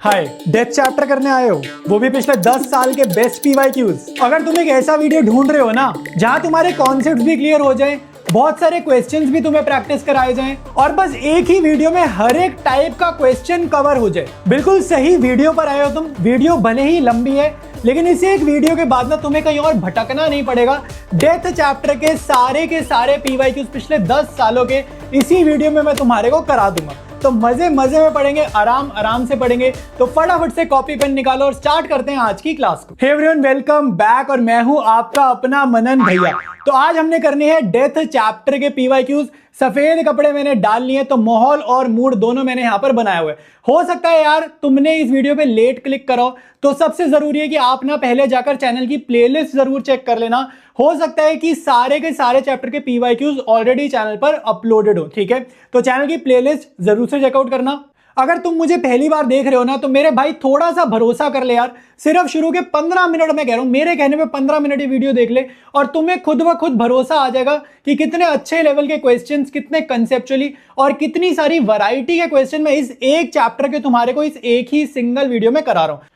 हाय, death chapter करने आए हो, वो भी पिछले 10 साल के बेस्ट पीवाईक्यूज। अगर तुम एक ऐसा वीडियो ढूंढ रहे हो ना जहां तुम्हारे कॉन्सेप्ट्स भी क्लियर हो जाएं, बहुत सारे क्वेश्चंस भी तुम्हें प्रैक्टिस कराए जाएं और बस एक ही वीडियो में हर एक टाइप का क्वेश्चन कवर हो जाए, बिल्कुल सही वीडियो पर आए हो तुम। वीडियो भले ही लंबी है लेकिन इसी एक वीडियो के बाद ना तुम्हें कहीं और भटकना नहीं पड़ेगा। डेथ चैप्टर के सारे पीवाईक्यूज पिछले 10 सालों के इसी वीडियो में मैं तुम्हारे को करा दूंगा। तो मजे मजे में पढ़ेंगे, आराम से पढ़ेंगे। तो फटाफट से कॉपी पेन निकालो और स्टार्ट करते हैं आज की क्लास को। हे एवरीवन, वेलकम बैक और मैं हूं आपका अपना मनन भैया। तो आज हमने करनी है डेथ चैप्टर के पीवाईक्यूज। सफेद कपड़े मैंने डाल लिए, तो माहौल और मूड दोनों मैंने यहां पर बनाए हुए। हो सकता है यार तुमने इस वीडियो पे लेट क्लिक करो, तो सबसे जरूरी है कि आप ना पहले जाकर चैनल की प्लेलिस्ट जरूर चेक कर लेना। हो सकता है कि सारे के सारे चैप्टर के पीवाईक्यूज ऑलरेडी चैनल पर अपलोडेड हो, ठीक है। तो चैनल की प्लेलिस्ट जरूर से चेकआउट करना। अगर तुम मुझे पहली बार देख रहे हो ना, तो मेरे भाई थोड़ा सा भरोसा कर ले यार। सिर्फ शुरू के 15 मिनट में कह रहा हूं, मेरे कहने पे 15 मिनट ये वीडियो देख ले और तुम्हें खुद ब खुद भरोसा आ जाएगा कि कितने अच्छे लेवल के क्वेश्चंस, कितने कंसेप्चुअली और कितनी सारी वैरायटी के क्वेश्चन मैं इस एक चैप्टर के तुम्हारे को इस एक ही सिंगल वीडियो में करा रहा हूं।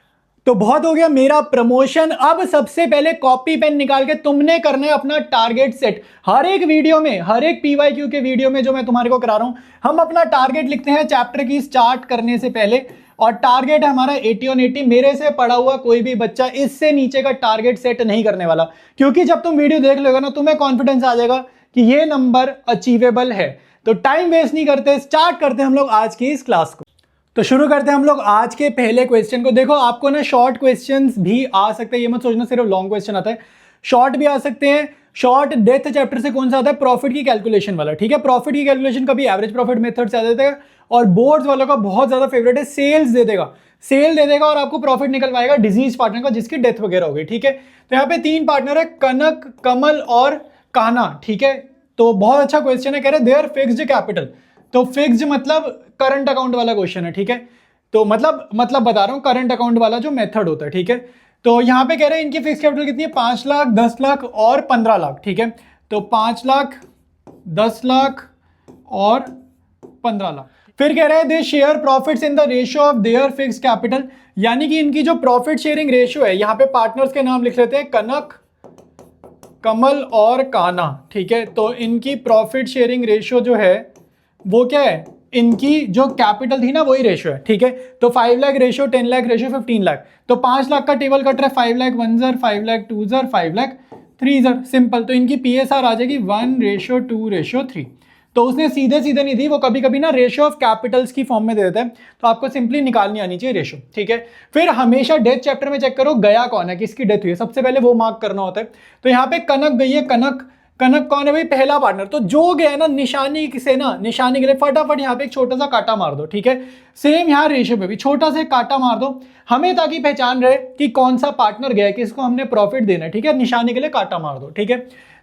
तो बहुत हो गया मेरा प्रमोशन। अब सबसे पहले कॉपी पेन निकाल के तुमने करना है अपना टारगेट सेट। हर एक वीडियो में, हर एक पीवाईक्यू के वीडियो में जो मैं तुम्हारे को करा रहा हूं, हम अपना टारगेट लिखते हैं चैप्टर की स्टार्ट करने से पहले। और टारगेट है हमारा 80 on 80। मेरे से पढ़ा हुआ कोई भी बच्चा इससे नीचे का टारगेट सेट नहीं करने वाला, क्योंकि जब तुम वीडियो देख लोगे ना, तुम्हें कॉन्फिडेंस आ जाएगा कि ये नंबर अचीवेबल है। तो टाइम वेस्ट नहीं करते, स्टार्ट करते हैं हम लोग आज की इस क्लास को। तो शुरू करते हैं हम लोग आज के पहले क्वेश्चन को। देखो, आपको ना शॉर्ट क्वेश्चंस भी आ सकते हैं, ये मत सोचना सिर्फ लॉन्ग क्वेश्चन आता है, शॉर्ट भी आ सकते हैं। शॉर्ट डेथ चैप्टर से कौन सा आता है? प्रॉफिट की कैलकुलेशन वाला, ठीक है। प्रॉफिट की कैलकुलेशन कभी एवरेज प्रॉफिट मेथड से आ जाता है और बोर्ड्स वालों का बहुत ज्यादा फेवरेट है सेल्स दे देगा। सेल दे देगा और आपको प्रॉफिट निकलवाएगा डिजीज पार्टनर का, जिसकी डेथ वगैरह होगी, ठीक है। तो यहाँ पे 3 पार्टनर है, कनक, कमल और काना, ठीक है। तो बहुत अच्छा क्वेश्चन है, कह रहे देयर फिक्स्ड कैपिटल। तो फिक्स्ड मतलब करंट अकाउंट वाला क्वेश्चन है, ठीक है। तो मतलब बता रहा हूं, करंट अकाउंट वाला जो मेथड होता है, ठीक है। तो यहां पे कह रहे हैं इनकी फिक्स कैपिटल कितनी है? 5 लाख, 10 लाख और 15 लाख, ठीक है। तो 5 लाख, 10 लाख और 15 लाख। फिर कह रहे हैं they share profits in the ratio of their fix capital, यानी कि इनकी जो प्रॉफिट शेयरिंग रेशियो है, यहां पे पार्टनर्स के नाम लिख लेते हैं, कनक, कमल और काना, ठीक है। तो इनकी प्रॉफिट शेयरिंग रेशियो जो है वो क्या है? इनकी जो कैपिटल थी ना, वही रेशियो है, ठीक है। तो 5 लाख रेशियो, 10 लाख रेशियो, 15 लाख। तो 5 लाख का टेबल कट रहा है, 5 लाख 1 जर, 5 लाख 2 जर, 5 लाख 3 जर, सिंपल। तो इनकी पीएसआर आ जाएगी 1:2:3। तो उसने सीधे सीधे नहीं दी, वो कभी कभी ना रेशियो ऑफ कैपिटल्स की फॉर्म में दे देता है, तो आपको सिंपली निकालनी आनी चाहिए रेशियो, ठीक है। फिर हमेशा डेथ चैप्टर में चेक करो गया कौन है, किसकी डेथ हुई है, सबसे पहले वो मार्क करना होता है। तो यहाँ पे कनक गई है, कनक कौन है भाई? पहला पार्टनर। तो जो गया ना निशानी से ना, निशानी के लिए फटाफट यहाँ पे एक छोटा सा कांटा मार दो, ठीक है। सेम यहाँ रेशियो पे भी छोटा सा कांटा मार दो हमें, ताकि पहचान रहे कि कौन सा पार्टनर गया, किसको हमने प्रॉफिट देना है, ठीक है। निशानी के लिए कांटा मार दो, ठीक है।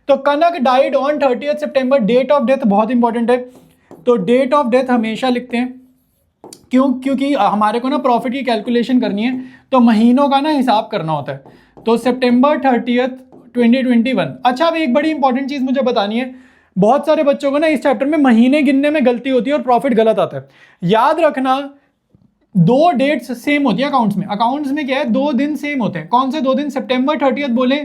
तो कनक डाइड ऑन 30 सितंबर। डेट ऑफ डेथ बहुत इंपॉर्टेंट है, तो डेट ऑफ डेथ हमेशा लिखते हैं। क्योंकि हमारे को ना प्रॉफिट की कैलकुलेशन करनी है, तो महीनों का ना हिसाब करना होता है। तो सितंबर 30, 2021। अच्छा, अब एक बड़ी इंपॉर्टेंट चीज मुझे बतानी है। बहुत सारे बच्चों को ना इस चैप्टर में महीने गिनने में गलती होती है और प्रॉफिट गलत आता है। याद रखना, 2 डेट्स सेम होती है अकाउंट्स में। अकाउंट्स में क्या है? 2 दिन सेम होते हैं। कौन से 2 दिन? सितंबर 30 बोले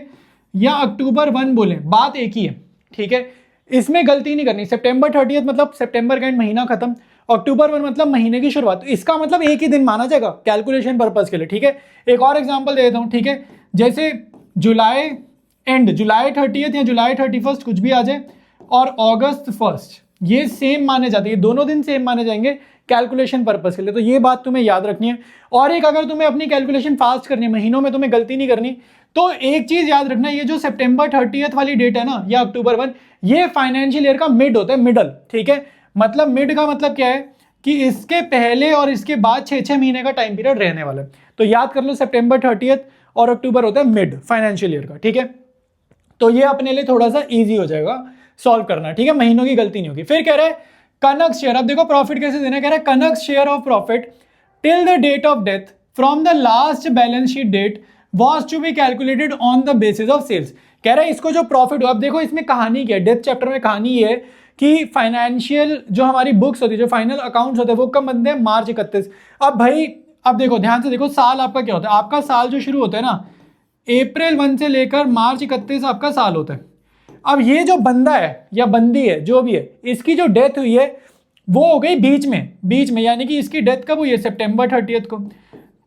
या अक्टूबर 1 बोले, बात एक ही है, ठीक है। इसमें गलती नहीं करनी। सितंबर 30 मतलब सितंबर का एंड, महीना खत्म। अक्टूबर 1 मतलब महीने की शुरुआत। इसका मतलब एक ही दिन माना जाएगा कैलकुलेशन पर्पज के लिए, ठीक है। एक और एग्जांपल दे देता हूं, ठीक है। जैसे जुलाई एंड, जुलाई 30 या जुलाई 31 कुछ भी आ जाए, और अगस्त 1, ये सेम माने जाते हैं, दोनों दिन सेम माने जाएंगे कैलकुलेशन पर्पस के लिए। तो ये बात तुम्हें याद रखनी है। और एक, अगर तुम्हें अपनी कैलकुलेशन फास्ट करनी है, महीनों में तुम्हें गलती नहीं करनी, तो एक चीज याद रखना, ये जो सितंबर 30 वाली डेट है ना, या अक्टूबर 1, ये फाइनेंशियल ईयर का मिड होता है, मिडल, ठीक है। मतलब मिड का मतलब क्या है कि इसके पहले और इसके बाद 6-6 महीने का टाइम पीरियड रहने वाला है। तो याद कर लो, सितंबर 30 और अक्टूबर होता है मिड फाइनेंशियल ईयर का, ठीक है। तो ये अपने लिए थोड़ा सा इजी हो जाएगा सॉल्व करना, ठीक है। महीनों की गलती नहीं होगी। फिर कह रहे हैं कनक शेयर। अब देखो प्रॉफिट कैसे देना है, कह रहे हैं Kanak share of profit till the date of death from the last balance sheet date was to be calculated on the basis of sales. कह रहे हैं इसको जो प्रॉफिट हो, अब देखो इसमें कहानी क्या है, डेथ चैप्टर में कहानी ये है कि फाइनेंशियल जो हमारी बुक्स होती है, जो फाइनल अकाउंट्स होते हैं, वो कब बनते हैं? मार्च 31। अब भाई अब देखो ध्यान से देखो, साल आपका क्या होता है, आपका साल जो शुरू होता है ना अप्रैल 1 से लेकर मार्च 31 आपका साल होता है। अब ये जो बंदा है या बंदी है जो भी है, इसकी जो डेथ हुई है वो हो गई बीच में, यानी कि इसकी डेथ कब हुई है, सितंबर 30 को।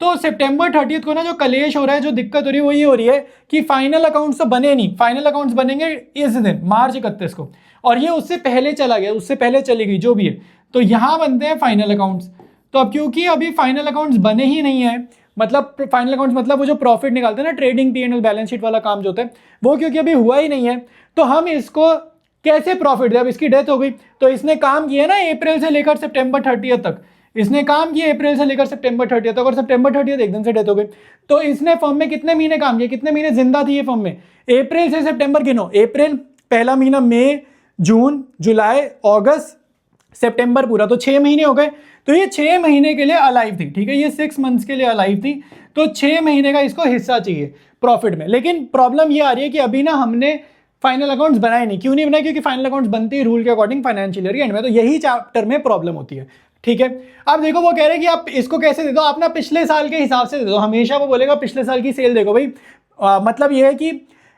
तो सितंबर 30 को ना जो कलेश हो रहा है, जो दिक्कत हो रही है वो ये हो रही है कि फाइनल अकाउंट्स तो बने नहीं, फाइनल अकाउंट्स बनेंगे इस दिन मार्च 31 को, और ये उससे पहले चला गया, उससे पहले चली गई जो भी है, तो यहाँ बनते हैं फाइनल अकाउंट्स। तो अब क्योंकि अभी फाइनल अकाउंट्स बने ही नहीं है, मतलब फाइनल अकाउंट्स मतलब वो जो प्रॉफिट निकालते हैं ना, ट्रेडिंग P&L बैलेंस शीट वाला काम जो होता है, वो क्योंकि अभी हुआ ही नहीं है, तो हम इसको कैसे प्रॉफिट दे, अब इसकी डेथ हो गई, तो इसने काम किया ना अप्रैल से लेकर सितंबर 30 तक, इसने काम किया अप्रैल से लेकर सितंबर 30 तक, और सितंबर 30 एक दिन से डेथ हो गई। तो इसने फर्म में कितने महीने काम किया, कितने महीने जिंदा थी ये फर्म में, अप्रैल से सितंबर गिनो, अप्रैल पहला महीना, मई, जून, जुलाई, अगस्त, सितंबर पूरा, तो 6 महीने हो गए। तो ये 6 महीने के लिए अलाइव थी, ठीक है, ये 6 मंथ्स के लिए अलाइव थी, तो 6 महीने का इसको हिस्सा चाहिए प्रॉफिट में। लेकिन प्रॉब्लम ये आ रही है कि अभी ना हमने फाइनल अकाउंट्स बनाए नहीं। क्यों नहीं बनाए, क्योंकि फाइनल अकाउंट्स बनते ही रूल के अकॉर्डिंग फाइनेंशियल ईयर के एंड में, तो यही चैप्टर में प्रॉब्लम होती है, ठीक है। अब देखो वो कह रहे हैं कि आप इसको कैसे दे दो, आप ना पिछले साल के हिसाब से दे दो, हमेशा वो बोलेगा पिछले साल की सेल देखो भाई, मतलब ये है कि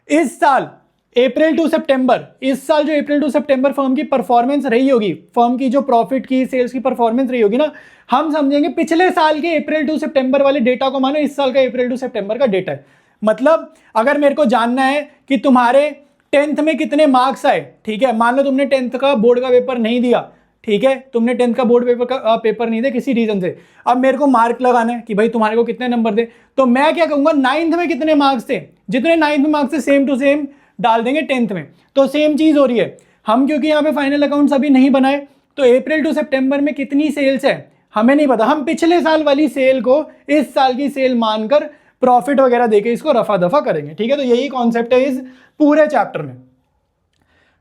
इस साल अप्रैल टू सितंबर, इस साल जो अप्रैल टू सितंबर फर्म की परफॉर्मेंस रही होगी, फर्म की जो प्रॉफिट की सेल्स की परफॉर्मेंस रही होगी ना, हम समझेंगे पिछले साल के अप्रैल टू सितंबर वाले डेटा को मानो इस साल का अप्रैल टू सितंबर का डेटा है। मतलब अगर मेरे को जानना है कि तुम्हारे 10th में कितने मार्क्स आए, ठीक है, मान लो तुमने 10th का बोर्ड का पेपर नहीं दिया, ठीक है, तुमने 10th का बोर्ड पेपर नहीं दिया किसी रीजन से, अब मेरे को मार्क लगाना है कि भाई तुम्हारे को कितने नंबर दे, तो मैं क्या कहूंगा 9th में कितने मार्क्स थे, जितने 9th में मार्क्स थे सेम टू सेम डाल देंगे 10th में। तो सेम चीज हो रही है, हम क्योंकि यहाँ पे फाइनल अकाउंट्स अभी नहीं बनाए, तो अप्रैल टू सितंबर में कितनी सेल्स है हमें नहीं पता, हम पिछले साल वाली सेल को इस साल की सेल मानकर प्रॉफिट वगैरह देके इसको रफा दफा करेंगे, ठीक है। तो यही कॉन्सेप्ट है इस पूरे चैप्टर में।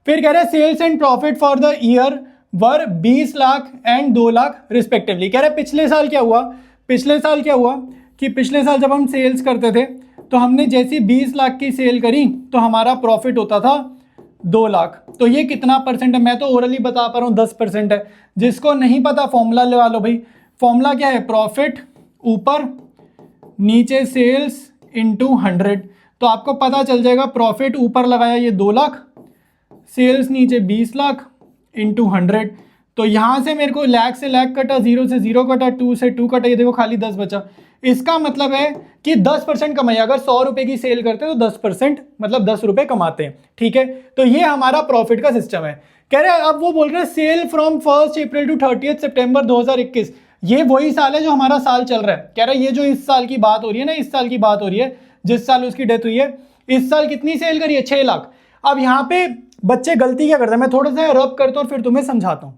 फिर कह रहे हैं sales and profit for the year were 20 lakh and 2 lakh respectively. कह रहे हैं पिछले साल क्या हुआ, पिछले साल क्या हुआ कि पिछले साल जब हम सेल्स करते थे तो हमने जैसी 20 लाख की सेल करी तो हमारा प्रॉफिट होता था 2 लाख। तो ये कितना परसेंट है, मैं तो ओरली बता पा रहा हूँ 10% है। जिसको नहीं पता फॉर्मूला लगा लो भाई, फॉर्मूला क्या है, प्रॉफिट ऊपर नीचे सेल्स इंटू 100, तो आपको पता चल जाएगा प्रॉफिट ऊपर लगाया ये 2 लाख, सेल्स नीचे 20 लाख इंटू 100, तो यहाँ से मेरे को लाख से लाख कटा, 0 से 0 कटा, 2 से 2 कटा, ये देखो खाली 10 बचा। इसका मतलब है कि 10% कमाई, अगर 100 रुपए की सेल करते हैं तो 10% मतलब 10 रुपए कमाते हैं, ठीक है। तो ये हमारा प्रॉफिट का सिस्टम है। कह रहे हैं अब वो बोल रहे हैं सेल फ्रॉम 1 अप्रैल टू 30 सितंबर 2021, ये वही साल है जो हमारा साल चल रहा है। कह रहा है ये जो इस साल की बात हो रही है ना, इस साल की बात हो रही है जिस साल उसकी डेथ हुई है, इस साल कितनी सेल करी है, 6 लाख। अब यहाँ पे बच्चे गलती क्या करते हैं, मैं थोड़ा सा रब करता हूँ और फिर तुम्हें समझाता हूँ।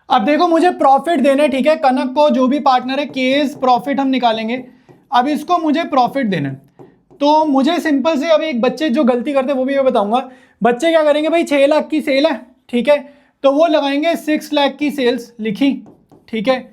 अब देखो मुझे प्रॉफिट देना है, ठीक है, कनक को जो भी पार्टनर है केस प्रॉफिट हम निकालेंगे, अब इसको मुझे प्रॉफिट देना है। तो मुझे सिंपल से, अब एक बच्चे जो गलती करते हैं वो भी मैं बताऊंगा। बच्चे क्या करेंगे भाई, 6 लाख की सेल है, ठीक है, तो वो लगाएंगे 6 लाख की सेल्स लिखी, ठीक है,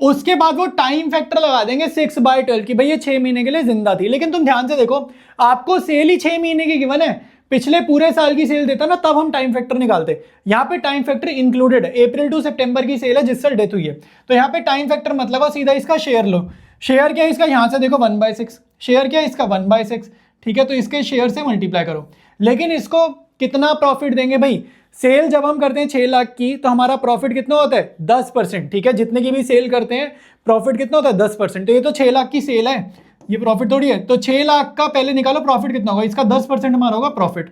उसके बाद वो टाइम फैक्टर लगा देंगे 6/12 कि भाई ये 6 महीने के लिए जिंदा थी। लेकिन तुम ध्यान से देखो, आपको सेल ही 6 महीने की गिवन है, पिछले पूरे साल की सेल देता ना तब हम टाइम फैक्टर निकालते। यहाँ पे टाइम फैक्टर इंक्लूडेड है, अप्रैल टू सितंबर की सेल है जिस साल डेथ हुई है, तो यहाँ पे टाइम फैक्टर मतलब सीधा इसका शेयर लो। शेयर क्या है इसका, यहाँ से देखो 1/6, शेयर क्या है इसका 1/6, ठीक है, तो इसके शेयर से मल्टीप्लाई करो। लेकिन इसको कितना प्रॉफिट देंगे भाई, सेल जब हम करते हैं 6 लाख की तो हमारा प्रॉफिट कितना होता है 10%, ठीक है, जितने की भी सेल करते हैं प्रॉफिट कितना होता है 10%। तो ये तो 6 लाख की सेल है, ये प्रॉफिट थोड़ी है, तो 6 लाख का पहले निकालो प्रॉफिट कितना होगा, इसका 10% हमारा होगा प्रॉफिट।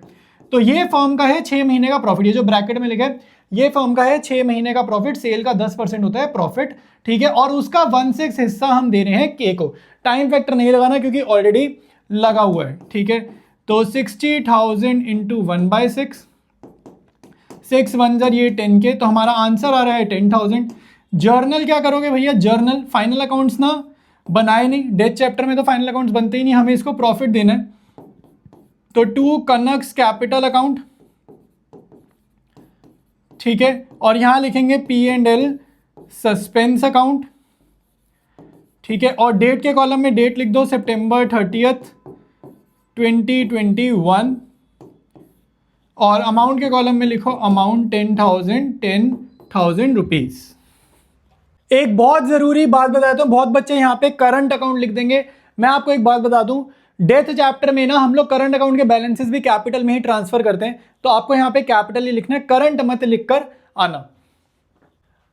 तो ये फर्म का है 6 महीने का प्रॉफिट, ये जो ब्रैकेट में लिखा है ये फर्म का है 6 महीने का प्रॉफिट, सेल का 10% होता है प्रॉफिट, ठीक है, और उसका 1/6 हिस्सा हम दे रहे हैं के को। टाइम फैक्टर नहीं लगाना क्योंकि ऑलरेडी लगा हुआ है, ठीक है। तो 60,000 इंटू 1/6, 6 1 जार ये 10 के, तो हमारा आंसर आ रहा है 10,000। जर्नल क्या करोगे भैया, जर्नल फाइनल अकाउंट्स ना बनाए नहीं, डेथ चैप्टर में तो फाइनल अकाउंट्स बनते ही नहीं, हमें इसको प्रॉफिट देना है। तो 2 कनक्स कैपिटल अकाउंट, ठीक है, और यहां लिखेंगे P&L सस्पेंस अकाउंट, ठीक है, और डेट के कॉलम में डेट लिख दो सितंबर 30, 2021, और अमाउंट के कॉलम में लिखो अमाउंट 10,000 रुपीज। एक बहुत जरूरी बात बता देता हूँ, बहुत बच्चे यहाँ पे करंट अकाउंट लिख देंगे। मैं आपको एक बात बता दूं, डेथ चैप्टर में ना हम लोग करंट अकाउंट के बैलेंसेस भी कैपिटल में ही ट्रांसफर करते हैं, तो आपको यहाँ पे कैपिटल ही लिखना है, करंट मत लिखकर आना।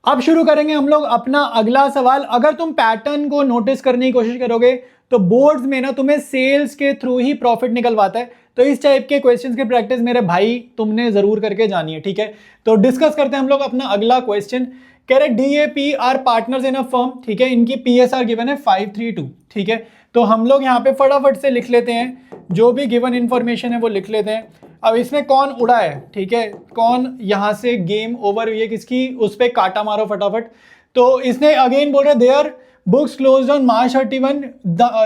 अब शुरू करेंगे हम लोग अपना अगला सवाल। अगर तुम पैटर्न को नोटिस करने की कोशिश करोगे तो बोर्ड्स में ना तुम्हें सेल्स के थ्रू ही प्रॉफिट निकलवाता है, तो इस टाइप के क्वेश्चंस की प्रैक्टिस मेरे भाई तुमने जरूर करके जानी है, ठीक है। तो डिस्कस करते हैं हम लोग अपना अगला क्वेश्चन। कह रहे DAP are partners in a firm, ठीक है, इनकी PSR गिवन है 532, ठीक है। तो हम लोग यहाँ पे फटाफट से लिख लेते हैं, जो भी गिवन इंफॉर्मेशन है वो लिख लेते हैं। अब इसमें कौन उड़ा है, ठीक है, कौन यहाँ से गेम ओवर हुई है किसकी, उस पर काटा मारो फटाफट। तो इसने अगेन बोल रहे their books closed on March 31,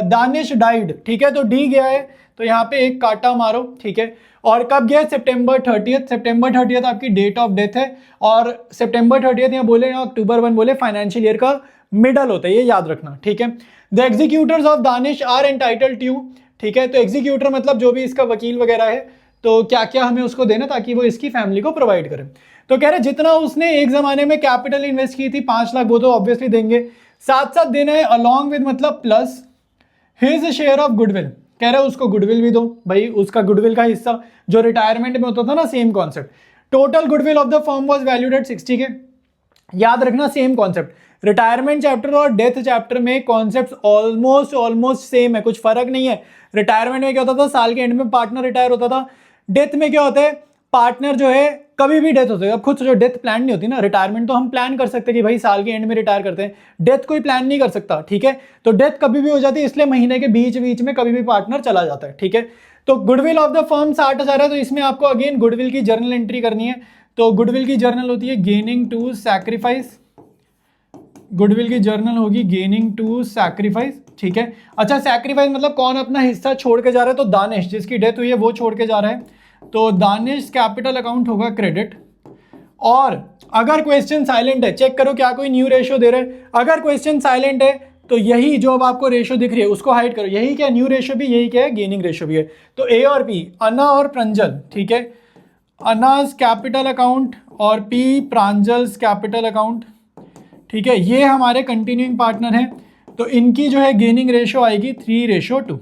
Danish died, ठीक है, तो डी गया है, तो यहाँ पे एक काटा मारो, ठीक है। और कब गया, September 30, September 30 आपकी डेट ऑफ डेथ है, और September 30 यहाँ बोले या October 1 बोले, फाइनेंशियल ईयर का मिडल होता है, ये याद रखना, ठीक है। The executors of Danish are entitled to, ठीक है, तो एग्जीक्यूटर मतलब जो भी इसका वकील वगैरह है, तो क्या क्या हमें उसको देना ताकि वो इसकी फैमिली को प्रोवाइड करे। तो कह रहे जितना उसने एक जमाने में कैपिटल इन्वेस्ट की थी 5 लाख, वो तो ऑब्वियसली देंगे, साथ साथ देना है अलॉन्ग विद मतलब plus his share of goodwill, कह रहे उसको गुडविल भी दो भाई, उसका गुडविल का हिस्सा जो रिटायरमेंट में होता था ना, same concept. Total goodwill of the firm was valued at 60K, याद रखना सेम कॉन्सेप्ट। रिटायरमेंट चैप्टर और डेथ चैप्टर में कॉन्सेप्ट ऑलमोस्ट सेम है, कुछ फर्क नहीं है। रिटायरमेंट में क्या होता था, साल के एंड में पार्टनर रिटायर होता था। डेथ में क्या होता है, पार्टनर जो है कभी भी डेथ हो सकती है। अब खुद जो डेथ प्लान नहीं होती ना, रिटायरमेंट तो हम प्लान कर सकते हैं कि भाई साल के एंड में रिटायर करते हैं, डेथ कोई प्लान नहीं कर सकता, ठीक है। तो डेथ कभी भी हो जाती है, इसलिए महीने के बीच बीच में कभी भी पार्टनर चला जाता है, ठीक है। तो गुडविल ऑफ द फर्म 60,000 है, तो इसमें आपको अगेन गुडविल की जर्नल एंट्री करनी है। तो गुडविल की जर्नल होती है गेनिंग टू सैक्रिफाइस, गुडविल की जर्नल होगी गेनिंग टू सैक्रिफाइस, ठीक है। अच्छा, सैक्रिफाइस मतलब कौन अपना हिस्सा छोड़ के जा रहा है, तो दानिश जिसकी डेथ हुई है वो छोड़ के जा रहा है, तो दानिश कैपिटल अकाउंट होगा क्रेडिट। और अगर क्वेश्चन साइलेंट है, चेक करो क्या कोई न्यू रेशियो दे रहा है, अगर क्वेश्चन साइलेंट है तो यही जो अब आपको रेशियो दिख रही है उसको हाइड करो, यही क्या न्यू रेशियो भी, यही क्या है गेनिंग रेशियो भी है। तो ए और पी, अन्ना और प्रांजल, ठीक है, अन्नाज कैपिटल अकाउंट और पी प्रांजल्स कैपिटल अकाउंट, ठीक है, ये हमारे कंटिन्यूइंग पार्टनर हैं, तो इनकी जो है गेनिंग रेशियो आएगी 3:2,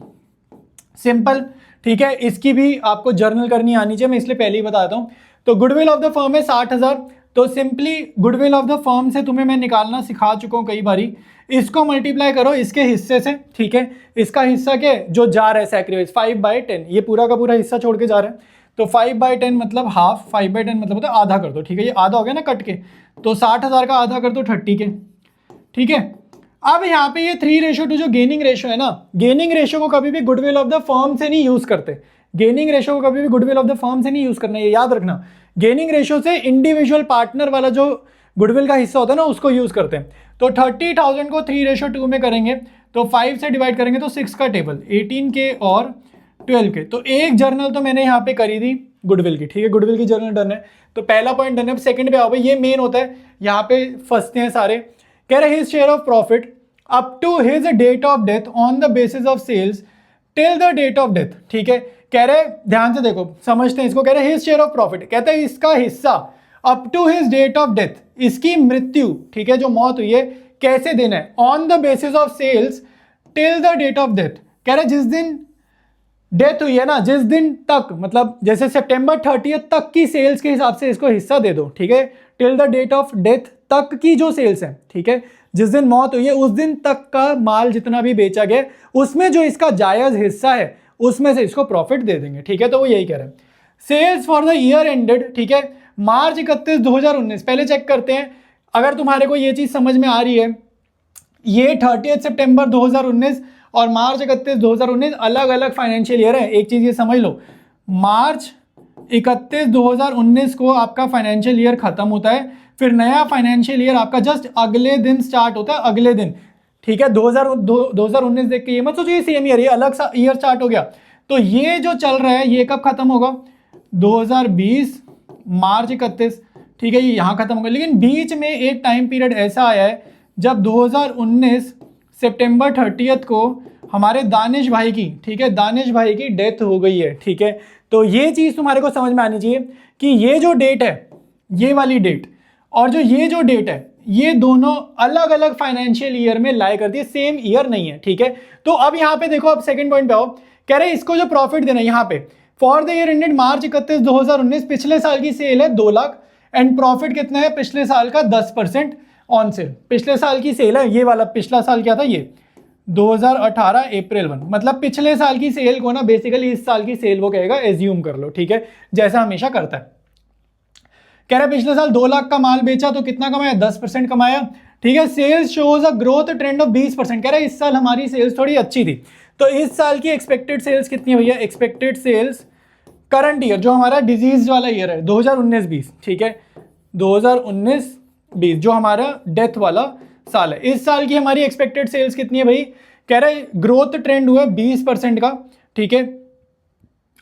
सिंपल, ठीक है। इसकी भी आपको जर्नल करनी आनी चाहिए, मैं इसलिए पहले ही बताता हूँ। तो गुडविल ऑफ द फर्म है 60,000, तो simply goodwill of the firm से तुम्हें मैं निकालना सिखा चुका हूँ कई बारी, इसको मल्टीप्लाई करो इसके हिस्से से, ठीक है। इसका हिस्सा क्या है, जो जा रहा है सैक्रिफाइस 5/10, ये पूरा का पूरा हिस्सा छोड़ के जा रहा है, तो 5/10 मतलब हाफ, 5/10 मतलब होता है आधा कर दो, ठीक है, ये आधा हो गया ना कट के, तो 60,000 का आधा कर दो 30K, ठीक है। अब यहाँ पे ये 3:2 जो गेनिंग रेशियो है ना, गेनिंग रेशियो को कभी भी गुडविल ऑफ द फर्म से नहीं यूज करते, गेनिंग रेशियो को कभी भी गुडविल ऑफ द फर्म से नहीं यूज करना, ये याद रखना। गेनिंग रेशियो से इंडिविजुअल पार्टनर वाला जो गुडविल का हिस्सा होता है ना उसको यूज करते हैं। तो 30,000 को 3:2 में करेंगे, तो 5 से डिवाइड करेंगे तो 6 का टेबल, 18K और 12K। तो एक जर्नल तो मैंने यहाँ पे करी थी गुडविल की, ठीक है, गुडविल की जर्नल डन है, तो पहला पॉइंट डन है। सेकंड पे आओ भाई, ये मेन होता है, यहाँ पे फंसते हैं सारे। कह रहे his share of profit up to his date of death on the basis of sales till the date of death, ठीक है। कह रहे ध्यान से देखो, समझते हैं इसको, कह रहे हिज शेयर ऑफ प्रॉफिट, कहते हैं इसका हिस्सा up to his date of death, इसकी मृत्यु, ठीक है, जो मौत हुई है, कैसे देना है, on the basis of sales till the date of death. कह रहे जिस दिन डेथ हुई है ना, जिस दिन तक, मतलब जैसे September 30 तक की सेल्स के हिसाब से इसको हिस्सा दे दो, ठीक है, till the date of death तक की जो सेल्स है, ठीक है, जिस दिन मौत हुई है उस दिन तक का माल जितना भी बेचा गया उसमें जो इसका जायज हिस्सा है उसमें से इसको प्रॉफिट दे देंगे, ठीक है। तो वो यही कह रहे हैं। Sales for the year ended, ठीक है, March 31, 2019, पहले चेक करते हैं अगर तुम्हारे को ये चीज समझ में आ रही है, ये 30 सितंबर 2019 और March 31, 2019 अलग अलग फाइनेंशियल ईयर है। एक चीज ये समझ लो, March 31, 2019 को आपका फाइनेंशियल ईयर खत्म होता है, फिर नया फाइनेंशियल ईयर आपका जस्ट अगले दिन स्टार्ट होता है, अगले दिन, ठीक है। 2019 देख के ये मत सोचो ये सेम ईयर, ये अलग सा ईयर स्टार्ट हो गया। तो ये जो चल रहा है ये कब खत्म होगा, 2020 March 31, ठीक है, ये यहाँ खत्म होगा। लेकिन बीच में एक टाइम पीरियड ऐसा आया है जब 2019 September 30 को हमारे दानिश भाई की, ठीक है, दानिश भाई की डेथ हो गई है, ठीक है। तो ये चीज़ तुम्हारे को समझ में आनी चाहिए कि ये जो डेट है, ये वाली डेट, और जो ये जो डेट है, ये दोनों अलग अलग फाइनेंशियल ईयर में लाई करती है, सेम ईयर नहीं है, ठीक है। तो अब यहाँ पे देखो, अब सेकंड पॉइंट पे आओ, कह रहे हैं इसको जो प्रॉफिट देना है यहाँ पे, फॉर द ईयर एंडेड मार्च 31 2019, पिछले साल की सेल है 2 लाख एंड प्रॉफिट कितना है पिछले साल का 10% ऑन सेल। पिछले साल की सेल है ये वाला, पिछला साल क्या था ये 2018 अप्रैल 1, मतलब पिछले साल की सेल को ना बेसिकली इस साल की सेल वो कहेगा, एज्यूम कर लो, ठीक है, जैसा हमेशा करता है। कह रहा है पिछले साल 2 लाख का माल बेचा तो कितना कमाया, 10% कमाया, ठीक है। Sales shows a growth trend of 20%। कह रहा है इस साल हमारी सेल्स थोड़ी अच्छी थी, तो इस साल की एक्सपेक्टेड सेल्स कितनी है भैया, एक्सपेक्टेड सेल्स करंट ईयर जो हमारा डिजीज वाला ईयर है 2019-20, ठीक है, 2019-20 जो हमारा डेथ वाला साल है, इस साल की हमारी एक्सपेक्टेड सेल्स कितनी है भाई, कह रहा है ग्रोथ ट्रेंड हुआ है 20% का, ठीक है,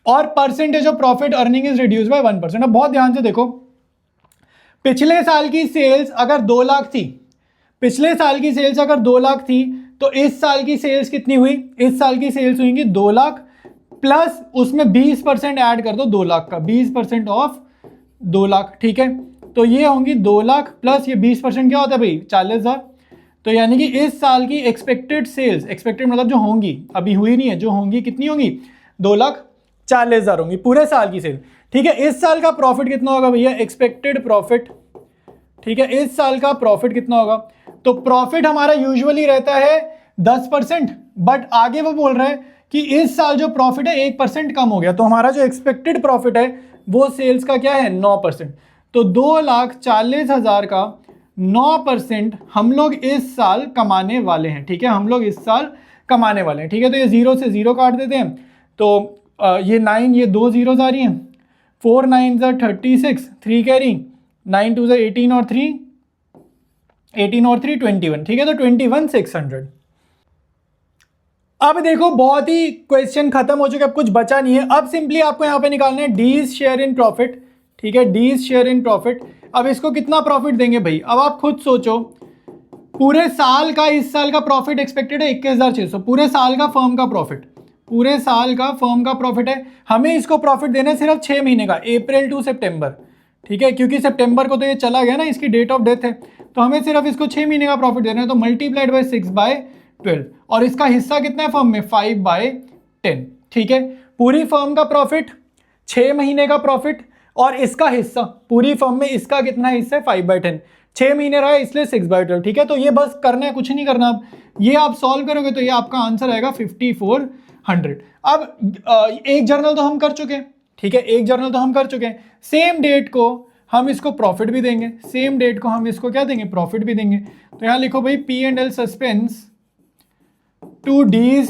और percentage of profit earning is reduce by 1%। अब बहुत ध्यान से देखो, पिछले साल की सेल्स अगर 2 लाख थी, पिछले साल की सेल्स अगर 2 लाख थी, तो इस साल की सेल्स कितनी हुई, इस साल की सेल्स हुई 2 लाख प्लस उसमें 20% ऐड कर दो 2 लाख का, 20% ऑफ 2 लाख, ठीक है। तो ये होंगी 2 लाख प्लस ये 20% क्या होता है भाई, 40,000। तो यानी कि इस साल की एक्सपेक्टेड सेल्स, एक्सपेक्टेड मतलब जो होंगी, अभी हुई नहीं है, जो होंगी कितनी होंगी, 2,40,000 होंगी पूरे साल की सेल, ठीक है। इस साल का प्रॉफिट कितना होगा भैया, एक्सपेक्टेड प्रॉफिट, ठीक है, इस साल का प्रॉफिट कितना होगा, तो प्रॉफिट हमारा यूजुअली रहता है 10%, बट आगे वो बोल रहे हैं कि इस साल जो प्रॉफिट है 1% कम हो गया, तो हमारा जो एक्सपेक्टेड प्रॉफिट है वो सेल्स का क्या है, 9%। तो 2,40,000 का 9% हम लोग इस साल कमाने वाले हैं, ठीक है, हम लोग इस साल कमाने वाले हैं, ठीक है। तो ये 0 से 0 काट देते हैं, तो ये 9, ये 2 zeros आ रही हैं, 4 9s are 36, 3 carry, 9 2s are 18 और 3 21, ठीक है, तो 21,600। अब देखो बहुत ही क्वेश्चन खत्म हो चुके, अब कुछ बचा नहीं है। अब सिंपली आपको यहाँ पे निकालना है डीज शेयर इन प्रॉफिट, ठीक है, डीज शेयर इन प्रॉफिट। अब इसको कितना प्रॉफिट देंगे भाई, अब आप खुद सोचो, पूरे साल का, इस साल का प्रॉफिट एक्सपेक्टेड है 21,600, पूरे साल का फर्म का प्रॉफिट, पूरे साल का फर्म का प्रॉफिट है, हमें इसको प्रॉफिट देना है सिर्फ 6 महीने का, अप्रैल टू सितंबर, ठीक है, क्योंकि सितंबर को तो ये चला गया ना, इसकी डेट ऑफ डेथ है, तो हमें सिर्फ इसको 6 महीने का प्रॉफिट देना है, तो मल्टीप्लाइड बाय 6/12, और इसका हिस्सा कितना है फर्म में, 5/10, ठीक है। पूरी फर्म का प्रॉफिट, 6 महीने का प्रॉफिट, और इसका हिस्सा पूरी फर्म में इसका कितना हिस्सा है, 5/10, 6 महीने रहा है इसलिए 6/12, ठीक है। तो ये बस करना है, कुछ नहीं करना। अब ये आप सॉल्व करोगे तो ये आपका आंसर आएगा 5400। अब एक जर्नल तो हम कर चुके हैं, ठीक है, एक जर्नल तो हम कर चुके हैं, सेम डेट को हम इसको प्रॉफिट भी देंगे, सेम डेट को हम इसको क्या देंगे, प्रॉफिट भी देंगे। तो यहां लिखो भाई P&L suspense to D's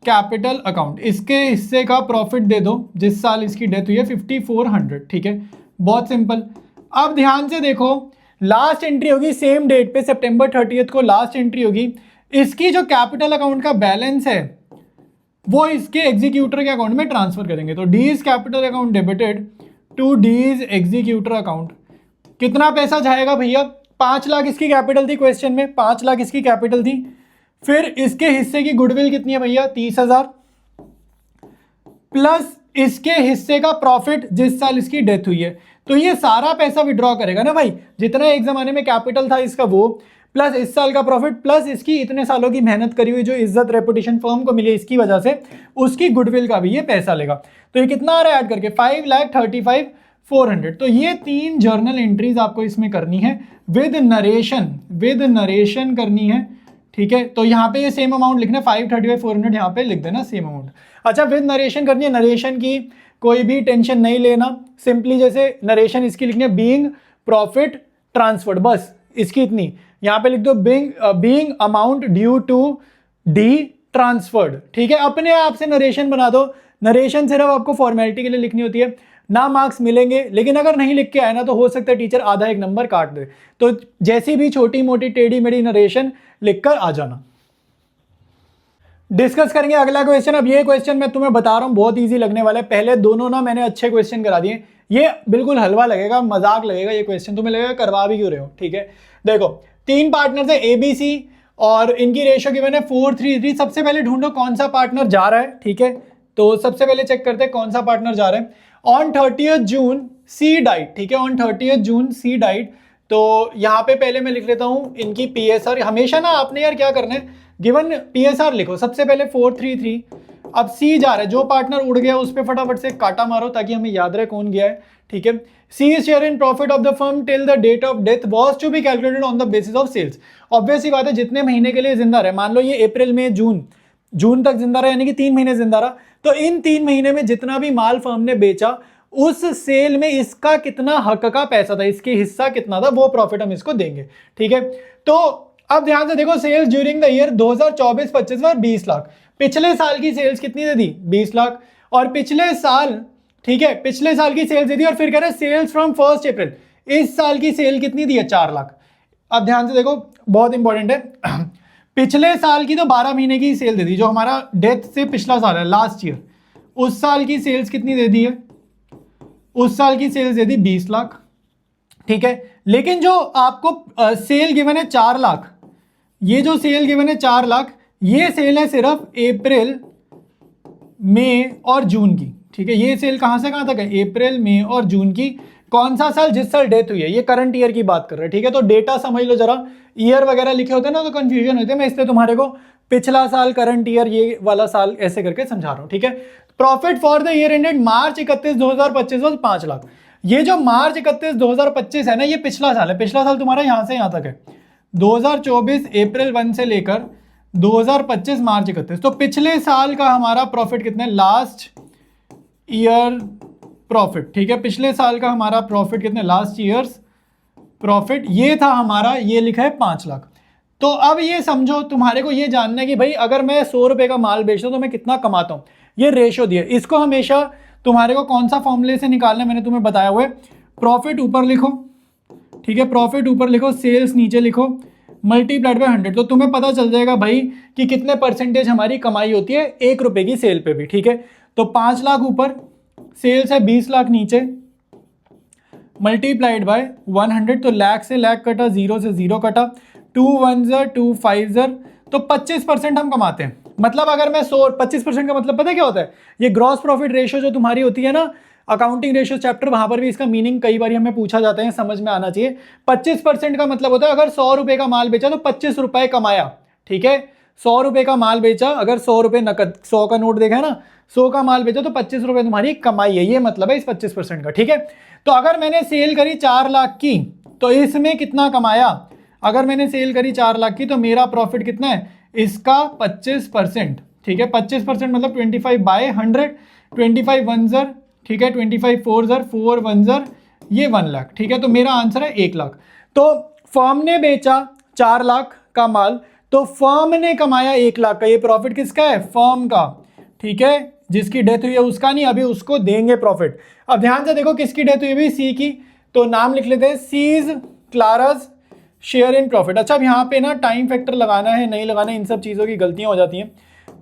capital account, इसके हिस्से का प्रॉफिट दे दो जिस साल इसकी डेथ हुई है, 5400, ठीक है, बहुत सिंपल। अब ध्यान से देखो, लास्ट एंट्री होगी सेम डेट पे, सितंबर 30 को लास्ट एंट्री होगी, इसकी जो कैपिटल अकाउंट का बैलेंस है वो इसके एग्जीक्यूटर के अकाउंट में ट्रांसफर करेंगे। तो D's capital account debited to D's executor account, कितना पैसा जाएगा भैया, 5 लाख इसकी कैपिटल थी, क्वेश्चन में 5 लाख इसकी कैपिटल थी, फिर इसके हिस्से की गुडविल कितनी है भैया, 30,000, प्लस इसके हिस्से का प्रॉफिट जिस साल इसकी डेथ हुई है, तो ये सारा पैसा विड्रॉ करेगा ना भाई, जितना एक जमाने में कैपिटल था इसका वो, प्लस इस साल का प्रॉफिट, प्लस इसकी इतने सालों की मेहनत करी हुई जो इज्जत रेपुटेशन फर्म को मिली इसकी वजह से, उसकी गुडविल का भी ये पैसा लेगा। तो ये कितना आ रहा है ऐड करके, 5,35,400। तो ये 3 जर्नल एंट्रीज आपको इसमें करनी है विद नरेशन करनी है, ठीक है। तो यहाँ पे ये सेम अमाउंट लिखना है, 5,35,400 यहाँ पे लिख देना सेम अमाउंट। अच्छा, विद नरेशन करनी है, नरेशन की कोई भी टेंशन नहीं लेना, सिंपली जैसे नरेशन इसकी लिखनी है बीइंग प्रॉफिट ट्रांसफर्ड, बस इसकी इतनी यहाँ पे लिख दो, being amount due to D transferred, ठीक है। अपने आप से नरेशन बना दो, नरेशन सिर्फ आपको फॉर्मेलिटी के लिए लिखनी होती है, ना मार्क्स मिलेंगे, लेकिन अगर नहीं लिख के आए ना तो हो सकता है टीचर आधा 1 नंबर काट दे, तो जैसी भी छोटी मोटी टेढ़ी मेढ़ी नरेशन लिखकर आ जाना। डिस्कस करेंगे अगला क्वेश्चन। अब ये क्वेश्चन मैं तुम्हें बता रहा हूं बहुत इजी लगने वाला है, पहले दोनों ना मैंने अच्छे क्वेश्चन करा दिए, ये बिल्कुल हलवा लगेगा, मजाक लगेगा ये क्वेश्चन, तुम्हें लगेगा करवा भी क्यों रहे हो, ठीक है। देखो 3 पार्टनर्स है ABC और इनकी रेशियो गिवन है 4:3:3। सबसे पहले ढूंढो कौन सा पार्टनर जा रहा है, ठीक है, तो सबसे पहले चेक करते हैं कौन सा पार्टनर जा रहा है। On 30th June C died, ठीक है, on 30th June C died, तो यहाँ पे पहले मैं लिख लेता हूँ इनकी PSR। हमेशा ना आपने यार क्या करना है, गिवन PSR लिखो सबसे पहले 433। अब सी जा रहा है, जो पार्टनर उड़ गया उस पर फटाफट से काटा मारो ताकि हमें याद रहे कौन गया है, ठीक है। C share in profit of the firm till the date of death was to be calculated on the basis of sales. Obvious ही बात है, जितने महीने के लिए जिंदा रहे, मान लो ये अप्रैल मई जून तक जिंदा रहा, यानी कि 3 महीने जिंदा रहा, तो इन 3 महीने में जितना भी माल फर्म ने बेचा उस सेल में इसका कितना हक का पैसा था, इसके हिस्सा कितना था, वो प्रॉफिट हम इसको देंगे, ठीक है। तो अब ध्यान से देखो, सेल्स ड्यूरिंग द ईयर 2024-25 में 20 लाख। पिछले साल की सेल्स कितनी दे दी, 20 लाख। और पिछले साल, ठीक है, पिछले साल की सेल्स दे दी, और फिर कह रहे सेल्स फ्रॉम 1 अप्रैल, इस साल की सेल कितनी दी है, 4 लाख। अब ध्यान से देखो, बहुत इंपॉर्टेंट है, पिछले साल की तो 12 महीने की सेल दे दी, जो हमारा डेथ से पिछला साल है, लास्ट ईयर, उस साल की सेल्स कितनी दे दी है, उस साल की सेल्स दे दी 20 लाख, ठीक है। लेकिन जो आपको सेल गिवन है 4 लाख, ये जो सेल गिवन है 4 लाख, ये सेल है सिर्फ अप्रैल मई और जून की, ठीक है। ये सेल कहां से कहां तक है, अप्रैल मई और जून की। कौन सा साल, जिस साल डेथ हुई है, ये करंट ईयर की बात कर रहे हैं, ठीक है। तो डेटा समझ लो जरा, ईयर वगैरह लिखे होते हैं ना तो कंफ्यूजन होते हैं, मैं इसलिए तुम्हारे को पिछला साल, करंट ईयर, ये वाला साल ऐसे करके समझा रहा हूं, ठीक है। Profit for the year ended March 31, 2025 was 5 lakh. ये जो मार्च 31, 2025 है ना, ये पिछला साल है। पिछला साल तुम्हारा यहां से यहां तक है, 2024 अप्रैल 1 से लेकर 2025 मार्च 31। तो पिछले साल का हमारा प्रॉफिट कितना है, लास्ट ईयर प्रॉफिट, ठीक है। पिछले साल का हमारा प्रॉफिट कितना है, लास्ट ईयर्स प्रॉफिट, ये था हमारा, ये लिखा है 5 लाख। तो अब ये समझो, तुम्हारे को ये जानना है कि भाई अगर मैं 100 रुपए का माल बेचता हूं तो मैं कितना कमाता हूं, ये रेशो दिया। इसको हमेशा तुम्हारे को कौन सा फॉर्मूले से निकालना है, मैंने तुम्हें बताया हुआ है। प्रॉफिट ऊपर लिखो, ठीक है, प्रॉफिट ऊपर लिखो, सेल्स नीचे लिखो, मल्टीप्लाइड बाय 100, तो तुम्हें पता चल जाएगा भाई कि कितने परसेंटेज हमारी कमाई होती है 1 रुपए की सेल पे भी, ठीक है। तो 5 लाख ऊपर, सेल्स है 20 लाख नीचे, मल्टीप्लाइड बाय 100, तो लाख से लाख कटा, 0 से 0 कटा, 2 1 2 5 तो 25% हम कमाते हैं। मतलब अगर मैं 25% का मतलब पता है क्या होता है, ये ग्रॉस प्रॉफिट रेशियो जो तुम्हारी होती है ना, अकाउंटिंग रेशियो चैप्टर, वहां पर भी इसका मीनिंग कई बार हमें पूछा जाता है, समझ में आना चाहिए। 25% का मतलब होता है अगर 100 रुपए का माल बेचा तो 25 रुपए कमाया, ठीक है। 100 रुपए का माल बेचा, अगर 100 रुपए नकद, 100 का नोट देखा है ना, 100 का माल बेचा तो 25 रुपए तुम्हारी कमाई है, ये मतलब है इस 25% का, ठीक है। तो अगर मैंने सेल करी 4 लाख की तो इसमें कितना कमाया, अगर मैंने सेल करी 4 लाख की तो मेरा प्रॉफिट कितना है, इसका 25%, ठीक है। 25% मतलब 25/100, 25 1 ठीक है, 25 4 4 1 ये 1 लाख, ठीक है। तो मेरा आंसर है 1 लाख। तो फर्म ने बेचा 4 लाख का माल, तो फर्म ने कमाया 1 लाख का। ये प्रॉफिट किसका है, फर्म का, ठीक है। जिसकी डेथ हुई है उसका नहीं, अभी उसको देंगे प्रॉफिट। अब ध्यान से देखो किसकी डेथ हुई है, सी की, तो नाम लिख लेते हैं, सीज क्लारास शेयर इन प्रॉफिट। अच्छा, अब यहाँ पे ना टाइम फैक्टर लगाना है नहीं लगाना है, इन सब चीज़ों की गलतियां हो जाती हैं,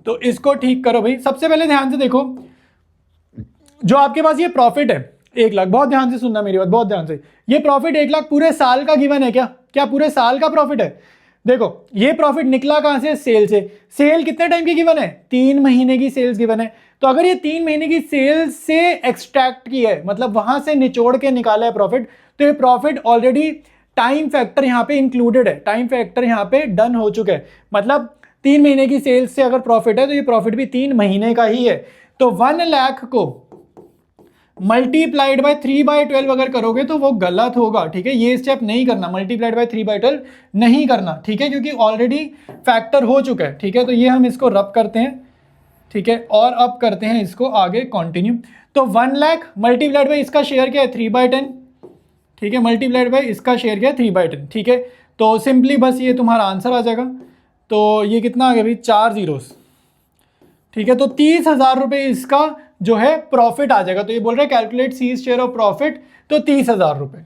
तो इसको ठीक करो भाई। सबसे पहले ध्यान से देखो, जो आपके पास ये प्रॉफिट है 1 लाख, बहुत ध्यान से सुनना मेरी बात, बहुत ध्यान से, ये प्रॉफिट 1 लाख पूरे साल का गिवन है क्या, क्या पूरे साल का प्रॉफिट है। देखो ये प्रॉफिट निकला कहां से, सेल से। सेल कितने टाइम की गिवन है, 3 महीने की सेल्स गिवन है। तो अगर ये 3 महीने की सेल्स से एक्सट्रैक्ट की है, मतलब वहां से निचोड़ के निकाला है प्रॉफिट, तो ये प्रॉफिट ऑलरेडी टाइम फैक्टर यहाँ पे इंक्लूडेड है, टाइम फैक्टर यहाँ पे डन हो चुका है। मतलब 3 महीने की सेल्स से अगर प्रॉफिट है तो ये प्रॉफिट भी 3 महीने का ही है। तो 1 लाख को मल्टीप्लाइड बाय 3/12 अगर करोगे तो वो गलत होगा, ठीक है। ये स्टेप नहीं करना, मल्टीप्लाइड बाय 3/12 नहीं करना, ठीक है, क्योंकि ऑलरेडी फैक्टर हो चुका है, ठीक है। तो ये हम इसको रब करते हैं, ठीक है, और अब करते हैं इसको आगे कंटिन्यू। तो 1 लाख मल्टीप्लाइड बाय इसका शेयर क्या है, 3/10, ठीक है, मल्टीप्लाइड बाय इसका शेयर क्या है, 3/10, ठीक है। तो सिंपली बस ये तुम्हारा आंसर आ जाएगा। तो ये कितना आ गया भाई, 4 जीरोस, ठीक है। तो 30,000 रुपये इसका जो है प्रॉफिट आ जाएगा। तो ये बोल रहे हैं calculate C's share of profit, तो 30,000 रुपये।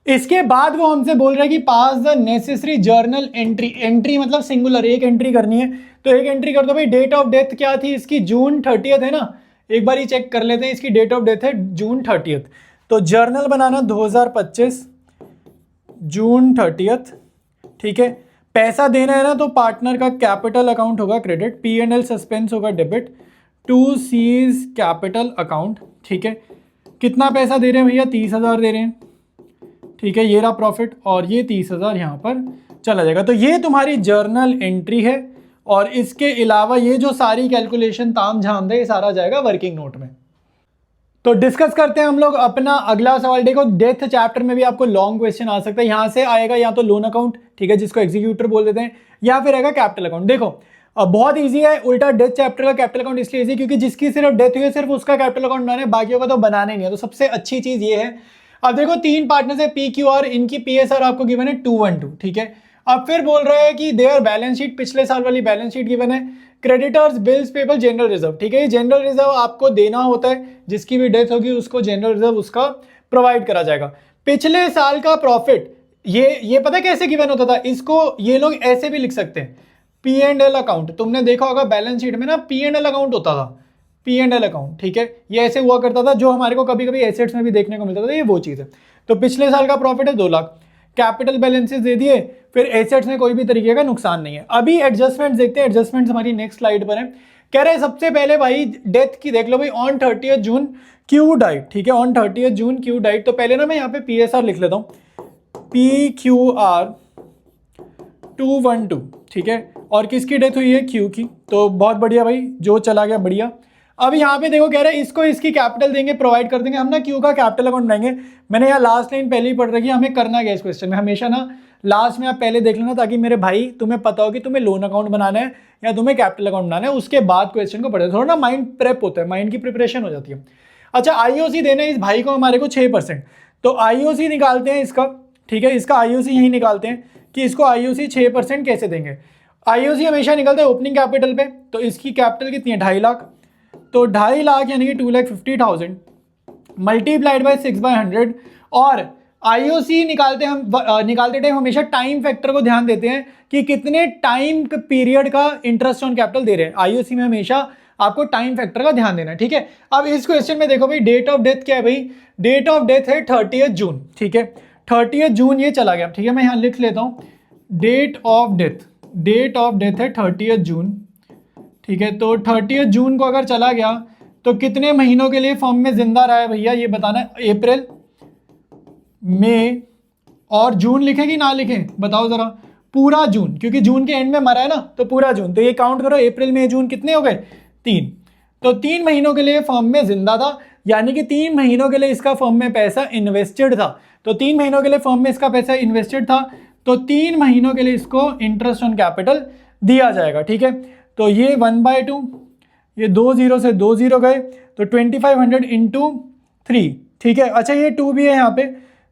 इसके बाद वो हमसे बोल रहा है कि pass the necessary journal entry, entry मतलब सिंगुलर, एक एंट्री करनी है, तो एक एंट्री कर दो भाई। डेट ऑफ डेथ क्या थी इसकी, जून 30 है ना, एक बार ही चेक कर लेते हैं, इसकी डेट ऑफ डेथ है जून 30। तो जर्नल बनाना 2025 जून 30, ठीक है। पैसा देना है ना, तो पार्टनर का कैपिटल अकाउंट होगा क्रेडिट, P&L सस्पेंस होगा debit, to C's capital account, ठीक है। कितना पैसा दे रहे हैं भैया, 30,000 दे रहे हैं, ठीक है, ये रहा प्रॉफिट और ये 30,000 यहाँ पर चला जाएगा। तो ये तुम्हारी जर्नल एंट्री है और इसके अलावा ये जो सारी कैलकुलेशन ताम झाम दे ये सारा जाएगा वर्किंग नोट में। तो डिस्कस करते हैं हम लोग अपना अगला सवाल। देखो डेथ चैप्टर में भी आपको लॉन्ग क्वेश्चन आ सकता है, यहां से आएगा या तो लोन अकाउंट, ठीक है, जिसको एग्जीक्यूटर बोल देते हैं, या फिर आएगा कैपिटल अकाउंट। देखो अब बहुत इजी है उल्टा डेथ चैप्टर का कैपिटल अकाउंट इसलिए इजी क्योंकि जिसकी सिर्फ डेथ हुई है सिर्फ उसका कैपिटल अकाउंट बनाना है, बाकियों का तो बनाना ही नहीं है। तो सबसे अच्छी चीज ये है। अब देखो 3 पार्टनर्स है PQR, इनकी PSR आपको गिवन है 212, ठीक है। अब फिर बोल रहे हैं कि देयर बैलेंस शीट, पिछले साल वाली बैलेंस शीट गिवन है, creditors, bills payable, general reserve, ठीक है। ये जनरल रिजर्व आपको देना होता है, जिसकी भी डेथ होगी उसको जनरल रिजर्व उसका प्रोवाइड करा जाएगा। पिछले साल का प्रॉफिट ये पता कैसे गिवन होता था, इसको ये लोग ऐसे भी लिख सकते हैं, P&L अकाउंट। तुमने देखा होगा बैलेंस शीट में ना P&L अकाउंट होता था, P&L अकाउंट, ठीक है, ये ऐसे हुआ करता था, जो हमारे को कभी कभी एसेट्स में भी देखने को मिलता था, ये वो चीज़ है। तो पिछले साल का प्रॉफिट है 2 लाख, कैपिटल बैलेंसेस दे दिए, फिर एसेट्स में कोई भी तरीके का नुकसान नहीं है। अभी एडजस्टमेंट्स देखते हैं, एडजस्टमेंट्स हमारी नेक्स्ट स्लाइड पर है। कह रहे हैं सबसे पहले भाई डेथ की देख लो भाई, ऑन 30 जून क्यू डाइट, ठीक है, ऑन 30 जून क्यू डाइट। तो पहले ना मैं यहाँ पे PSR लिख लेता हूँ, PQR 212, ठीक है, और किसकी डेथ हुई है, क्यू की। तो बहुत बढ़िया भाई, जो चला गया बढ़िया। अब यहाँ पे देखो कह रहे हैं इसको इसकी कैपिटल देंगे, प्रोवाइड कर देंगे, हम ना क्यू का कैपिटल अकाउंट बनाएंगे। मैंने यहाँ लास्ट लाइन पहले ही पढ़ रखी है, हमें करना क्या इस क्वेश्चन में, हमेशा ना लास्ट में आप पहले देख लेना, ताकि मेरे भाई तुम्हें पता हो कि तुम्हें लोन अकाउंट बनाना है या तुम्हें कैपिटल अकाउंट बनाना है, उसके बाद क्वेश्चन को पढ़े, थोड़ा ना माइंड प्रेप होता है, माइंड की प्रिपरेशन हो जाती है। अच्छा IOC देना है इस भाई को हमारे को 6%, तो IOC निकालते हैं इसका, ठीक है, इसका IOC यही निकालते हैं कि इसको IOC 6% कैसे देंगे। IOC हमेशा निकलता है ओपनिंग कैपिटल पे, तो इसकी कैपिटल कितनी है, 2.5 लाख, तो 2.5 लाख यानी कि 2,50,000 मल्टीप्लाइड बाय 6/100। और IOC निकालते टाइम हमेशा टाइम फैक्टर को ध्यान देते हैं कि कितने टाइम पीरियड का इंटरेस्ट ऑन कैपिटल दे रहे हैं। IOC में हमेशा आपको टाइम फैक्टर का ध्यान देना है, ठीक है। अब इस क्वेश्चन में देखो भाई, डेट ऑफ डेथ क्या है भाई, डेट ऑफ डेथ है 30 जून, ठीक है, 30 जून ये चला गया, ठीक है, मैं यहाँ लिख लेता हूँ, डेट ऑफ डेथ है 30 जून, ठीक है। तो 30 जून को अगर चला गया तो कितने महीनों के लिए फर्म में जिंदा रहा है भैया, ये बताना है। अप्रैल, मई और जून लिखें कि ना लिखें, बताओ जरा। पूरा जून, क्योंकि जून के एंड में मरा है ना, तो पूरा जून। तो ये काउंट करो, अप्रैल, मई, जून कितने हो गए, 3। तो 3 महीनों के लिए फर्म में जिंदा था, यानी कि 3 महीनों के लिए इसका फर्म में पैसा इन्वेस्टेड था। तो 3 महीनों के लिए फर्म में इसका पैसा इन्वेस्टेड था, तो 3 महीनों के लिए इसको इंटरेस्ट ऑन कैपिटल दिया जाएगा, ठीक है। तो ये 1/2, ये 2 0 से 2 0 गए, तो 2500 इंटू 3, ठीक है। अच्छा ये 2 भी है यहाँ पे,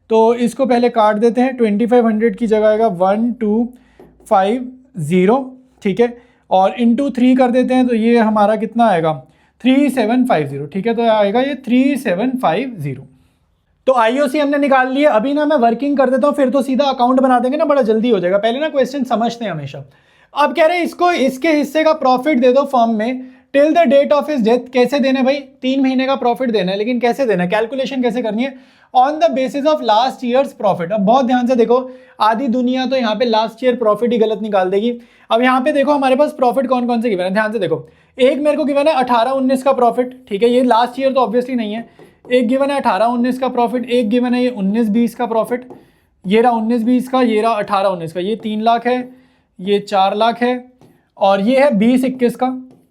तो इसको पहले काट देते हैं, 2500 की जगह आएगा 1250, ठीक है, और इंटू 3 कर देते हैं, तो ये हमारा कितना आएगा, 3750, ठीक है, तो आएगा ये 3750। तो IOC हमने निकाल लिए। अभी ना मैं वर्किंग कर देता हूँ, फिर तो सीधा अकाउंट बना देंगे ना, बड़ा जल्दी हो जाएगा। पहले ना क्वेश्चन समझते हैं हमेशा। अब कह रहे हैं इसको इसके हिस्से का प्रॉफिट दे दो फर्म में till the date of his death. कैसे देना है भाई, 3 महीने का प्रॉफिट देना है, लेकिन कैसे देना है, कैलकुलेशन कैसे करनी है, on the basis of last years profit. अब बहुत ध्यान से देखो, आधी दुनिया तो यहाँ पे लास्ट ईयर प्रॉफिट ही गलत निकाल देगी। अब यहाँ पे देखो हमारे पास प्रॉफिट कौन कौन से गिवन है, ध्यान से देखो। एक मेरे को गिवन है 18-19 का प्रॉफिट, ठीक है, ये लास्ट ईयर तो ऑब्वियसली नहीं है। एक गिवन है 18-19 का प्रॉफिट, एक गिवन है ये 19-20 का प्रॉफिट, ये रहा 19-20 का, ये रहा 18-19 का, ये 3 लाख है, ये 4 लाख है, और ये है 20-21 का,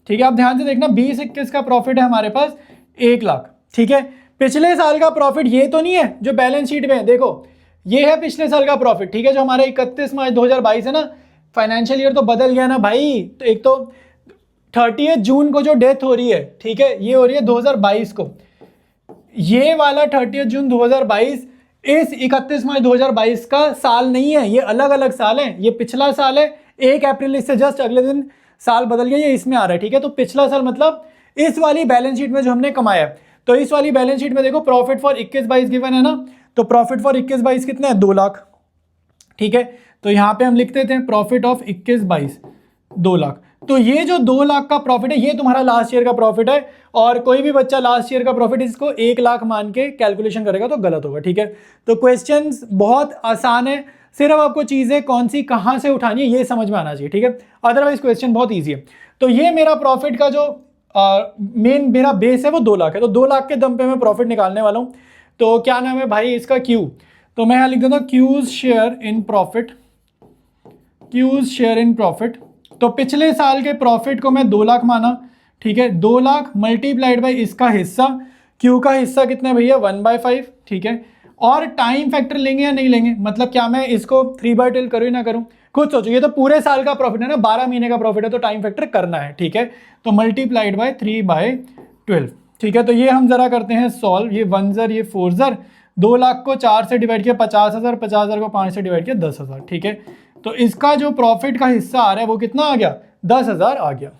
ठीक है। आप ध्यान से देखना, 20-21 का प्रॉफिट है हमारे पास 1 लाख, ठीक है। पिछले साल का प्रॉफिट ये तो नहीं है जो बैलेंस शीट में है, देखो ये है पिछले साल का प्रॉफिट, ठीक है, जो हमारा 31 मार्च 2022 है ना, फाइनेंशियल ईयर तो बदल गया ना भाई। तो एक तो 30 जून को जो डेथ हो रही है, ठीक है, ये हो रही है 2022 को, ये वाला 30 जून 2022 इस 31 मार्च 2022 का साल नहीं है, ये अलग अलग साल है। ये पिछला साल है, 1 अप्रैल इससे जस्ट अगले दिन साल बदल गया, ये इसमें आ रहा है, ठीक है। तो पिछला साल मतलब इस वाली बैलेंस शीट में जो हमने कमाया, तो इस वाली बैलेंस शीट में देखो प्रॉफिट फॉर 21-22 गिवन है ना, तो प्रॉफिट फॉर 21-22 कितना है, 2 लाख, ठीक है। तो यहाँ पे हम लिख देते हैं प्रॉफिट ऑफ 21-22 2 लाख। तो ये जो 2 लाख का प्रॉफिट है, ये तुम्हारा लास्ट ईयर का प्रॉफिट है। और कोई भी बच्चा लास्ट ईयर का प्रॉफिट इसको 1 लाख मान के कैलकुलेशन करेगा तो गलत होगा, ठीक है। तो क्वेश्चंस बहुत आसान है, सिर्फ आपको चीजें कौन सी कहां से उठानी है ये समझ में आना चाहिए, ठीक है। अदरवाइज क्वेश्चन बहुत ईजी है। तो ये मेरा प्रॉफिट का जो मेन मेरा बेस है वो 2 लाख है, तो 2 लाख के दम पे मैं प्रॉफिट निकालने वाला हूँ। तो क्या नाम है भाई इसका, क्यू। तो मैं यहाँ लिख देता हूँ Q's share in profit, Q's share in profit. तो पिछले साल के प्रॉफिट को मैं 2 लाख माना, ठीक है, 2 लाख मल्टीप्लाइड बाई इसका हिस्सा, क्यू का हिस्सा कितना है भैया 1/5, ठीक है। और टाइम फैक्टर लेंगे या नहीं लेंगे, मतलब क्या मैं इसको 3/12 करूँ ना करूँ, खुद सोचो, ये तो पूरे साल का प्रॉफिट है ना, 12 महीने का प्रॉफिट है, तो टाइम फैक्टर करना है, ठीक है। तो मल्टीप्लाइड बाय 3/12, ठीक है। तो ये हम जरा करते हैं सॉल्व, ये 1 ज़र ये 4 ज़र, 2 लाख को 4 से डिवाइड किया 50,000, 50,000 को 5 से डिवाइड किया 10,000, ठीक है। तो इसका जो प्रॉफिट का हिस्सा आ रहा है वो कितना आ गया, 10,000 आ गया।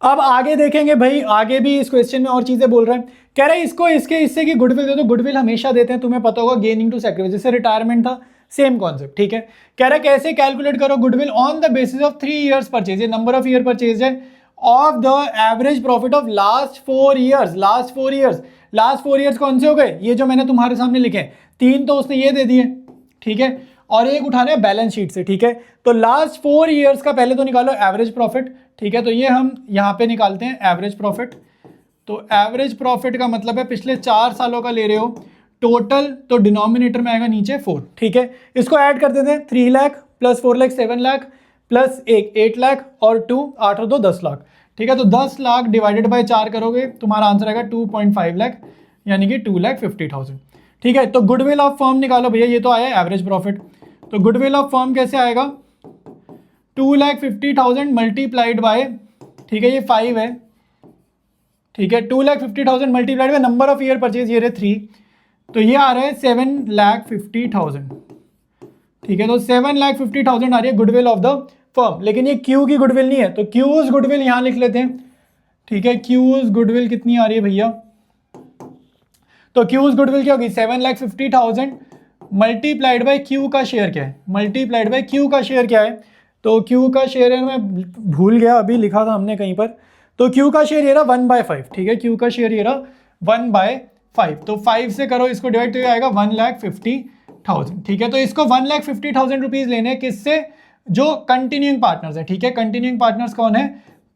अब आगे देखेंगे भाई, आगे भी इस क्वेश्चन में और चीजें बोल रहे हैं, कह रहे हैं इसको इसके हिस्से की गुडविल दे दो। गुडविल हमेशा देते हैं, तुम्हें पता होगा, गेनिंग टू सैक्रिफाइस, जैसे रिटायरमेंट था, सेम कॉन्सेप्ट, ठीक है। कह रहा है कैसे कैलकुलेट करो goodwill on the basis of 3 years purchase, ये नंबर ऑफ ईयर परचेज है, of the average profit of last 4 years. Last 4 years, last 4 years कौन से हो गए, ये जो मैंने तुम्हारे सामने लिखे हैं, 3 तो उसने ये दे दिए, ठीक है, और एक उठाना है बैलेंस शीट से, ठीक है। तो लास्ट 4 ईयर्स का पहले तो निकालो एवरेज प्रॉफिट, ठीक है। तो ये हम यहाँ पे निकालते हैं एवरेज प्रॉफिट। तो एवरेज प्रॉफिट का मतलब है पिछले 4 सालों का ले रहे हो टोटल, तो डिनोमिनेटर में आएगा नीचे 4, ठीक है। इसको ऐड कर देते हैं, 3 लाख प्लस 4 लाख 7 लाख प्लस 8 लाख और 2 8 और 2 10 लाख, ठीक है। तो 10 लाख डिवाइडेड बाय 4 करोगे, तुम्हारा आंसर आएगा 2.5 लाख, यानी कि 2,50,000, ठीक है। तो गुडविल ऑफ फर्म निकालो भैया, ये तो आया एवरेज प्रॉफिट। तो गुडविल ऑफ फर्म कैसे आएगा, 2,50,000 मल्टीप्लाइड बाय, ठीक है, ये 5 है, ठीक है, 2,50,000 multiplied by number of year purchase, ये रहे 3, तो ये आ रहा है 7,50,000, ठीक है। तो 7,50,000 आ रही है गुडविल ऑफ द फर्म, लेकिन ये क्यू की गुडविल नहीं है, तो क्यूज गुडविल यहां लिख लेते हैं, ठीक है। क्यूज गुडविल कितनी आ रही है भैया, तो क्यूज गुडविल क्या होगी, 7,50,000 मल्टीप्लाइड बाय क्यू का शेयर क्या है, मल्टीप्लाइड बाय क्यू का शेयर क्या है, तो क्यू का शेयर है, मैं भूल गया, अभी लिखा था हमने कहीं पर, तो क्यू का शेयर ये रहा 1/5, ठीक है, क्यू का शेयर ये रहा 1/5, तो 5 से करो इसको डिवाइड, तो ये आएगा 1,50,000, ठीक है। तो इसको 1,50,000 रुपीज लेने किससे, जो कंटिन्यूइंग पार्टनर्स है, ठीक है। कंटिन्यूइंग पार्टनर्स कौन है,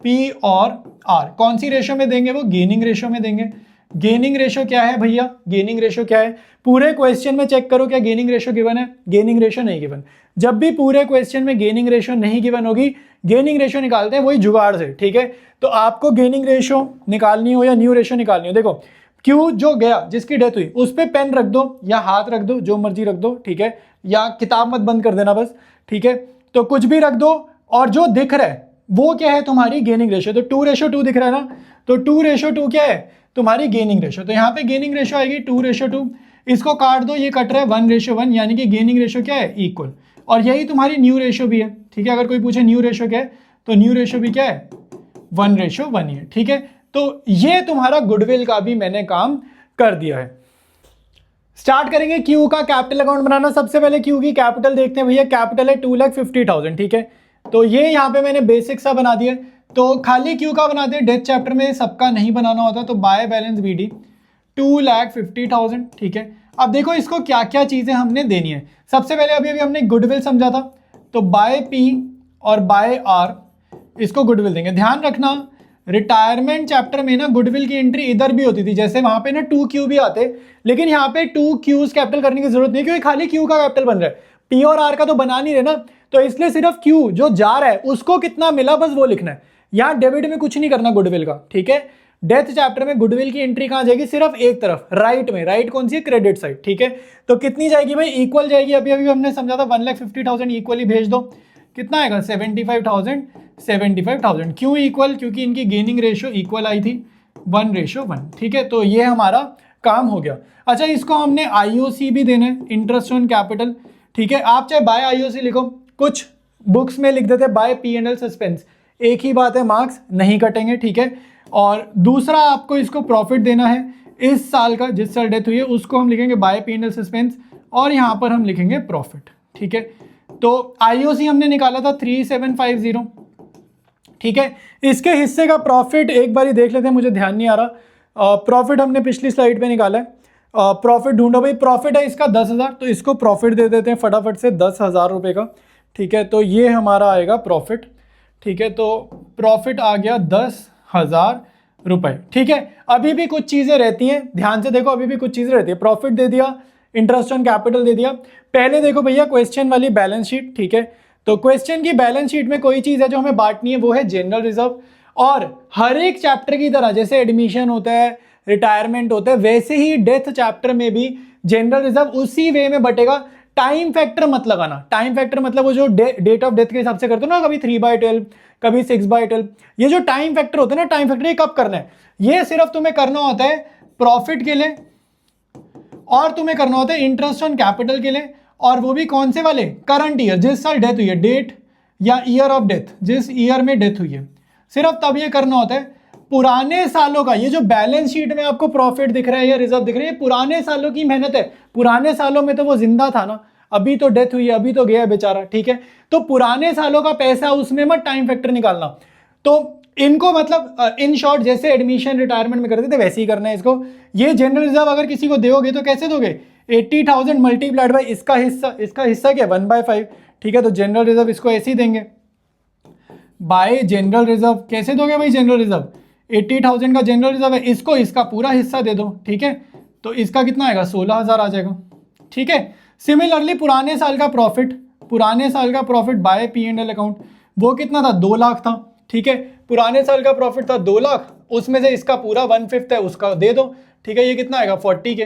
पी और आर, कौन सी रेशो में देंगे, वो गेनिंग रेशो में देंगे। गेनिंग रेशो क्या है भैया, गेनिंग रेशो क्या है, पूरे क्वेश्चन में चेक करो क्या गेनिंग रेशो गिवन है, गेनिंग रेशो नहीं गिवन। जब भी पूरे क्वेश्चन में गेनिंग रेशो नहीं गिवन होगी, गेनिंग रेशो निकालते हैं वही जुगाड़ से, ठीक है। तो आपको गेनिंग रेशो निकालनी हो या न्यू रेशो निकालनी हो, देखो क्यू जो गया, जिसकी डेथ हुई, उस पर पेन रख दो या हाथ रख दो, जो मर्जी रख दो, ठीक है, या किताब मत बंद कर देना बस, ठीक है। तो कुछ भी रख दो, और जो दिख रहा है वो क्या है, तुम्हारी गेनिंग रेशो। तो 2:2 दिख रहा है ना, तो 2:2 क्या है, तुम्हारी गेनिंग रेशो। तो यहाँ पे गेनिंग रेशो आएगी 2:2, इसको काट दो, ये कट रहा है 1:1, यानी कि गेनिंग रेशो क्या है, इक्वल। और यही तुम्हारी न्यू रेशो भी है, ठीक है। अगर कोई पूछे न्यू रेशो क्या है, तो न्यू रेशो भी क्या है, 1:1 ही है, ठीक है। तो ये तुम्हारा गुडविल का भी मैंने काम कर दिया है। स्टार्ट करेंगे क्यू का कैपिटल अकाउंट बनाना। सबसे पहले क्यू की कैपिटल देखते हैं भैया, कैपिटल है 2,50,000, ठीक है। तो ये यहाँ पे मैंने बेसिक सा बना दिया, तो खाली क्यू का बनाते हैं, डेथ चैप्टर में सबका नहीं बनाना होता, तो बाय बैलेंस बीडी 2,50,000, ठीक है। अब देखो इसको क्या क्या चीजें हमने देनी है। सबसे पहले अभी हमने गुडविल समझा था, तो बाय पी और बाय आर, इसको गुडविल देंगे। ध्यान रखना रिटायरमेंट चैप्टर में ना गुडविल की एंट्री इधर भी होती थी, जैसे वहां पे ना 2Q भी आते, लेकिन यहाँ पे 2Qs कैपिटल करने की जरूरत नहीं, क्योंकि खाली Q का कैपिटल बन रहा है, P और R का तो बना नहीं रहे ना, तो इसलिए सिर्फ Q जो जा रहा है उसको कितना मिला बस वो लिखना है। यहाँ डेबिट में कुछ नहीं करना गुडविल का, ठीक है। डेथ चैप्टर में गुडविल की एंट्री कहाँ जाएगी, सिर्फ एक तरफ, राइट में। राइट कौन सी है, क्रेडिट साइड, ठीक है। तो कितनी जाएगी भाई, इक्वल जाएगी। अभी हमने समझा था 1,50,000 इक्वली भेज दो, कितना आएगा 75,000। क्यों इक्वल, क्योंकि इनकी गेनिंग रेशो इक्वल आई थी 1:1, ठीक है। तो ये हमारा काम हो गया। अच्छा, इसको हमने IOC भी देना है, इंटरेस्ट ऑन कैपिटल, ठीक है। आप चाहे बाय IOC लिखो, कुछ बुक्स में लिख देते बाय P&L सस्पेंस, एक ही बात है, मार्क्स नहीं कटेंगे, ठीक है। और दूसरा आपको इसको प्रॉफिट देना है इस साल का, जिस साल डेथ हुई है उसको हम लिखेंगे बाय P&L सस्पेंस, और यहाँ पर हम लिखेंगे प्रॉफिट, ठीक है। तो IOC हमने निकाला था 3,750, ठीक है। इसके हिस्से का प्रॉफिट एक बार ही देख लेते हैं, मुझे ध्यान नहीं आ रहा। प्रॉफिट हमने पिछली स्लाइड पे निकाला है, प्रॉफिट ढूंढो भाई। प्रॉफिट है इसका 10,000, तो इसको प्रॉफिट दे देते हैं फटाफट से 10,000 रुपये का, ठीक है। तो ये हमारा आएगा प्रॉफिट, ठीक है। तो प्रॉफिट आ गया 10,000 रुपये, ठीक है। अभी भी कुछ चीज़ें रहती हैं, ध्यान से देखो, अभी भी कुछ चीज़ें रहती है। प्रॉफिट दे दिया, इंटरेस्ट ऑन कैपिटल दे दिया। पहले देखो भैया क्वेश्चन वाली बैलेंस शीट, ठीक है। तो क्वेश्चन की बैलेंस शीट में कोई चीज़ है जो हमें बांटनी है, वो है जनरल रिजर्व। और हर एक चैप्टर की तरह जैसे एडमिशन होता है, रिटायरमेंट होता है, वैसे ही डेथ चैप्टर में भी जनरल रिजर्व उसी वे में बटेगा। टाइम फैक्टर मत लगाना। टाइम फैक्टर मतलब वो जो डेट ऑफ डेथ के हिसाब से करते हो ना, कभी 3/12, कभी 6/12। ये जो टाइम फैक्टर होता है ना, टाइम फैक्टर ये कब करना है? ये सिर्फ तुम्हें करना होता है प्रॉफिट के लिए, और तुम्हें करना होता है इंटरेस्ट ऑन कैपिटल के लिए। और वो भी कौन से वाले? करंट ईयर, जिस साल डेथ हुई है, डेट या ईयर ऑफ डेथ, जिस ईयर में डेथ हुई है, सिर्फ तब ये करना होता है। पुराने सालों का ये जो बैलेंस शीट में आपको प्रॉफिट दिख रहा है या रिजर्व दिख रही है, पुराने सालों की मेहनत है। पुराने सालों में तो वो जिंदा था ना, अभी तो डेथ हुई है, अभी तो गया बेचारा, ठीक है। तो पुराने सालों का पैसा, उसमें मत टाइम फैक्टर निकालना। तो इनको मतलब इन शॉर्ट जैसे एडमिशन रिटायरमेंट में करते थे वैसे ही करना है इसको। ये जनरल रिजर्व अगर किसी को दोगे तो कैसे दोगे? 80,000 मल्टीप्लाइड बाई इसका हिस्सा क्या? 1/5, ठीक है। तो जनरल रिजर्व इसको ऐसे ही देंगे, बाय जनरल रिजर्व। कैसे दोगे भाई जनरल रिजर्व? 80,000 का जनरल रिजर्व है, इसको इसका पूरा हिस्सा दे दो, ठीक है। तो इसका कितना आएगा? 16,000 आ जाएगा, ठीक है। सिमिलरली पुराने साल का प्रॉफिट बाय P&L अकाउंट, वो कितना था? 2 लाख था, ठीक है। पुराने साल का प्रॉफिट था 2 लाख, उसमें से इसका पूरा 1/5 है, उसका दे दो, ठीक है। ये कितना आएगा? 40 के,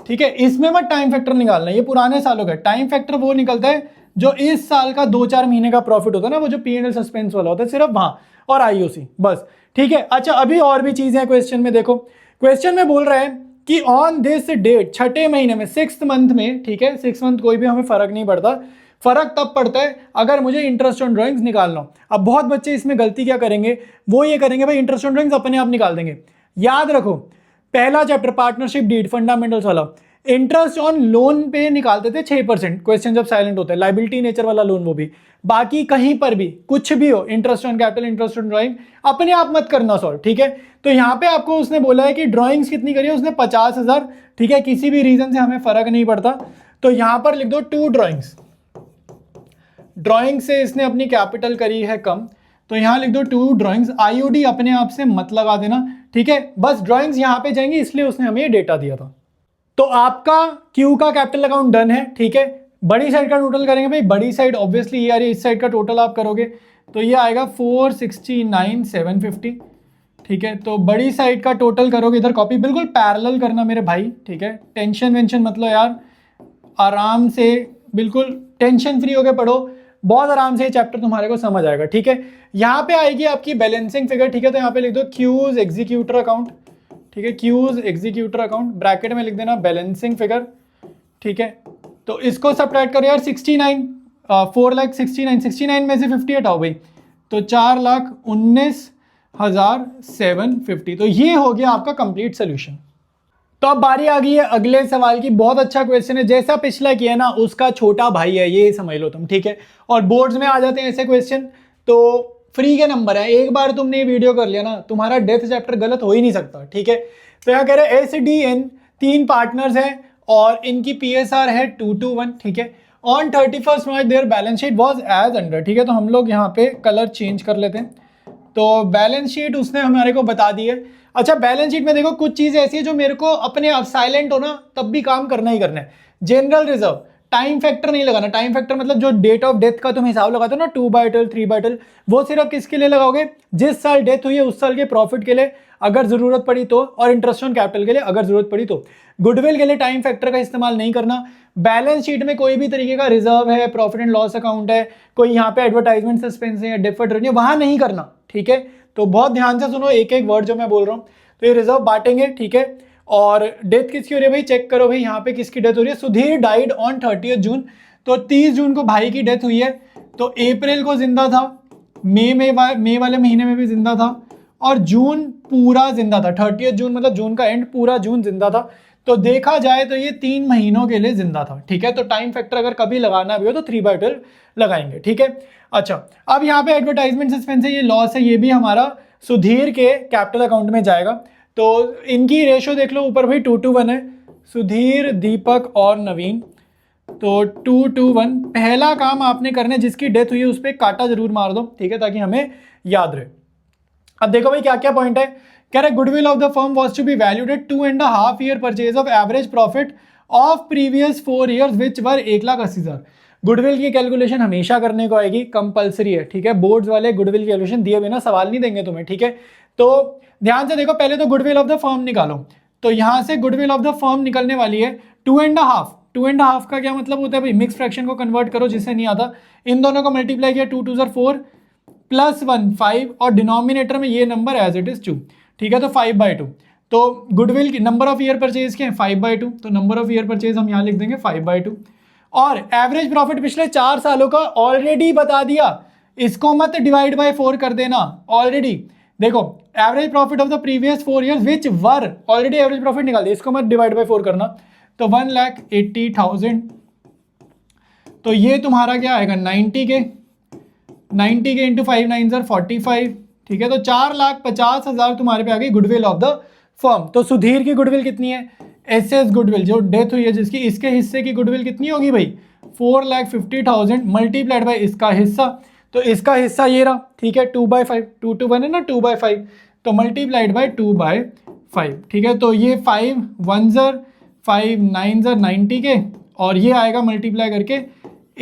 ठीक है। इसमें मत टाइम फैक्टर निकालना, ये पुराने सालों का। टाइम फैक्टर वो निकलता है जो इस साल का 2-4 महीने का प्रॉफिट होता है ना, वो जो P&L सस्पेंस वाला होता है, सिर्फ वहां, और IOC, बस, ठीक है। अच्छा, अभी और भी चीजें हैं क्वेश्चन में। देखो क्वेश्चन में बोल रहा है कि ऑन दिस डेट, छठे महीने में, 6th मंथ में, ठीक है। 6th मंथ कोई भी हमें फर्क नहीं पड़ता, फर्क तब पड़ता है अगर मुझे इंटरेस्ट ऑन ड्राइंग्स निकालना हो। अब बहुत बच्चे इसमें गलती क्या करेंगे, वो ये करेंगे भाई इंटरेस्ट ऑन ड्राइंग्स अपने आप निकाल देंगे। याद रखो, पहला चैप्टर पार्टनरशिप डीड फंडामेंटल्स वाला, इंटरेस्ट ऑन लोन पे निकालते थे 6%, क्वेश्चन जब साइलेंट होता है, लाइबिलिटी नेचर वाला लोन वो भी। बाकी कहीं पर भी कुछ भी हो, interest on capital, interest on drawing, अपने आप मत करना सॉल्व, ठीक है। तो यहाँ पे आपको उसने बोला है कि ड्राइंग्स कितनी करी है, उसने 50,000, ठीक है। किसी भी रीजन से हमें फर्क नहीं पड़ता, तो यहाँ पर लिख दो 2 ड्राइंग्स। ड्राइंग से इसने अपनी कैपिटल करी है कम, तो यहां लिख दो 2 ड्राइंग्स। IOD अपने आप से मत लगा देना, ठीक है। बस ड्राइंग्स यहां पे जाएंगी, इसलिए उसने हमें ये डेटा दिया था। तो आपका Q का कैपिटल अकाउंट डन है, ठीक है। बड़ी साइड का टोटल करेंगे भाई, बड़ी साइड ऑब्वियसली ये आ रही है, इस साइड का टोटल आप करोगे तो ये आएगा 469,750, ठीक है। तो बड़ी साइड का टोटल करोगे, इधर कॉपी बिल्कुल पैरेलल करना मेरे भाई, ठीक है। टेंशन वेंशन मतलब यार, आराम से बिल्कुल टेंशन फ्री होकर पढ़ो, बहुत आराम से ये चैप्टर तुम्हारे को समझ आएगा, ठीक है। यहाँ पे आएगी आपकी बैलेंसिंग फिगर, ठीक है। तो यहाँ पे लिख दो क्यूज एग्जीक्यूटर अकाउंट, ठीक है। क्यूज एग्जीक्यूटर अकाउंट, ब्रैकेट में लिख देना बैलेंसिंग फिगर, ठीक है। तो इसको सब्ट्रैक्ट करो यार, 69, 4,69,69 में से 50 हटाओ भाई, तो 4,19,750। तो ये हो गया आपका कंप्लीट सोल्यूशन। तो अब बारी आ गई है अगले सवाल की। बहुत अच्छा क्वेश्चन है, जैसा पिछला किया ना, उसका छोटा भाई है, ये समझ लो तुम, ठीक है। और बोर्ड्स में आ जाते हैं ऐसे क्वेश्चन, तो फ्री के नंबर है, एक बार तुमने ये वीडियो कर लिया ना, तुम्हारा डेथ चैप्टर गलत हो ही नहीं सकता, ठीक है। तो यहाँ कह रहे हैं SDN 3 पार्टनर्स हैं और इनकी PSR है 2:1, ठीक है। On 31st March their balance sheet was as under, ठीक है। तो हम लोग यहाँ पे कलर चेंज कर लेते हैं। तो बैलेंस शीट उसने हमारे को बता दी है। अच्छा, बैलेंस शीट में देखो कुछ चीजें ऐसी है जो मेरे को अपने आप साइलेंट हो ना तब भी काम करना ही करना है। जनरल रिजर्व, टाइम फैक्टर नहीं लगाना। टाइम फैक्टर मतलब जो डेट ऑफ डेथ का तुम हिसाब लगाते हो ना, 2/12, 3/12, वो सिर्फ किसके लिए लगाओगे? जिस साल डेथ हुई है उस साल के प्रॉफिट के लिए अगर जरूरत पड़ी तो, और इंटरेस्ट ऑन कैपिटल के लिए अगर जरूरत पड़ी तो। गुडविल के लिए टाइम फैक्टर का इस्तेमाल नहीं करना। बैलेंस शीट में कोई भी तरीके का रिजर्व है, प्रॉफिट एंड लॉस अकाउंट है, कोई यहाँ पे एडवर्टाइजमेंट सस्पेंस है या डिफर्ड रेवेन्यू, वहां नहीं करना, ठीक है। तो बहुत ध्यान से सुनो एक एक वर्ड जो मैं बोल रहा हूँ। तो ये रिजर्व बांटेंगे, ठीक है। और डेथ किसकी हो रही है भाई, चेक करो भाई, यहाँ पे किसकी डेथ हो रही है। सुधीर डाइड ऑन 30th जून, तो 30 जून को भाई की डेथ हुई है। तो अप्रैल को जिंदा था, मई वाले महीने में भी जिंदा था, और जून पूरा जिंदा था। 30th जून मतलब जून का एंड, पूरा जून जिंदा था। तो देखा जाए तो ये 3 महीनों के लिए जिंदा था, ठीक है। तो टाइम फैक्टर अगर कभी लगाना भी हो तो 3/12 लगाएंगे, ठीक है। अच्छा, अब यहाँ पे एडवर्टाइजमेंट सस्पेंस है, ये लॉस है, ये भी हमारा सुधीर के कैपिटल अकाउंट में जाएगा। तो इनकी रेशो देख लो ऊपर भाई 2:1 है, सुधीर, दीपक और नवीन, तो 2:1। पहला काम आपने करना है, जिसकी डेथ हुई है उस पर काटा जरूर मार दो, ठीक है, ताकि हमें याद रहे। अब देखो भाई क्या क्या पॉइंट है। कह रहे goodwill of the firm was to be valued at 2.5 year purchase of average profit of previous 4 years which were 1,80,000। गुडविल की कैलकुलेशन हमेशा करने को आएगी, कंपलसरी है, ठीक है। बोर्ड्स वाले गुडविल की कैलकुलेशन दिए बिना सवाल नहीं देंगे तुम्हें, ठीक है। तो ध्यान से देखो, पहले तो गुडविल ऑफ द फर्म निकालो। तो यहां से गुडविल ऑफ द फर्म निकलने वाली है 2.5। 2.5 का क्या मतलब होता है भाई, मिक्स फ्रैक्शन को कन्वर्ट करो जिससे नहीं आता, इन दोनों को मल्टीप्लाई किया, 2 2 4 प्लस 1 5 और डिनोमिनेटर में ये नंबर एज इट इज 2, ठीक है। तो 5/2। तो गुडविल की नंबर ऑफ ईयर परचेज क्या है 5/2, तो नंबर ऑफ ईयर परचेज हम यहां लिख देंगे 5/2। और एवरेज प्रॉफिट पिछले 4 सालों का ऑलरेडी बता दिया, इसको मत डिवाइड बाय 4 कर देना, ऑलरेडी देखो average profit of the previous 4 years which were, already average profit निकाल दिया, इसको मत डिवाइड बाय 4 करना। तो 1,80,000, तो ये तुम्हारा क्या आएगा 90 के इंटू 5 9 45, ठीक है। तो 4,50,000 तुम्हारे पे आ गई गुडविल ऑफ द फर्म। तो सुधीर की गुडविल कितनी है, एसएस गुडविल जो डेथ हुई है जिसकी, इसके हिस्से की गुडविल कितनी होगी भाई 4,50,000 मल्टीप्लाइड बाय इसका हिस्सा। तो इसका हिस्सा ये रहा, ठीक है, 2/5, 2 to 1 है ना, 2/5, तो मल्टीप्लाइड बाय 2/5, ठीक है। तो ये 5 1 5 9 90 के, और ये आएगा मल्टीप्लाई करके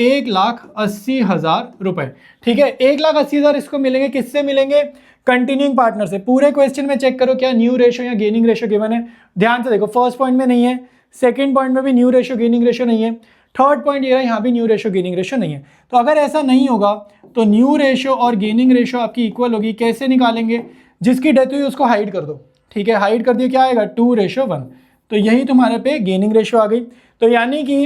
1,80,000 रुपए, ठीक है। 1,80,000 इसको मिलेंगे, किससे मिलेंगे, कंटिन्यूइंग पार्टनर से। पूरे क्वेश्चन में चेक करो क्या न्यू रेशो या गेनिंग रेशो गिवन है, ध्यान से देखो, फर्स्ट पॉइंट में नहीं है, सेकंड पॉइंट में भी न्यू रेशो गेनिंग रेशो नहीं है, थर्ड पॉइंट ये रहा, यहाँ भी न्यू रेशो गेनिंग रेशो नहीं है। तो अगर ऐसा नहीं होगा तो न्यू रेशो और गेनिंग रेशो आपकी इक्वल होगी, कैसे निकालेंगे, जिसकी डेथ हुई उसको हाइड कर दो, ठीक है, हाइड कर दिया, क्या आएगा 2:1, तो यही तुम्हारे पे गेनिंग रेशो आ गई। तो यानी कि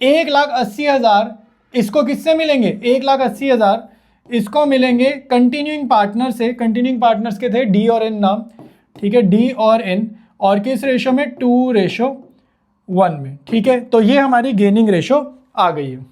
1,80,000 इसको किससे मिलेंगे, 1,80,000 इसको मिलेंगे कंटिन्यूइंग पार्टनर से। कंटिन्यूइंग पार्टनर्स के थे डी और एन नाम, ठीक है, डी और एन, और किस रेशो में 2:1 में, ठीक है। तो ये हमारी गेनिंग रेशो आ गई है।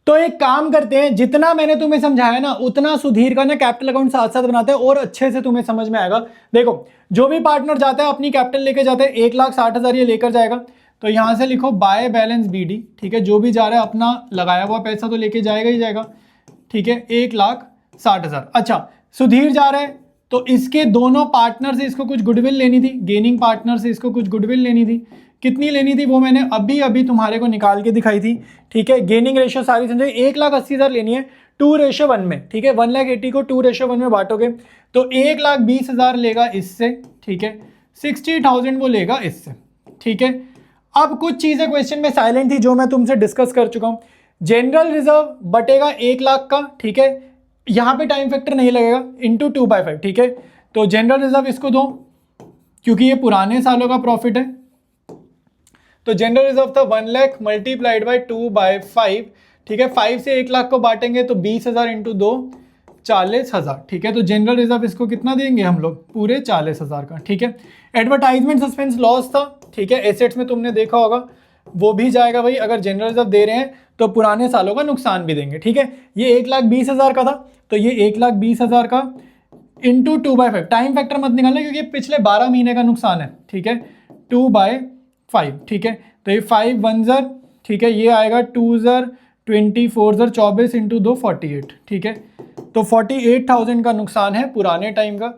तो एक काम करते हैं, जितना मैंने तुम्हें समझाया ना उतना सुधीर का ना कैपिटल अकाउंट साथ साथ बनाते हैं और अच्छे से तुम्हें समझ में आएगा। देखो जो भी पार्टनर जाता है अपनी कैपिटल लेके जाता है, 1,60,000 ये लेकर जाएगा, तो यहां से लिखो बाय बैलेंस बीडी, ठीक है, जो भी जा रहा है अपना लगाया हुआ पैसा तो लेके जाएगा ही जाएगा, ठीक है, 1,60,000। अच्छा सुधीर जा रहा है तो इसके दोनों पार्टनर से इसको कुछ गुडविल लेनी थी, गेनिंग पार्टनर से इसको कुछ गुडविल लेनी थी, कितनी लेनी थी वो मैंने अभी अभी तुम्हारे को निकाल के दिखाई थी, ठीक है। गेनिंग रेशो सारी समझे, 1,80,000 लेनी है 2:1 में, ठीक है, 1,80,000 को 2:1 में बांटोगे तो 1,20,000 लेगा इससे, ठीक है, 60,000 वो लेगा इससे, ठीक है। अब कुछ चीजें क्वेश्चन में साइलेंट थी जो मैं तुमसे डिस्कस कर चुका हूं। जनरल रिजर्व बटेगा 1,00,000 का, ठीक है, यहां पे टाइम फैक्टर नहीं लगेगा, इंटू 2/5, ठीक है। तो जनरल रिजर्व इसको दो क्योंकि ये पुराने सालों का प्रॉफिट है, तो जनरल रिजर्व था 1,00,000 मल्टीप्लाइड बाय 2/5, ठीक है। 5 से 1,00,000 को बांटेंगे तो 20,000 इंटू 2 40,000, ठीक है। तो जनरल रिजर्व इसको कितना देंगे हम लोग, पूरे 40,000 का, ठीक है। एडवर्टाइजमेंट सस्पेंस लॉस था, ठीक है, एसेट्स में तुमने देखा होगा, वो भी जाएगा भाई, अगर जनरल रिजर्व दे रहे हैं तो पुराने सालों का नुकसान भी देंगे, ठीक है। ये 1,20,000 का था, तो ये 1,20,000 का इंटू 2/5, टाइम फैक्टर मत निकालना क्योंकि पिछले 12 महीने का नुकसान है, ठीक है, 2/5, ठीक है। तो ये 5 1 ठीक है, ये आएगा 2 24 24 इंटू 2 48, ठीक है। तो 48,000 का नुकसान है पुराने टाइम का,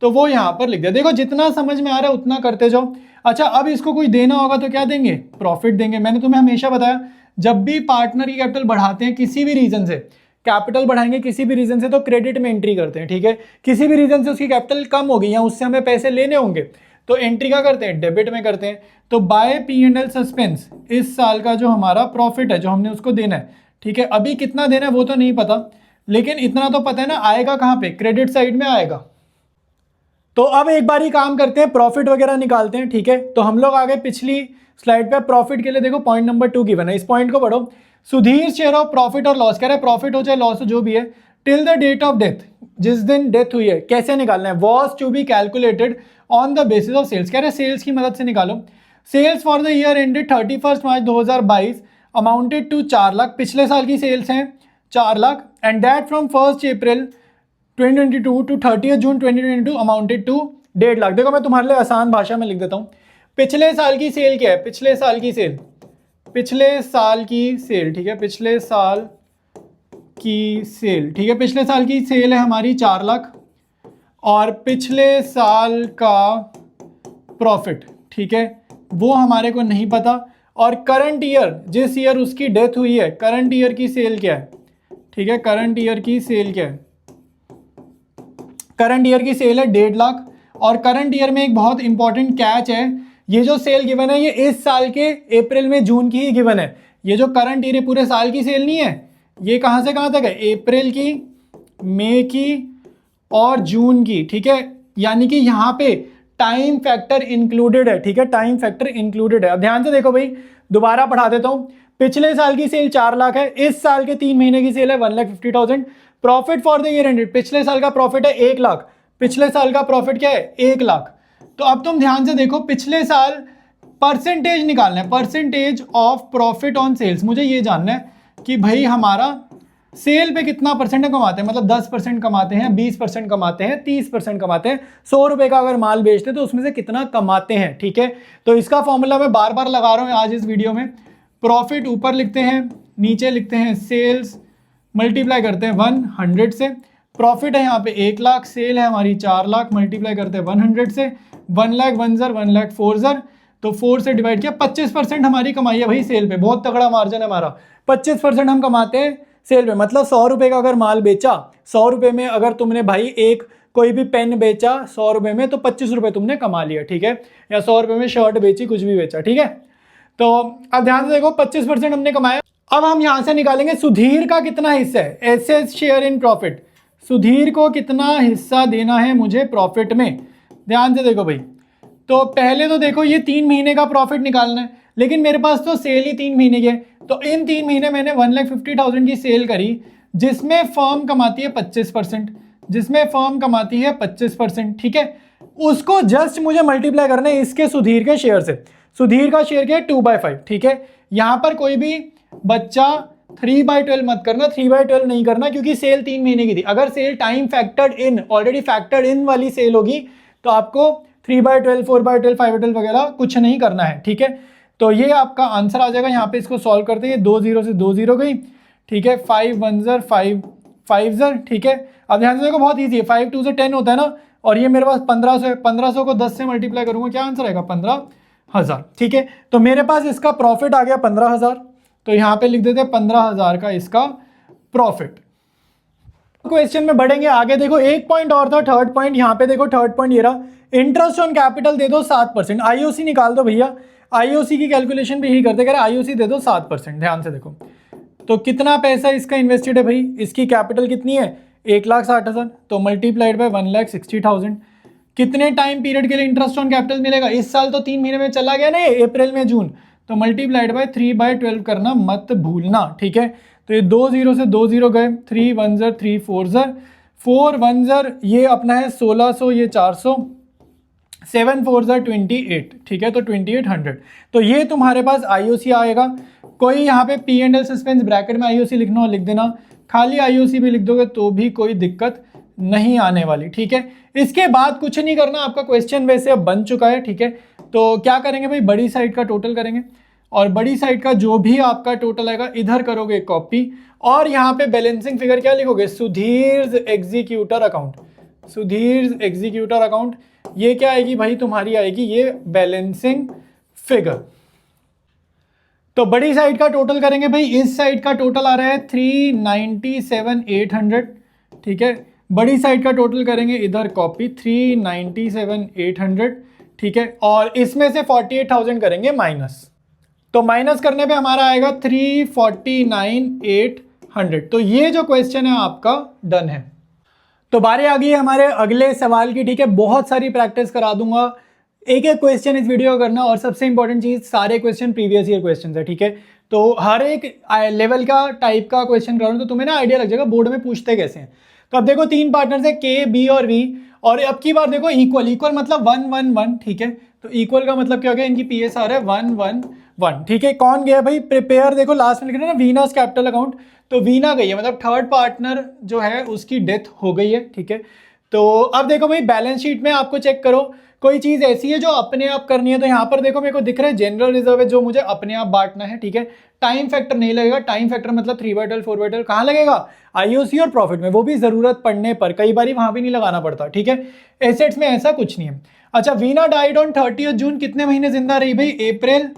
तो वो यहाँ पर लिख दिया। देखो जितना समझ में आ रहा है उतना करते जाओ। अच्छा अब इसको कोई देना होगा तो क्या देंगे, प्रॉफिट देंगे। मैंने तुम्हें हमेशा बताया जब भी पार्टनर की कैपिटल बढ़ाते हैं किसी भी रीजन से, कैपिटल बढ़ाएंगे किसी भी रीजन से तो क्रेडिट में एंट्री करते हैं, ठीक है। किसी भी रीजन से उसकी कैपिटल कम होगी या उससे हमें पैसे लेने होंगे तो एंट्री क्या करते हैं, डेबिट में करते हैं। तो बाय P&L सस्पेंस इस साल का जो हमारा प्रॉफिट है जो हमने उसको देना है, ठीक है। अभी कितना देना है वो तो नहीं पता, लेकिन इतना तो पता है ना, आएगा कहाँ पे, क्रेडिट साइड में आएगा। तो अब एक बार ही काम करते हैं, प्रॉफिट वगैरह निकालते हैं, ठीक है। तो हम लोग आगे पिछली स्लाइड पे प्रॉफिट के लिए देखो पॉइंट नंबर 2 गिवन है, इस पॉइंट को पढ़ो। सुधीर शेयर ऑफ प्रॉफिट और लॉस, कह रहा है प्रॉफिट हो चाहे लॉस हो जो भी है, till the date of death, जिस दिन डेथ हुई है, कैसे निकालना है, was to be calculated on the basis of sales, कह रहे हैं सेल्स की मदद से निकालो। Sales for the year ended 31 March 2022 amounted to 4 lakh, पिछले साल की सेल्स हैं 4 lakh, and that from 1 April 2022 to 30 June 2022 amounted to 1.5 lakh. देखो मैं तुम्हारे लिए आसान भाषा में लिख देता हूँ, पिछले साल की सेल क्या है, पिछले साल की सेल, पिछले साल की सेल, ठीक है, पिछले साल की सेल, ठीक है, पिछले साल की सेल है हमारी 4 लाख, और पिछले साल का प्रॉफिट, ठीक है, वो हमारे को नहीं पता, और करंट ईयर जिस ईयर उसकी डेथ हुई है, करंट ईयर की सेल क्या है, ठीक है, करंट ईयर की सेल क्या है, करंट ईयर की सेल है 1.5 लाख। और करंट ईयर में एक बहुत इंपॉर्टेंट कैच है, ये जो सेल गिवन है ये इस साल के अप्रैल में जून की ही गिवन है। ये जो करंट ईयर पूरे साल की सेल नहीं है, ये कहां से कहां तक है, अप्रैल की, मई की और जून की, ठीक है। यानी कि यहां पे टाइम फैक्टर इंक्लूडेड है, ठीक है, टाइम फैक्टर इंक्लूडेड है। अब ध्यान से देखो भाई, दोबारा पढ़ा देता हूं। पिछले साल की सेल 4 लाख है, इस साल के 3 महीने की सेल है 1,50,000। Profit for the year ended, पिछले साल का प्रॉफिट है 1 लाख, पिछले साल का प्रॉफिट क्या है 1 लाख। तो अब तुम ध्यान से देखो, पिछले साल परसेंटेज निकालना है, percentage of profit on sales. मुझे ये जानना है कि भाई हमारा सेल पे कितना परसेंट कमाते हैं, मतलब 10% कमाते हैं, 20% कमाते हैं, 30% कमाते हैं। 100 रुपए का अगर माल बेचते हैं तो उसमें से कितना कमाते हैं, ठीक है। तो इसका फॉर्मूला मैं बार बार लगा रहा हूं आज इस वीडियो में। प्रॉफिट ऊपर लिखते हैं, नीचे लिखते हैं सेल्स, मल्टीप्लाई करते हैं 100 से। प्रॉफिट है यहाँ पे 1 लाख, सेल है हमारी 4 लाख, मल्टीप्लाई करते हैं 100 से। 1 लाख 1 ज़र 1 लाख 4 ज़र, तो 4 से डिवाइड किया, 25% हमारी कमाई है भाई सेल पे। बहुत तगड़ा मार्जिन है हमारा, 25% हम कमाते हैं सेल पे। मतलब 100 रुपए का अगर माल बेचा, 100 रुपए में अगर तुमने भाई एक कोई भी पेन बेचा 100 रुपए में, तो 25 रुपए तुमने कमा लिया, ठीक है। या 100 रुपए में शर्ट बेची, कुछ भी बेचा, ठीक है। तो अब ध्यान से देखो, 25% हमने कमाया। अब हम यहां से निकालेंगे सुधीर का कितना हिस्सा है, asset share in profit. Sudhir को कितना हिस्सा देना है मुझे प्रॉफिट में, ध्यान से देखो भाई। तो पहले तो देखो ये 3 महीने का प्रॉफिट निकालना है, लेकिन मेरे पास तो सेल ही 3 महीने की है। तो इन 3 महीने मैंने 1,50,000 की सेल करी, जिसमें फर्म कमाती है 25%, जिसमें फर्म कमाती है 25%, ठीक है। उसको जस्ट मुझे मल्टीप्लाई करना है इसके सुधीर के शेयर से। सुधीर का शेयर क्या है 2/5, ठीक है। यहां पर कोई भी बच्चा 3/12 मत करना, 3/12 नहीं करना, क्योंकि सेल 3 महीने की थी। अगर sale time factored in, already factored in वाली सेल होगी, तो आपको 3/12, 4/12, 5/12 वगैरह कुछ नहीं करना है, ठीक है। तो ये आपका आंसर आ जाएगा। यहाँ पे इसको सॉल्व करते हैं, 2 0 से 2 0 गई, ठीक है। 5 1 ज़र 5 ज़र, ठीक है। अब ध्यान से देखो, बहुत ईजी है, 5 2 से 10 होता है ना, और ये मेरे पास 1500 है। 1500 को 10 से मल्टीप्लाई करूंगा, क्या आंसर आएगा 15,000, ठीक है। तो मेरे पास इसका प्रॉफिट आ गया 15,000, तो यहाँ पे लिख देते हैं 15,000 का इसका प्रॉफिट। क्वेश्चन में बढ़ेंगे आगे, देखो एक पॉइंट और था, थर्ड पॉइंट। यहाँ पे देखो थर्ड पॉइंट ये रहा, इंटरेस्ट ऑन कैपिटल दे दो 7%। आईओसी निकाल दो भैया, आईओसी की कैलकुलेशन भी यही करते, कह रहे आईओसी दे दो 7%। ध्यान से देखो, तो कितना पैसा इसका इन्वेस्टेड है भाई, इसकी कैपिटल कितनी है 1,60,000, तो मल्टीप्लाइड बाय 1,60,000। कितने टाइम पीरियड के लिए इंटरेस्ट ऑन कैपिटल मिलेगा, इस साल तो 3 महीने में चला गया ना, अप्रैल में जून, तो मल्टीप्लाइड बाय 3/12 करना मत भूलना, ठीक है। तो ये 2 0 से 2 0 गए, 3 1 ज़र 3 4 ज़र 4 1 ज़र, ये अपना है 1600, ये 400, 7 4 ज़र 28, ठीक है। तो 2800, तो ये तुम्हारे पास आईओसी आएगा। कोई यहाँ पे P&L सस्पेंस ब्रैकेट में आईओसी लिखना हो लिख देना, खाली आईओसी भी लिख दोगे तो भी कोई दिक्कत नहीं आने वाली, ठीक है। इसके बाद कुछ नहीं करना, आपका क्वेश्चन वैसे अब बन चुका है, ठीक है। तो क्या करेंगे भाई, बड़ी साइड का टोटल करेंगे, और बड़ी साइड का जो भी आपका टोटल आएगा इधर करोगे कॉपी, और यहाँ पे बैलेंसिंग फिगर क्या लिखोगे, Sudhir executor account. Sudhir executor account, ये क्या आएगी भाई, तुम्हारी आएगी ये बैलेंसिंग फिगर। तो बड़ी साइड का टोटल करेंगे भाई, इस साइड का टोटल आ रहा है 397,800, ठीक है। बड़ी साइड का टोटल करेंगे इधर कॉपी 397,800, ठीक है। और इसमें से 48,000 करेंगे माइनस, तो माइनस करने पे हमारा आएगा 349,800। तो ये जो क्वेश्चन है आपका डन है। तो बारी आ गई है हमारे अगले सवाल की, ठीक है। बहुत सारी प्रैक्टिस करा दूंगा, एक एक क्वेश्चन इस वीडियो करना, और सबसे इंपॉर्टेंट चीज सारे क्वेश्चन प्रीवियस ईयर क्वेश्चन है, ठीक है। तो हर एक लेवल का टाइप का क्वेश्चन कराऊँ तो तुम्हें ना आइडिया लग जाएगा बोर्ड में पूछते कैसे हैं। तो अब देखो 3 पार्टनर्स है के, बी और वी, और अब की बार देखो इक्वल, इक्वल मतलब 1 1 1, ठीक है। तो इक्वल का मतलब क्या हो गया, इनकी पीएसआर है 1 1 1, ठीक है। कौन गया भाई, प्रिपेयर, देखो लास्ट में लिख रहे हैं ना वीनास कैपिटल अकाउंट, तो वीना गई है, मतलब थर्ड पार्टनर जो है उसकी डेथ हो गई है, ठीक है। तो अब देखो भाई बैलेंस शीट में आपको चेक करो, कोई चीज ऐसी है जो अपने आप करनी है, तो यहां पर देखो मेरे को दिख रहा है जनरल रिजर्व है जो मुझे अपने आप बांटना है, ठीक है। टाइम फैक्टर नहीं लगेगा, टाइम फैक्टर मतलब 3/12 4/12 कहां लगेगा, आईओसी और प्रॉफिट में, वो भी जरूरत पड़ने पर, कई बार वहां भी नहीं लगाना पड़ता, ठीक है। एसेट्स में ऐसा कुछ नहीं है। अच्छा, वीना डाइड ऑन 30 जून, कितने महीने जिंदा रही भाई, अप्रैल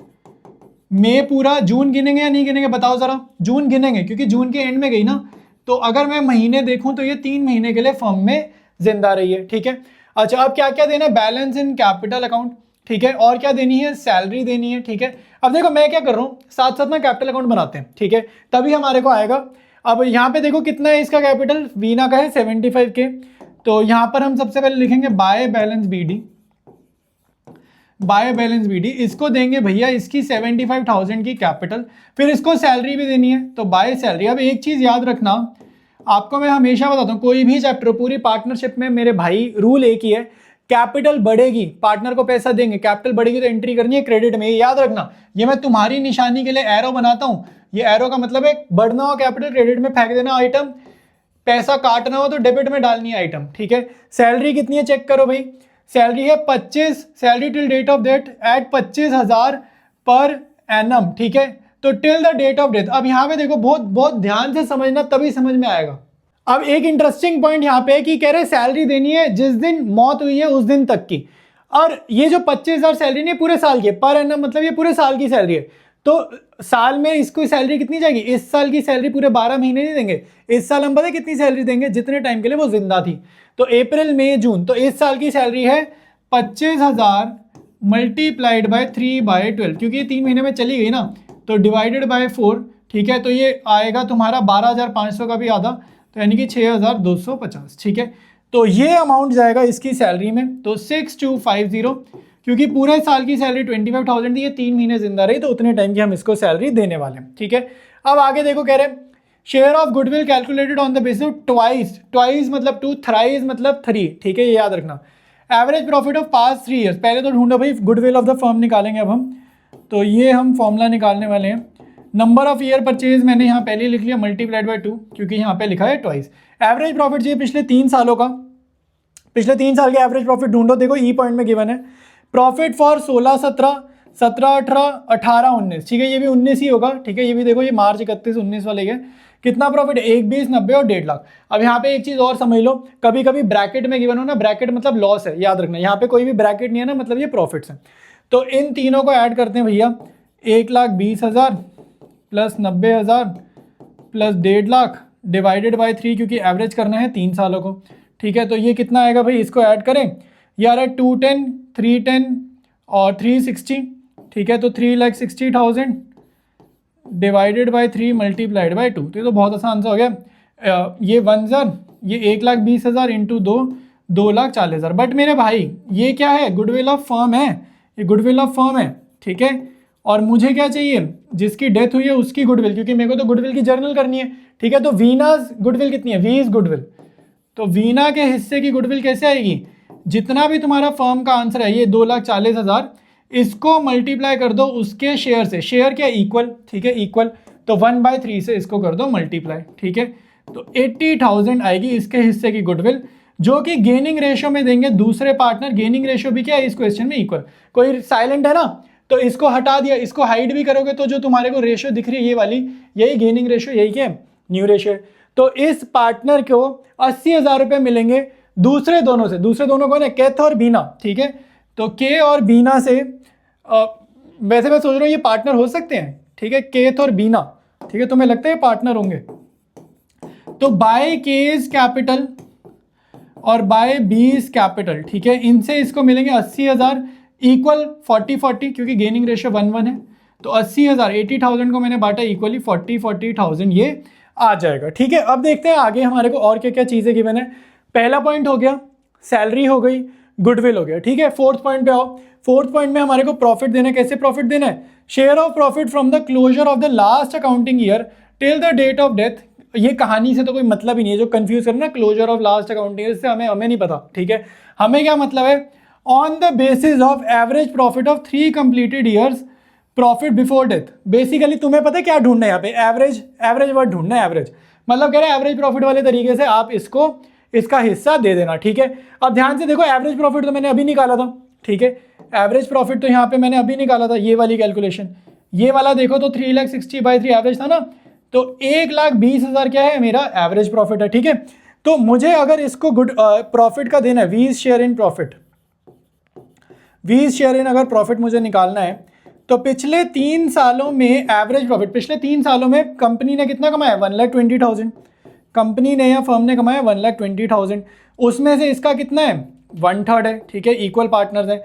मई पूरा, जून गिनेंगे या नहीं गिनेंगे बताओ जरा? जून गिनेंगे क्योंकि जून के एंड में गई ना। तो अगर मैं महीने देखूं तो ये 3 महीने के लिए फर्म में जिंदा रही है, ठीक है। अच्छा, अब क्या क्या देना है? बैलेंस इन कैपिटल अकाउंट, ठीक है, और क्या देनी है? सैलरी देनी है, ठीक है। अब देखो मैं क्या कर रहा हूँ, साथ साथ ना कैपिटल अकाउंट बनाते हैं, ठीक है, तभी हमारे को आएगा। अब यहाँ पे देखो कितना है इसका कैपिटल, वीना का है 75K। तो यहाँ पर हम सबसे पहले लिखेंगे by balance BD, by balance BD, इसको देंगे भैया इसकी 75,000 की कैपिटल, फिर इसको सैलरी भी देनी है तो बाय सैलरी। अब एक चीज याद रखना, आपको मैं हमेशा बताता हूँ कोई भी चैप्टर पूरी पार्टनरशिप में मेरे भाई रूल एक ही है, कैपिटल बढ़ेगी पार्टनर को पैसा देंगे, कैपिटल बढ़ेगी तो एंट्री करनी है क्रेडिट में, ये याद रखना। ये मैं तुम्हारी निशानी के लिए एरो बनाता हूँ, ये एरो का मतलब है बढ़ना हो कैपिटल क्रेडिट में फेंक देना आइटम, पैसा काटना हो तो डेबिट में डालनी है आइटम, ठीक है। सैलरी कितनी है चेक करो भाई, सैलरी है 25, salary till date of death at 25,000 per annum, ठीक है। तो till the date of death. अब यहाँ पे देखो बहुत बहुत ध्यान से समझना तभी समझ में आएगा। अब एक इंटरेस्टिंग पॉइंट यहाँ पे है कि कह रहे सैलरी देनी है जिस दिन मौत हुई है उस दिन तक की, और ये जो 25,000 सैलरी नहीं पूरे साल की पर एनम, मतलब ये पूरे साल की सैलरी है। तो साल में इसको सैलरी कितनी जाएगी? इस साल की सैलरी पूरे 12 महीने नहीं देंगे, इस साल हम पता है कितनी सैलरी देंगे? जितने टाइम के लिए वो जिंदा थी। तो अप्रैल मई जून, तो इस साल की सैलरी है 25,000 मल्टीप्लाइड बाय 3/12, क्योंकि ये 3 महीने में चली गई ना, तो डिवाइडेड बाय 4, ठीक है। तो ये आएगा तुम्हारा 12,500 का भी आधा, तो यानी कि 6,250, ठीक है। तो ये अमाउंट जाएगा इसकी सैलरी में, तो 6250, क्योंकि पूरे साल की सैलरी 25,000 थी, ये 3 महीने जिंदा रही तो उतने टाइम की हम इसको सैलरी देने वाले हैं, ठीक है। अब आगे देखो कह रहे हैं share of goodwill calculated on the basis of twice, twice मतलब 2, थ्राइस मतलब 3, ठीक है, ये याद रखना। Average profit of past 3 years, पहले तो ढूंढो भाई गुडविल ऑफ द फर्म निकालेंगे अब हम, तो ये हम फॉर्मूला निकालने वाले हैं। नंबर ऑफ ईयर परचेज मैंने यहाँ पहले लिख लिया मल्टीप्लाइड बाय 2, क्योंकि यहाँ पे लिखा है ट्वाइस। एवरेज प्रॉफिट चाहिए पिछले 3 सालों का, पिछले 3 साल के एवरेज प्रॉफिट ढूंढो, देखो ई पॉइंट में गिवन है प्रॉफिट फॉर 16, 17, 17, 18, 18, 19, ठीक है, ये भी 19 ही होगा, ठीक है। ये भी देखो ये मार्च 31, 19 वाले है, कितना प्रॉफिट? 1, 20, 90 और 1.5 लाख। अब यहाँ पे एक चीज और समझ लो, कभी कभी ब्रैकेट में गिवन हो ना, ब्रैकेट मतलब लॉस है, याद रखना, यहाँ पे कोई भी ब्रैकेट नहीं है ना, मतलब ये प्रॉफिट्स है। तो इन तीनों को ऐड करते हैं भैया, 1,20,000 plus 90,000 plus 1.5 lakh divided by 3, क्योंकि एवरेज करना है 3 सालों को, ठीक है। तो ये कितना आएगा भाई, इसको ऐड करें यार, 210, 310 और 360, ठीक है। तो 3,60,000 डिवाइडेड बाय 3 मल्टीप्लाइड बाय 2, तो ये तो बहुत आसान सा हो गया। ये 1,000, ये 1,20,000 इंटू 2, 2,40,000। बट मेरे भाई ये क्या है? गुडविल ऑफ फर्म है, ये गुडविल ऑफ फर्म है, ठीक है। और मुझे क्या चाहिए? जिसकी डेथ हुई है उसकी गुडविल, क्योंकि मेरे को तो गुडविल की जर्नल करनी है, ठीक है। तो वीनाज गुडविल कितनी है? वी इज गुडविल, तो वीना के हिस्से की गुडविल कैसे आएगी? जितना भी तुम्हारा फर्म का आंसर है ये 2,40,000, इसको मल्टीप्लाई कर दो उसके शेयर से, शेयर क्या? इक्वल, ठीक है, इक्वल, तो 1/3 से इसको कर दो मल्टीप्लाई, ठीक है। तो 80,000 आएगी इसके हिस्से की गुडविल, जो कि गेनिंग रेशियो में देंगे दूसरे पार्टनर। गेनिंग रेशियो भी क्या है इस क्वेश्चन में? इक्वल। कोई साइलेंट है ना, तो इसको हटा दिया, इसको हाइड भी करोगे तो जो तुम्हारे को रेशियो दिख रही है ये वाली, यही गेनिंग रेशियो, यही क्या है? New ratio. तो इस पार्टनर को 80,000 रुपये मिलेंगे दूसरे दोनों से, दूसरे दोनों को ना केथ और बीना, ठीक है। तो के और बीना से वैसे मैं सोच रहा हूँ ये पार्टनर हो सकते हैं, ठीक है, केथ और बीना, ठीक है, तुम्हें लगता है पार्टनर होंगे? तो बाय केस कैपिटल और बाय बीस कैपिटल, ठीक है, इनसे इसको मिलेंगे 80,000 इक्वल 40-40, क्योंकि गेनिंग रेशियो 1:1 है। तो 80,000, 80,000 को मैंने बांटा इक्वली, 40,000 ये आ जाएगा, ठीक है। अब देखते हैं आगे हमारे को और क्या क्या चीजें गिवन है। पहला पॉइंट हो गया, सैलरी हो गई, गुडविल हो गया, ठीक है। फोर्थ पॉइंट पे आओ। फोर्थ पॉइंट में हमारे को प्रॉफिट देना है। कैसे प्रॉफिट देना है? Share of profit from the closure of the last accounting year till the date of death. ये कहानी से तो कोई मतलब ही नहीं है, जो कंफ्यूज करना closure of last accounting year से हमें नहीं पता, ठीक है। हमें क्या मतलब है? On the basis of average profit of 3 completed years profit before death. Basically तुम्हें पता है क्या ढूंढना है यहाँ पे? एवरेज, एवरेज वर्ड ढूंढना है। एवरेज मतलब कह रहे हैं एवरेज प्रॉफिट वाले तरीके से आप इसको इसका हिस्सा दे देना, ठीक है। अब ध्यान से देखो, एवरेज प्रॉफिट तो मैंने अभी निकाला था, ठीक है। एवरेज प्रॉफिट तो यहाँ पे मैंने अभी निकाला था, ये वाली कैलकुलेशन। ये वाला देखो तो 3,60,3 एवरेज था ना, तो 1,20,000 क्या है? मेरा एवरेज प्रॉफिट है, ठीक है। तो मुझे अगर इसको गुड प्रॉफिट का देना है, वीज शेयर इन प्रॉफिट, वीज शेयर इन अगर प्रॉफिट मुझे निकालना है, तो पिछले 3 सालों में एवरेज प्रॉफिट, पिछले 3 सालों में कंपनी ने कितना कमाया, 1,20,000 कंपनी ने या फर्म ने कमाया 1,20,000। उसमें से इसका कितना है, 1/3 है, ठीक है, इक्वल पार्टनर्स है।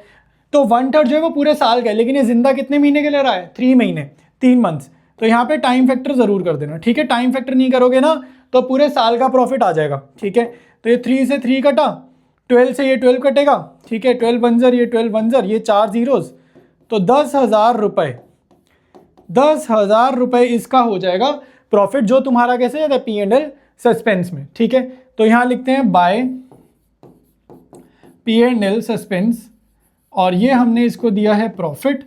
तो 1/3 जो है वो पूरे साल का है, लेकिन ये जिंदा कितने महीने के ले रहा है, 3 महीने, 3 मंथ्स। तो यहाँ पे टाइम फैक्टर जरूर कर देना, ठीक है। टाइम फैक्टर नहीं करोगे ना तो पूरे साल का प्रॉफिट आ जाएगा, ठीक है। तो ये 3 से 3 कटा, 12 से ये 12 कटेगा, ठीक है, 12 1 ये 12 1 ये 4 जीरोस, तो 10,000 रुपये, 10,000 रुपये इसका हो जाएगा प्रॉफिट, जो तुम्हारा कैसे जाता है, P&L सस्पेंस में, ठीक है। तो यहाँ लिखते हैं बाय P&L सस्पेंस, और ये हमने इसको दिया है प्रॉफिट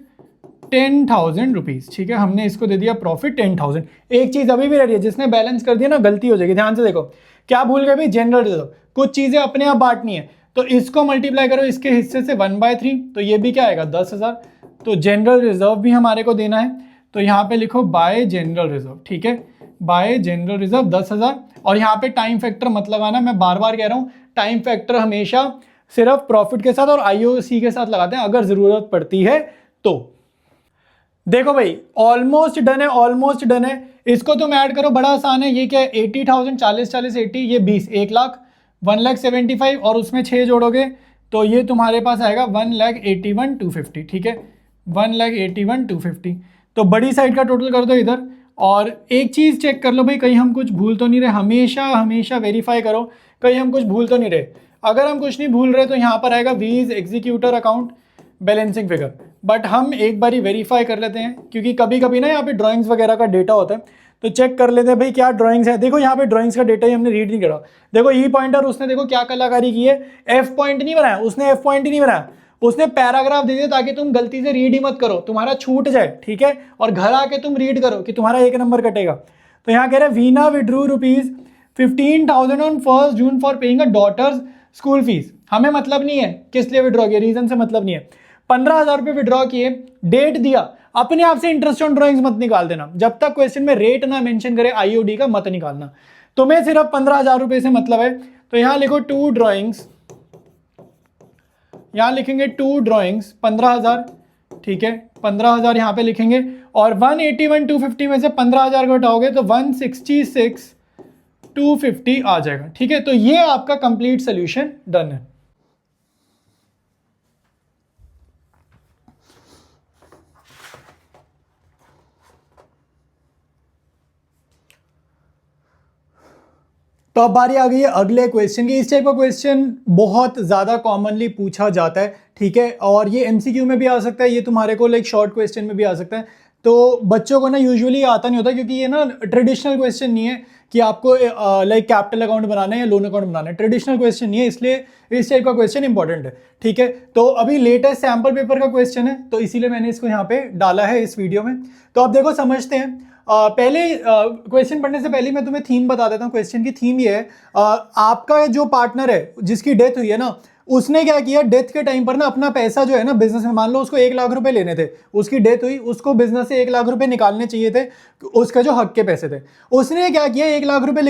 10,000 रुपीज़, ठीक है, हमने इसको दे दिया प्रॉफिट 10,000। एक चीज़ अभी भी रह रही है, जिसने बैलेंस कर दिया ना गलती हो जाएगी, ध्यान से देखो। क्या भूल गए भाई, जनरल रिजर्व, कुछ चीज़ें अपने आप बांटनी है, तो इसको मल्टीप्लाई करो इसके हिस्से से 1/3, तो ये भी क्या आएगा, 10,000। तो जनरल रिजर्व भी हमारे को देना है, तो यहाँ पे लिखो बाय जनरल रिजर्व, ठीक है, बाय जनरल रिजर्व 10,000। और यहाँ पे टाइम फैक्टर मत लगाना, मैं बार बार कह रहा हूँ, टाइम फैक्टर हमेशा सिर्फ प्रॉफिट के साथ और IOC के साथ लगाते हैं अगर जरूरत पड़ती है तो। देखो भाई ऑलमोस्ट डन है, ऑलमोस्ट डन है। इसको तुम ऐड करो, बड़ा आसान है। ये क्या है, 80,000, 40 40 80, ये 20, 1 लाख, 1,75,000 और उसमें 6 जोड़ोगे तो ये तुम्हारे पास आएगा 1,81,250, ठीक है, 1,81,250। तो बड़ी साइड का टोटल कर दो इधर। और एक चीज़ चेक कर लो भाई, कहीं हम कुछ भूल तो नहीं रहे, हमेशा हमेशा वेरीफाई करो कहीं हम कुछ भूल तो नहीं रहे। अगर हम कुछ नहीं भूल रहे तो यहाँ पर आएगा वीज executor account balancing figure, but हम एक बार ही वेरीफाई कर लेते हैं, क्योंकि कभी कभी ना यहाँ पे ड्राइंग्स वगैरह का डेटा होता है, तो चेक कर लेते हैं भाई क्या ड्राइंग्स है। देखो यहाँ पे ड्राइंग्स का डेटा ही हमने रीड नहीं करा। देखो ई पॉइंटर उसने देखो क्या कलाकारी की है, एफ पॉइंट नहीं बनाया उसने, एफ पॉइंट ही नहीं बनाया उसने, पैराग्राफ दे दिया ताकि तुम गलती से रीड ही मत करो, तुम्हारा छूट जाए, ठीक है, और घर आके तुम रीड करो कि तुम्हारा 1 नंबर कटेगा। तो यहाँ कह रहे हैं Veena withdrew ₹15,000 on 1 June for paying a daughter's school fees. हमें मतलब नहीं है किस लिए विड्रॉ किया, रीजन से मतलब नहीं है। 15,000 रुपये विड्रॉ किए, डेट दिया, अपने आप से इंटरेस्ट ऑन ड्राइंग्स मत निकाल देना, जब तक क्वेश्चन में रेट ना मेंशन करे IOD का मत निकालना। तुम्हें सिर्फ 15,000 रुपये से मतलब है, तो यहाँ लिखो 2 ड्राइंग्स, यहाँ लिखेंगे 2 ड्राइंग्स 15,000, ठीक है, 15,000 यहाँ पे लिखेंगे, और 181,250 में से 15,000 को हटाओगे तो 166,250 आ जाएगा, ठीक है। तो ये आपका कंप्लीट सोल्यूशन डन है। तो अब बारी आ गई है अगले क्वेश्चन की। इस टाइप का क्वेश्चन बहुत ज़्यादा कॉमनली पूछा जाता है, ठीक है, और ये MCQ में भी आ सकता है, ये तुम्हारे को लाइक शॉर्ट क्वेश्चन में भी आ सकता है। तो बच्चों को ना यूजुअली आता नहीं होता, क्योंकि ये ना ट्रेडिशनल क्वेश्चन नहीं है कि आपको लाइक कैपिटल अकाउंट बनाना है या लोन अकाउंट बनाना है, ट्रेडिशनल क्वेश्चन नहीं है, इसलिए इस टाइप का क्वेश्चन इंपॉर्टेंट है, ठीक है। तो अभी लेटेस्ट सैम्पल पेपर का क्वेश्चन है, तो इसीलिए मैंने इसको यहाँ पे डाला है इस वीडियो में। तो अब देखो समझते हैं। पहले क्वेश्चन पढ़ने से पहले मैं तुम्हें थीम बता देता हूँ। क्वेश्चन की थीम ये है, आपका जो पार्टनर है जिसकी डेथ हुई है ना, उसने क्या किया, डेथ के टाइम पर ना अपना पैसा जो है ना बिजनेस में, मान लो उसको 1 लाख रुपए लेने थे, उसकी डेथ हुई, उसको बिजनेस से 1 लाख रुपए निकालने चाहिए थे, उसका जो हक के पैसे थे, उसने क्या किया, 1 लाख रुपए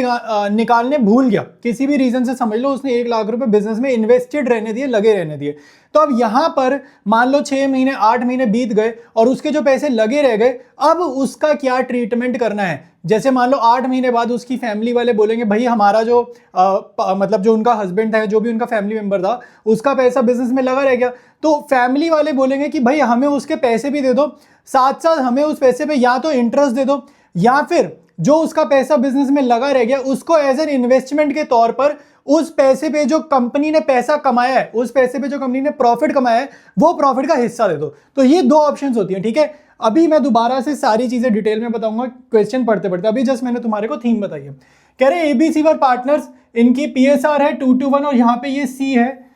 निकालने भूल गया, किसी भी रीजन से समझ लो उसने 1 लाख रुपए बिजनेस में इन्वेस्टेड रहने दिए, लगे रहने दिए। तो अब यहां पर मान लो 6 महीने 8 महीने बीत गए और उसके जो पैसे लगे रह गए, अब उसका क्या ट्रीटमेंट करना है। जैसे मान लो 8 महीने बाद उसकी फैमिली वाले बोलेंगे भाई हमारा जो मतलब जो उनका हस्बैंड था, जो भी उनका फैमिली मेंबर था, उसका पैसा बिजनेस में लगा रह गया, तो फैमिली वाले बोलेंगे कि भाई हमें उसके पैसे भी दे दो, साथ साथ हमें उस पैसे पे या तो इंटरेस्ट दे दो, या फिर जो उसका पैसा बिजनेस में लगा रह गया उसको एज एन इन्वेस्टमेंट के तौर पर उस पैसे पे जो कंपनी ने पैसा कमाया है, उस पैसे पे जो कंपनी ने प्रॉफिट कमाया है, वो प्रॉफिट का हिस्सा दे दो। तो ये 2 ऑप्शंस होती हैं, ठीक है। अभी मैं दोबारा से सारी चीजें डिटेल में बताऊंगा क्वेश्चन पढ़ते पढ़ते, अभी जस्ट मैंने तुम्हारे को थीम बताई है। कह रहे ABC वर पार्टनर्स, इनकी PSR है 2:1 और यहाँ पे ये C है,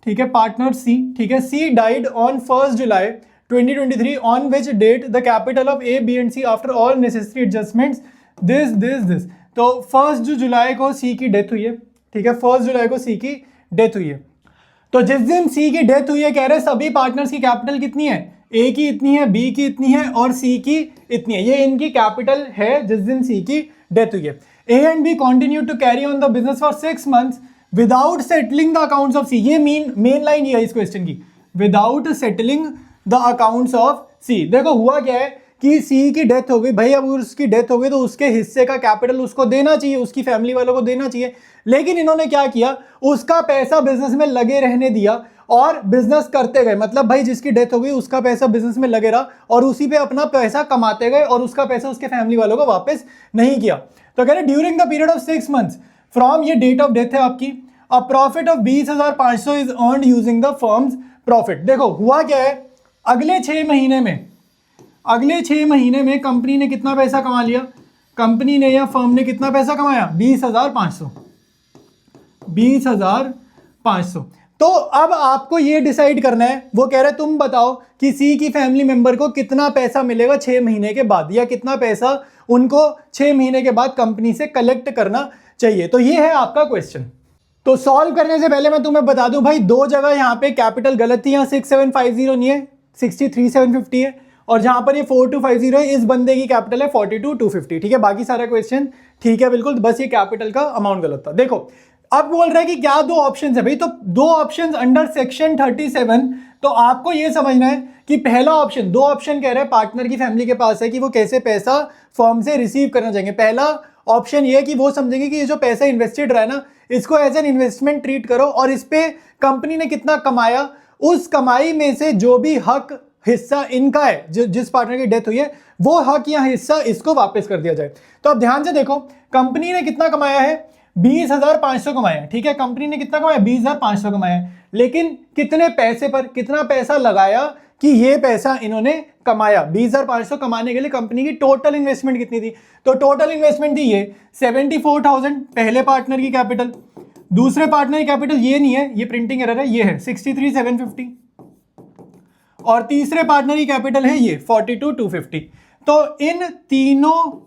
ठीक है, पार्टनर C, ठीक है। C died on 1 July 2023 on which date the capital of A, B and C after all necessary adjustments this. तो 1 जुलाई को C की डेथ हुई है, ठीक है, 1 जुलाई को C की डेथ हुई है। तो जिस दिन C की डेथ हुई है, कह रहे सभी पार्टनर्स की कैपिटल कितनी है, A की इतनी है, B की इतनी है और C की इतनी है, ये इनकी कैपिटल है जिस दिन C की डेथ हुई है। A and B continue to carry on the business for 6 months without settling the accounts of C। ये मेन लाइन ये है इस क्वेश्चन की, without settling the accounts of C. देखो हुआ क्या है कि सी की डेथ हो गई भाई, अब उसकी डेथ हो गई तो उसके हिस्से का कैपिटल उसको देना चाहिए, उसकी फैमिली वालों को देना चाहिए। लेकिन इन्होंने क्या किया, उसका पैसा बिजनेस में लगे रहने दिया और बिजनेस करते गए। मतलब भाई जिसकी डेथ हो गई उसका पैसा बिजनेस में लगे रहा और उसी पे अपना पैसा कमाते गए और उसका पैसा उसके फैमिली वालों को वापस नहीं किया। तो कह रहे during the period of 6 months from, ये डेट ऑफ डेथ है आपकी, a profit of 20,500 is earned using the firm's profit. देखो हुआ क्या है, अगले 6 महीने में कंपनी ने कितना पैसा कमा लिया, कंपनी ने या फर्म ने कितना पैसा कमाया, 20,500। तो अब आपको ये डिसाइड करना है, वो कह रहे तुम बताओ कि सी की फैमिली मेंबर को कितना पैसा मिलेगा 6 महीने के बाद, या कितना पैसा उनको 6 महीने के बाद कंपनी से कलेक्ट करना चाहिए। तो ये है आपका क्वेश्चन। तो सॉल्व करने से पहले मैं तुम्हें बता दूं भाई, दो जगह यहां पे कैपिटल गलत थी, यहां 6750 नहीं है, 63,750 है, और जहां पर ये 4250 है, इस बंदे की कैपिटल है 42,250। ठीक है, बाकी सारा क्वेश्चन ठीक है बिल्कुल, बस ये कैपिटल का अमाउंट गलत था। देखो अब बोल रहा है कि क्या दो ऑप्शंस है भाई, तो दो ऑप्शंस अंडर सेक्शन 37। तो आपको ये समझना है कि पहला ऑप्शन, दो ऑप्शन कह रहे हैं पार्टनर की फैमिली के पास है कि वो कैसे पैसा फर्म से रिसीव करना चाहेंगे। पहला ऑप्शन ये है कि वो समझेंगे कि ये जो पैसा इन्वेस्टेड रहा है ना, इसको एज एन इन्वेस्टमेंट ट्रीट करो और इस पे कंपनी ने कितना कमाया, उस कमाई में से जो भी हक हिस्सा इनका है, जो जिस पार्टनर की डेथ हुई है, वो हक या हिस्सा इसको वापस कर दिया जाए। तो अब ध्यान से देखो, कंपनी ने कितना कमाया है, 20,500 कमाया है। ठीक है, कंपनी ने कितना कमाया, 20,500 कमाया है, लेकिन कितने पैसे पर, कितना पैसा लगाया कि ये पैसा इन्होंने कमाया। 20,500 कमाने के लिए कंपनी की टोटल इन्वेस्टमेंट कितनी थी, तो टोटल इन्वेस्टमेंट थी ये 74,000 पहले पार्टनर की कैपिटल, दूसरे पार्टनर की कैपिटल ये नहीं है, ये प्रिंटिंग एरर है, ये है 63,750, और तीसरे पार्टनर की कैपिटल है ये 42,250। तो इन तीनों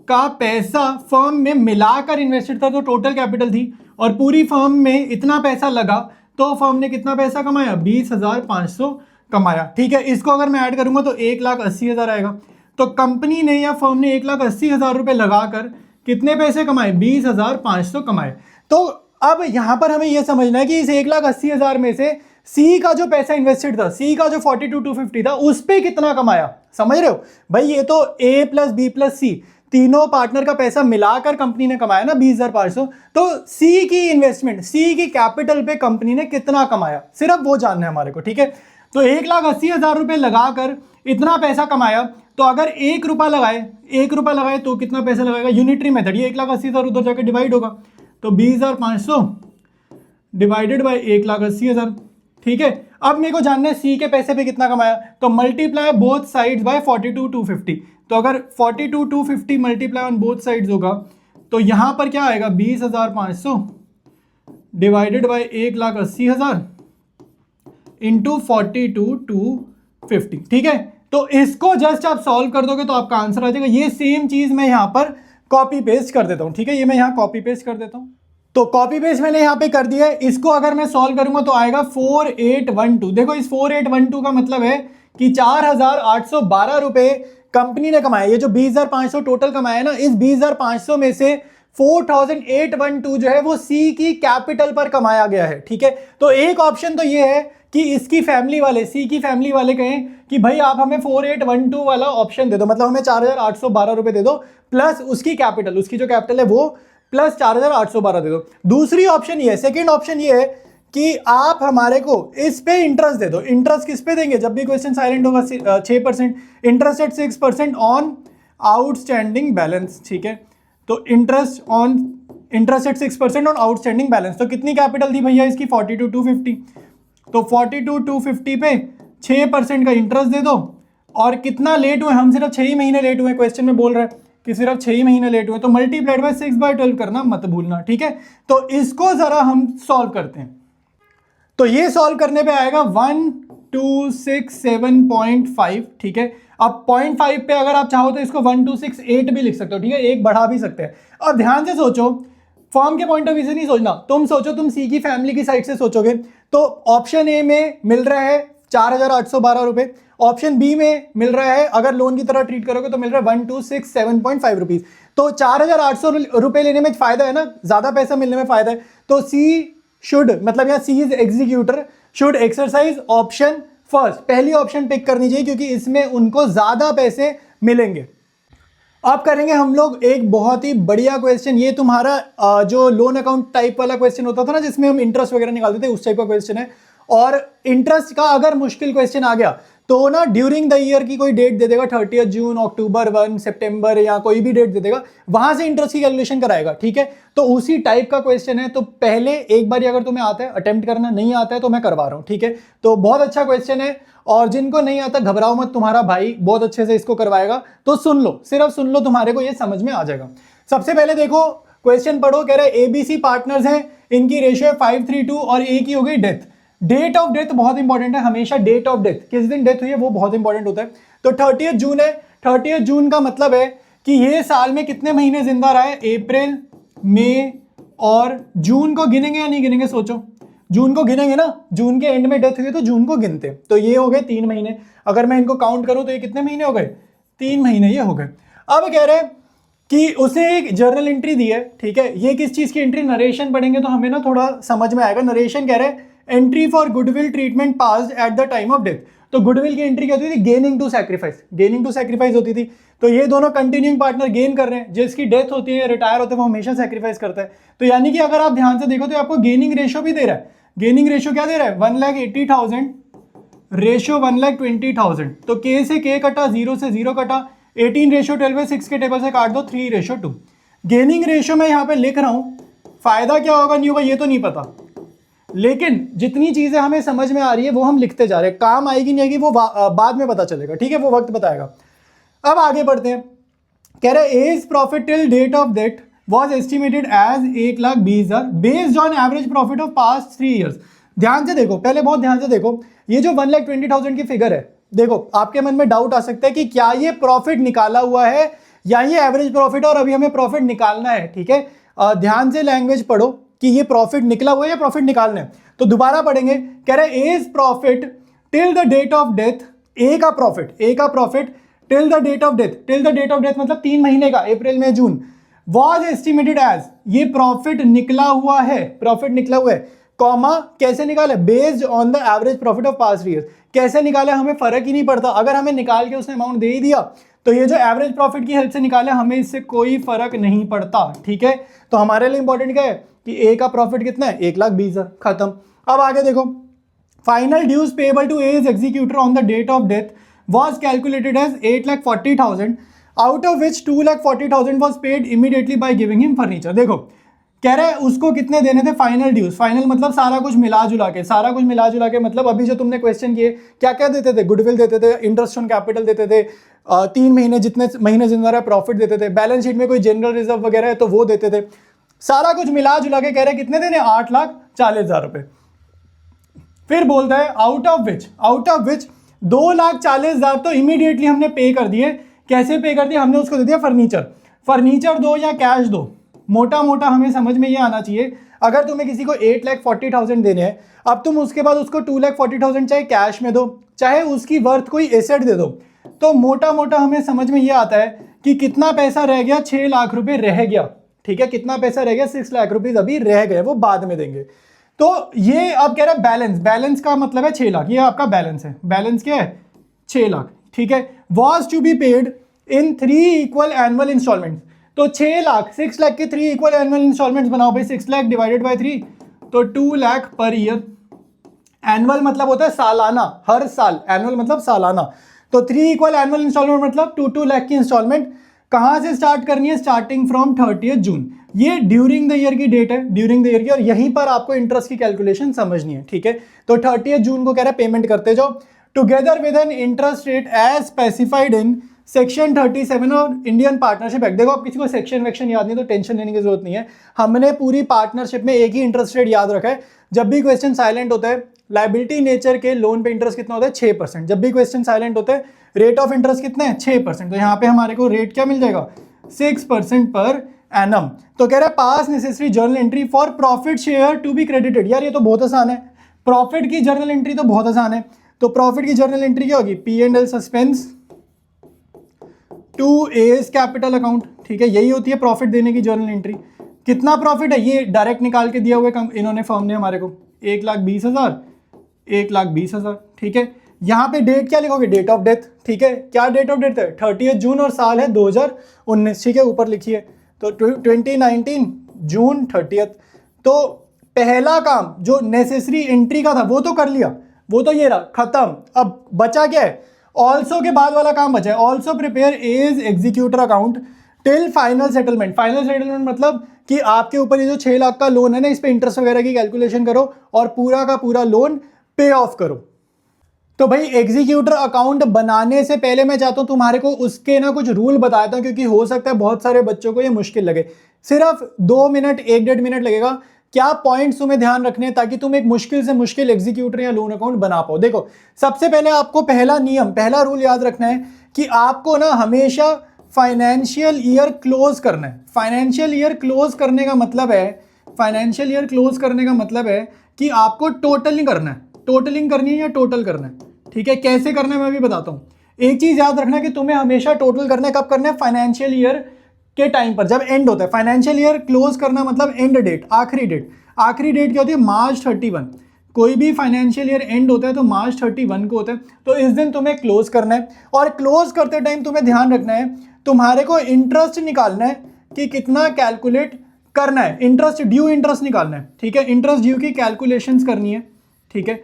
का पैसा फर्म में मिलाकर इन्वेस्टेड था, तो टोटल कैपिटल थी, और पूरी फर्म में इतना पैसा लगा तो फर्म ने कितना पैसा कमाया, 20,500 कमाया। ठीक है, इसको अगर मैं ऐड करूंगा तो 1,80,000 आएगा। तो कंपनी ने या फर्म ने 1,80,000 रुपए लगाकर कितने पैसे कमाए, 20,500 कमाए। तो अब यहां पर हमें यह समझना है कि इस 1,80,000 में से सी का जो पैसा इन्वेस्टेड था, सी का जो 42,250 था, उस पे कितना कमाया। समझ रहे हो भाई, ये तो ए प्लस बी प्लस सी तीनों पार्टनर का पैसा मिलाकर कंपनी ने कमाया ना 20,500। तो सी की इन्वेस्टमेंट, सी की कैपिटल पे कंपनी ने कितना कमाया, सिर्फ वो जानना है हमारे को। ठीक है, तो 1,80,000 रुपए लगाकर इतना पैसा कमाया, तो अगर 1 रुपया लगाए तो कितना पैसा लगाएगा, यूनिटरी मेथड, ये 1,80,000 उधर जाकर डिवाइड होगा, तो 20,500 डिवाइडेड बाय 1,80,000। ठीक है, अब मेरे को जानना है सी के पैसे पे कितना कमाया, तो मल्टीप्लाई बोथ साइड्स बाय 42,250। तो अगर 42,250 मल्टीप्लाई ऑन बोथ साइड्स होगा तो यहां पर क्या आएगा, 20,500 डिवाइडेड बाय 1,80,000 इंटू 42,250। ठीक है, तो इसको जस्ट आप सॉल्व कर दोगे तो आपका आंसर आ जाएगा। ये सेम चीज मैं यहां पर कॉपी पेस्ट कर देता हूं। ठीक है, ये मैं यहां कॉपी पेस्ट कर देता हूं, तो कॉपी पेस्ट मैंने यहां पे कर दिया है। इसको अगर मैं सॉल्व करूंगा तो आएगा 4812। देखो इस 4812 का मतलब है कि 4,812 रुपए कंपनी ने कमाया। ये जो 20,500 टोटल कमाया है ना, इस 20,500 में से 4,812 जो है वो सी की कैपिटल पर कमाया गया है। ठीक है, तो एक ऑप्शन तो ये है कि इसकी फैमिली वाले, सी की फैमिली वाले कहें कि भाई आप हमें 4812 वाला ऑप्शन दे दो, मतलब हमें 4,812 रुपए दे दो प्लस उसकी कैपिटल, उसकी जो कैपिटल है वो प्लस 4,812 दे दो। दूसरी ऑप्शन ये है, सेकेंड ऑप्शन ये है कि आप हमारे को इस पे इंटरेस्ट दे दो। इंटरेस्ट किस पे देंगे, जब भी क्वेश्चन साइलेंट होगा 6%, interest eight 6% on outstanding balance. ठीक है, तो interest eight 6% on outstanding balance. तो कितनी कैपिटल थी भैया इसकी, 42,250। तो 42,250 पे 6% का इंटरेस्ट दे दो, और कितना लेट हुए, हम सिर्फ 6 ही महीने लेट हुए, क्वेश्चन में बोल रहा है कि सिर्फ 6 ही महीने लेट हुए, तो मल्टीप्लाइड बाय 6/12 करना मत भूलना। ठीक है, तो इसको जरा हम सॉल्व करते हैं। तो ये सॉल्व करने पे आएगा 1267.5। ठीक है, अब 0.5 पे अगर आप चाहो तो इसको 1268 भी लिख सकते हो। ठीक है, एक बढ़ा भी सकते हैं। अब ध्यान से सोचो, फॉर्म के पॉइंट ऑफ व्यू से नहीं सोचना, तुम सोचो, तुम सी की फैमिली की साइड से सोचोगे तो ऑप्शन ए में मिल रहा है 4,812 रुपए, ऑप्शन बी में मिल रहा है, अगर लोन की तरह ट्रीट करोगे तो मिल रहा है 1267.5 रुपीज। तो 4,800 रुपए लेने में फायदा है ना, ज्यादा पैसा मिलने में फायदा है। तो सी शुड, मतलब यहाँ C is executor, should exercise option first, पहली ऑप्शन पिक करनी चाहिए क्योंकि इसमें उनको ज्यादा पैसे मिलेंगे। अब करेंगे हम लोग एक बहुत ही बढ़िया क्वेश्चन। ये तुम्हारा जो लोन अकाउंट टाइप वाला क्वेश्चन होता था ना, जिसमें हम इंटरेस्ट वगैरह निकालते थे, उस टाइप का क्वेश्चन है। और इंटरेस्ट का अगर मुश्किल क्वेश्चन आ गया तो ना ड्यूरिंग द ईयर की कोई डेट दे देगा, 30 जून, अक्टूबर 1, सितंबर या कोई भी डेट दे देगा, वहां से इंटरेस्ट की कैलकुलेशन कराएगा। ठीक है, तो उसी टाइप का क्वेश्चन है। तो पहले एक बार अगर तुम्हें आता है अटेम्प्ट करना, नहीं आता है तो मैं करवा रहा हूं। ठीक है, तो बहुत अच्छा क्वेश्चन है और जिनको नहीं आता घबराओ मत, तुम्हारा भाई बहुत अच्छे से इसको करवाएगा। तो सुन लो, सिर्फ सुन लो, तुम्हारे को ये समझ में आ जाएगा। सबसे पहले देखो क्वेश्चन पढ़ो, कह रहे एबीसी पार्टनर्स हैं, इनकी रेशियो है 5:3:2 और ए की हो गई डेथ। डेट ऑफ डेथ बहुत इंपॉर्टेंट है, हमेशा डेट ऑफ डेथ, किस दिन डेथ हुई है वो बहुत इंपॉर्टेंट होता है। तो 30 जून है, 30 जून का मतलब है कि ये साल में कितने महीने जिंदा रहा है, अप्रैल, मई और जून को गिनेंगे या नहीं गिनेंगे, सोचो। जून को गिनेंगे ना, जून के एंड में डेथ हुई तो जून को गिनते। तो ये हो गए 3 महीने। अगर मैं इनको काउंट करूं तो ये कितने महीने हो गए, 3 महीने ये हो गए। अब कह रहे हैं कि उसे एक जर्नल एंट्री दी है। ठीक है, ये किस चीज की एंट्री, नरेशन पढ़ेंगे तो हमें ना थोड़ा समझ में आएगा। नरेशन कह रहे हैं entry for goodwill treatment passed at the time of death. तो गुडविल की एंट्री क्या होती थी, gaining to sacrifice, gaining to sacrifice होती थी। तो ये दोनों कंटिन्यूइंग पार्टनर गेन कर रहे हैं, जिसकी डेथ होती है, रिटायर होते हैं, वो हमेशा सैक्रिफाइस करता है। तो यानी कि अगर आप ध्यान से देखो तो आपको गेनिंग रेशियो भी दे रहा है। गेनिंग रेशियो क्या दे रहा है, 1,80,000 रेशियो 1,20,000। तो के से के कटा, 0 से 0 कटा, 18:12 6 के टेबल से काट दो, 3:2। गेनिंग रेशियो मैं यहाँ पे लिख रहा हूँ, फायदा क्या होगा नहीं होगा ये तो नहीं पता, लेकिन जितनी चीजें हमें समझ में आ रही है वो हम लिखते जा रहे हैं। काम आएगी नहीं आएगी वो बाद में पता चलेगा। ठीक है, वो वक्त बताएगा। अब आगे बढ़ते हैं। कह रहे as profit till date of death was estimated as 1,20,000 based on average profit of past 3 years। ध्यान से देखो, पहले बहुत ध्यान से देखो, ये जो 1,20,000 की फिगर है, देखो आपके मन में डाउट आ सकता है कि क्या ये प्रॉफिट निकाला हुआ है या ये एवरेज प्रॉफिट है और अभी हमें प्रॉफिट निकालना है। ठीक है, ध्यान से लैंग्वेज पढ़ो कि ये प्रॉफिट निकला हुआ है या प्रॉफिट निकालना है। तो दोबारा पढ़ेंगे, कह रहे as profit till the date of death, A का profit till the date of death, till the date of death मतलब 3 महीने का, अप्रैल में जून, was estimated as, ये प्रॉफिट निकला हुआ है, कॉमा कैसे निकाले, based on the average profit of past years. कैसे निकाले हमें फर्क ही नहीं पड़ता, अगर हमें निकाल के उसने अमाउंट दे ही दिया तो ये जो एवरेज प्रॉफिट की हेल्प से निकाले हमें इससे कोई फर्क नहीं पड़ता। ठीक है, तो हमारे लिए इंपॉर्टेंट क्या है कि ए का प्रॉफिट कितना है, 1,20,000, खत्म। अब आगे देखो, final dues payable to A's executor on the date of death was calculated as 8,40,000, out of which 2,40,000 was paid immediately by giving him furniture। देखो कह रहे हैं उसको कितने देने थे फाइनल ड्यूज, फाइनल मतलब सारा कुछ मिला जुला के, मतलब अभी जो तुमने क्वेश्चन किए क्या क्या देते थे, गुडविल देते थे, इंटरेस्ट ऑन कैपिटल देते थे, 3 महीने जितने महीने जिंदा रहा प्रॉफिट देते थे, बैलेंस शीट में कोई जनरल रिजर्व वगैरह है तो वो देते थे, सारा कुछ मिला जुला के कह रहे कितने देने, 8,40,000 रुपए। फिर बोलता है आउट ऑफ विच 2,40,000 तो इमीडिएटली हमने पे कर दिए। कैसे पे कर दिया, हमने उसको दे दिया फर्नीचर दो या कैश दो, मोटा मोटा हमें समझ में ये आना चाहिए। अगर तुम्हें किसी को 8,40,000 देने हैं, अब तुम उसके बाद उसको 2,40,000 चाहे कैश में दो चाहे उसकी वर्थ कोई एसेट दे दो, तो मोटा मोटा हमें समझ में ये आता है कि कितना पैसा रह गया, 6 लाख रुपए रह गया। ठीक है, कितना पैसा रह गया, 6 लाख रुपीज अभी रह गए, वो बाद में देंगे। तो ये अब कह रहा है बैलेंस का मतलब है 6 लाख, ये आपका बैलेंस है, बैलेंस क्या है 6 लाख। ठीक है, was to be paid in 3 equal annual instalment. तो 6 लाख के 3 इक्वल एनुअल इंस्टॉलमेंट्स बनाओ भाई, 6 लाख डिवाइडेड बाय 3 तो 2 लाख पर ईयर। एनुअल मतलब होता है सालाना, हर साल, एनुअल मतलब सालाना। तो 3 इक्वल एनुअल इंस्टॉलमेंट मतलब 2 लाख की इंस्टॉलमेंट कहां से स्टार्ट करनी है, स्टार्टिंग फ्रॉम 30 जून। ये ड्यूरिंग द ईयर की डेट है, ड्यूरिंग द ईयर की, और यहीं पर आपको इंटरेस्ट की कैलकुलेशन समझनी है। ठीक है, तो 30 जून को कह रहा है पेमेंट करते जाओ, together with an interest rate as specified in section 37 और इंडियन पार्टनरशिप एक्ट। देखो आप किसी को सेक्शन वेक्शन याद नहीं तो टेंशन लेने की जरूरत नहीं है, हमने पूरी पार्टनरशिप में एक ही इंटरेस्ट रेट याद रखा है। जब भी क्वेश्चन साइलेंट होता है, लायबिलिटी नेचर के लोन पे इंटरेस्ट कितना होता है, 6%। जब भी क्वेश्चन साइलेंट होता है, रेट ऑफ इंटरेस्ट कितना है, 6%। तो यहाँ पे हमारे को रेट क्या मिल जाएगा, 6% पर एनम। तो कह रहा है pass necessary journal entry for profit share to be credited. यार ये तो बहुत आसान है, प्रॉफिट की जर्नल एंट्री तो बहुत आसान है। तो प्रॉफिट की जर्नल एंट्री क्या होगी, P&L suspense to A's capital account. ठीक है, यही होती है प्रॉफिट देने की जर्नल एंट्री। कितना प्रॉफिट है ये डायरेक्ट निकाल के दिया हुआ है इन्होंने, फर्म ने हमारे को 1,20,000। ठीक है, यहाँ पे डेट क्या लिखोगे, डेट ऑफ डेथ, ठीक है। क्या डेट ऑफ डेथ है, 30 जून और साल है 2019, ठीक है, ऊपर लिखिए। तो 2019 जून 30। तो पहला काम जो नेसेसरी एंट्री का था वो तो कर लिया, वो तो ये रहा खत्म। अब बचा क्या है, ऑल्सो के बाद वाला काम बचा है, also prepare A's executor account till final settlement. Final settlement मतलब कि आपके ऊपर ये जो 6 लाख का लोन है ना, इस पे इंटरेस्ट वगैरह की कैलकुलेशन करो और पूरा का पूरा लोन पे ऑफ करो। तो भाई एग्जीक्यूटर अकाउंट बनाने से पहले मैं चाहता हूं तुम्हारे को उसके ना कुछ रूल बताता हूं, क्योंकि हो सकता है बहुत सारे बच्चों को ये मुश्किल लगे। सिर्फ 2 मिनट 1-1.5 मिनट लगेगा। क्या पॉइंट्स तुम्हें ध्यान रखने हैं ताकि तुम एक मुश्किल से मुश्किल एग्जीक्यूटर या लोन अकाउंट बना पाओ। देखो, सबसे पहले आपको पहला नियम, पहला रूल याद रखना है कि आपको ना हमेशा फाइनेंशियल ईयर क्लोज करना है। फाइनेंशियल ईयर क्लोज करने का मतलब है, फाइनेंशियल ईयर क्लोज करने का मतलब है कि आपको टोटलिंग करना है। टोटलिंग करनी है या टोटल करना है, ठीक है। कैसे करना है मैं भी बताता हूँ। एक चीज याद रखना है कि तुम्हें हमेशा टोटल करना है। कब करना है, फाइनेंशियल ईयर के टाइम पर, जब एंड होता है। फाइनेंशियल ईयर क्लोज करना मतलब एंड डेट, आखिरी डेट। आखिरी डेट क्या होती है, मार्च 31। कोई भी फाइनेंशियल ईयर एंड होता है तो मार्च 31 को होता है। तो इस दिन तुम्हें क्लोज करना है। और क्लोज करते टाइम तुम्हें ध्यान रखना है, तुम्हारे को इंटरेस्ट निकालना है कि कितना कैलकुलेट करना है। इंटरेस्ट ड्यू, इंटरेस्ट निकालना है, ठीक है। इंटरेस्ट ड्यू की कैलकुलेशंस करनी है, ठीक है,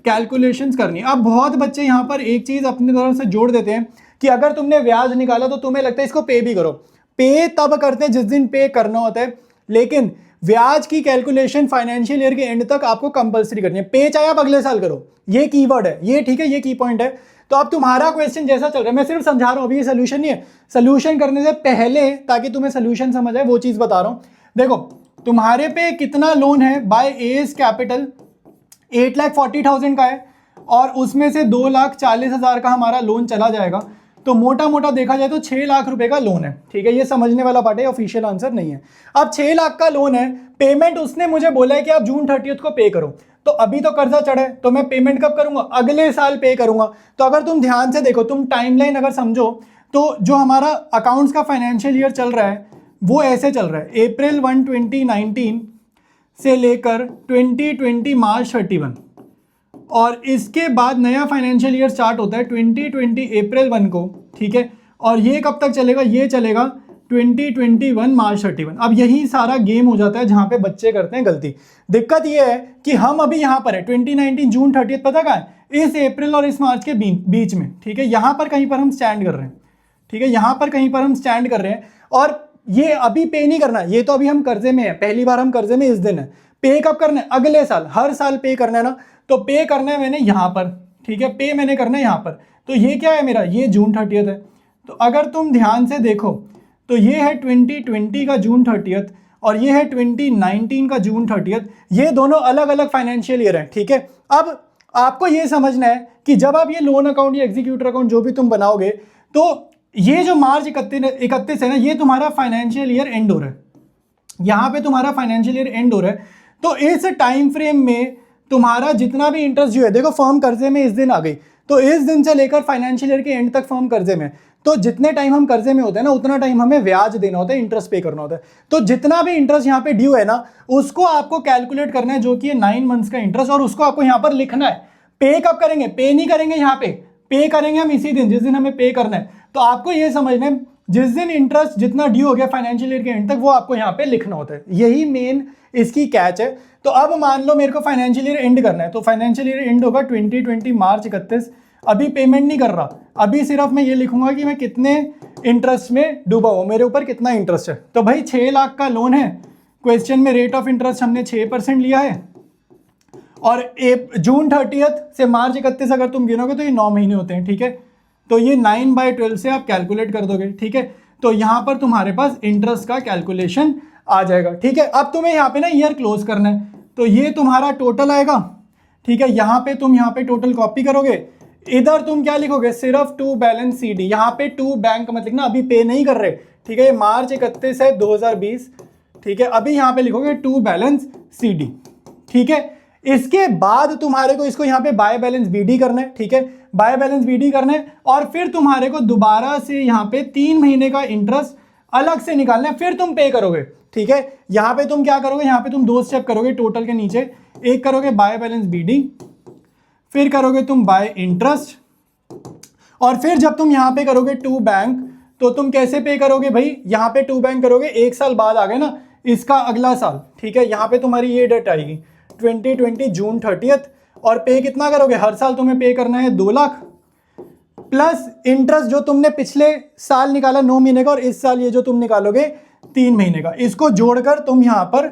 कैलकुलेशंस करनी है। अब बहुत बच्चे यहाँ पर एक चीज अपनी तरफ से जोड़ देते हैं कि अगर तुमने ब्याज निकाला तो तुम्हें लगता है इसको पे भी करो। पे तब करते हैं जिस दिन पे करना होता है, लेकिन ब्याज की कैलकुलेशन फाइनेंशियल ईयर के एंड तक आपको कंपलसरी करनी है। पे चाहे आप अगले साल करो, ये कीवर्ड है, ये ठीक है, ये की पॉइंट है। तो अब तुम्हारा क्वेश्चन जैसा चल रहा है, मैं सिर्फ समझा रहा हूं, अभी ये सोल्यूशन नहीं है। सोल्यूशन करने से पहले ताकि तुम्हें सोल्यूशन समझ आए वो चीज बता रहा हूं। देखो, तुम्हारे पे कितना लोन है बाय एज कैपिटल, 8,40,000 का है और उसमें से 2,40,000 का हमारा लोन चला जाएगा। तो मोटा मोटा देखा जाए तो 6 लाख रुपए का लोन है, ठीक है। ये समझने वाला पार्ट है, ऑफिशियल आंसर नहीं है। अब 6 लाख का लोन है, पेमेंट उसने मुझे बोला है कि आप जून 30 को पे करो। तो अभी तो कर्जा चढ़ा है, तो मैं पेमेंट कब करूंगा, अगले साल पे करूंगा। तो अगर तुम ध्यान से देखो, तुम टाइमलाइन अगर समझो, तो जो हमारा अकाउंट्स का फाइनेंशियल ईयर चल रहा है वो ऐसे चल रहा है, April 1, 2019 से लेकर 2020 मार्च 31, और इसके बाद नया फाइनेंशियल ईयर स्टार्ट होता है 2020 अप्रैल 1 को, ठीक है। और ये कब तक चलेगा, ये चलेगा 2021 मार्च 31। अब यही सारा गेम हो जाता है जहां पे बच्चे करते हैं गलती। दिक्कत ये है कि हम अभी यहाँ पर है 2019 जून 30, पता कहाँ है, इस अप्रैल और इस मार्च के बीच में, ठीक है। यहाँ पर कहीं पर हम स्टैंड कर रहे हैं, ठीक है, यहाँ पर कहीं पर हम स्टैंड कर रहे हैं। और ये अभी पे नहीं करना, ये तो अभी हम कर्जे में है, पहली बार हम कर्जे में इस दिन है। पे कब करना है, अगले साल, हर साल पे करना है ना। तो पे करना है मैंने यहाँ पर, ठीक है, पे मैंने करना है यहाँ पर। तो ये क्या है मेरा, ये जून 30 है। तो अगर तुम ध्यान से देखो तो ये है 2020 का जून 30 और ये है 2019 का जून 30। ये दोनों अलग अलग फाइनेंशियल ईयर हैं, ठीक है। अब आपको ये समझना है कि जब आप ये लोन अकाउंट या एग्जीक्यूटर अकाउंट जो भी तुम बनाओगे, तो ये जो मार्च 31 है ना, ये तुम्हारा फाइनेंशियल ईयर एंड हो रहा है। यहाँ पे तुम्हारा फाइनेंशियल ईयर एंड हो रहा है। तो इस टाइम फ्रेम में तुम्हारा जितना भी इंटरेस्ट जो है, देखो फर्म कर्जे में इस दिन आ गई, तो इस दिन से लेकर फाइनेंशियल ईयर के एंड तक फर्म कर्जे में। तो जितने टाइम हम कर्जे में होते हैं ना, उतना टाइम हमें ब्याज देना होता है, इंटरेस्ट पे करना होता है। तो जितना भी इंटरेस्ट यहाँ पे ड्यू है ना, उसको आपको कैलकुलेट करना है, जो कि 9 मंथ्स का इंटरेस्ट, और उसको आपको यहाँ पर लिखना है। पे कब करेंगे, पे नहीं करेंगे यहाँ पे करेंगे हम इसी दिन जिस दिन हमें पे करना है। तो आपको ये समझना है, जिस दिन इंटरेस्ट जितना ड्यू हो गया फाइनेंशियल ईयर के एंड तक, वो आपको यहाँ पे लिखना होता है। यही मेन इसकी कैच है। तो अब मान लो मेरे को फाइनेंशियल ईयर एंड करना है, तो फाइनेंशियल ईयर एंड होगा 2020 मार्च 31। अभी पेमेंट नहीं कर रहा, अभी सिर्फ मैं ये लिखूंगा कि मैं कितने इंटरेस्ट में डूबा हूं, मेरे ऊपर कितना इंटरेस्ट है। तो भाई 6 लाख का लोन है, क्वेश्चन में रेट ऑफ इंटरेस्ट हमने 6% लिया है, और जून 30 से मार्च 31 अगर तुम गिनोगे तो ये 9 महीने होते हैं, ठीक है। तो ये 9/12 से आप कैलकुलेट कर दोगे, ठीक है। तो यहाँ पर तुम्हारे पास इंटरेस्ट का कैलकुलेशन आ जाएगा, ठीक है। अब तुम्हें यहाँ पे ना ईयर क्लोज करना है, तो ये तुम्हारा टोटल आएगा, ठीक है। यहाँ पे तुम यहाँ पे टोटल कॉपी करोगे, इधर तुम क्या लिखोगे, सिर्फ टू बैलेंस CD। यहाँ पे टू बैंक मत लिखना, अभी पे नहीं कर रहे, ठीक है। ये मार्च 31 है 2020, ठीक है। अभी यहाँ पे लिखोगे टू बैलेंस CD, ठीक है। इसके बाद तुम्हारे को इसको यहाँ पे बाय बैलेंस BD करना है, ठीक है, बाय बैलेंस BD करना है। और फिर तुम्हारे को दोबारा से यहाँ पे 3 महीने का इंटरेस्ट अलग से निकालना है, फिर तुम पे करोगे, ठीक है। यहाँ पे तुम क्या करोगे, यहाँ पे तुम 2 स्टेप करोगे टोटल के नीचे, एक करोगे बाय बैलेंस BD, फिर करोगे तुम बाय इंटरेस्ट, और फिर जब तुम यहाँ पे करोगे टू बैंक, तो तुम कैसे पे करोगे भाई, यहाँ पे टू बैंक करोगे, एक साल बाद आ गए ना, इसका अगला साल, ठीक है। यहाँ पे तुम्हारी ये डेट आएगी 2020 जून 30th, और पे कितना करोगे, हर साल तुम्हें पे करना है 2 लाख, प्लस इंटरेस्ट जो तुमने पिछले साल निकाला 9 महीने का, और इस साल ये जो तुम निकालोगे 3 महीने का, इसको जोड़कर तुम यहाँ पर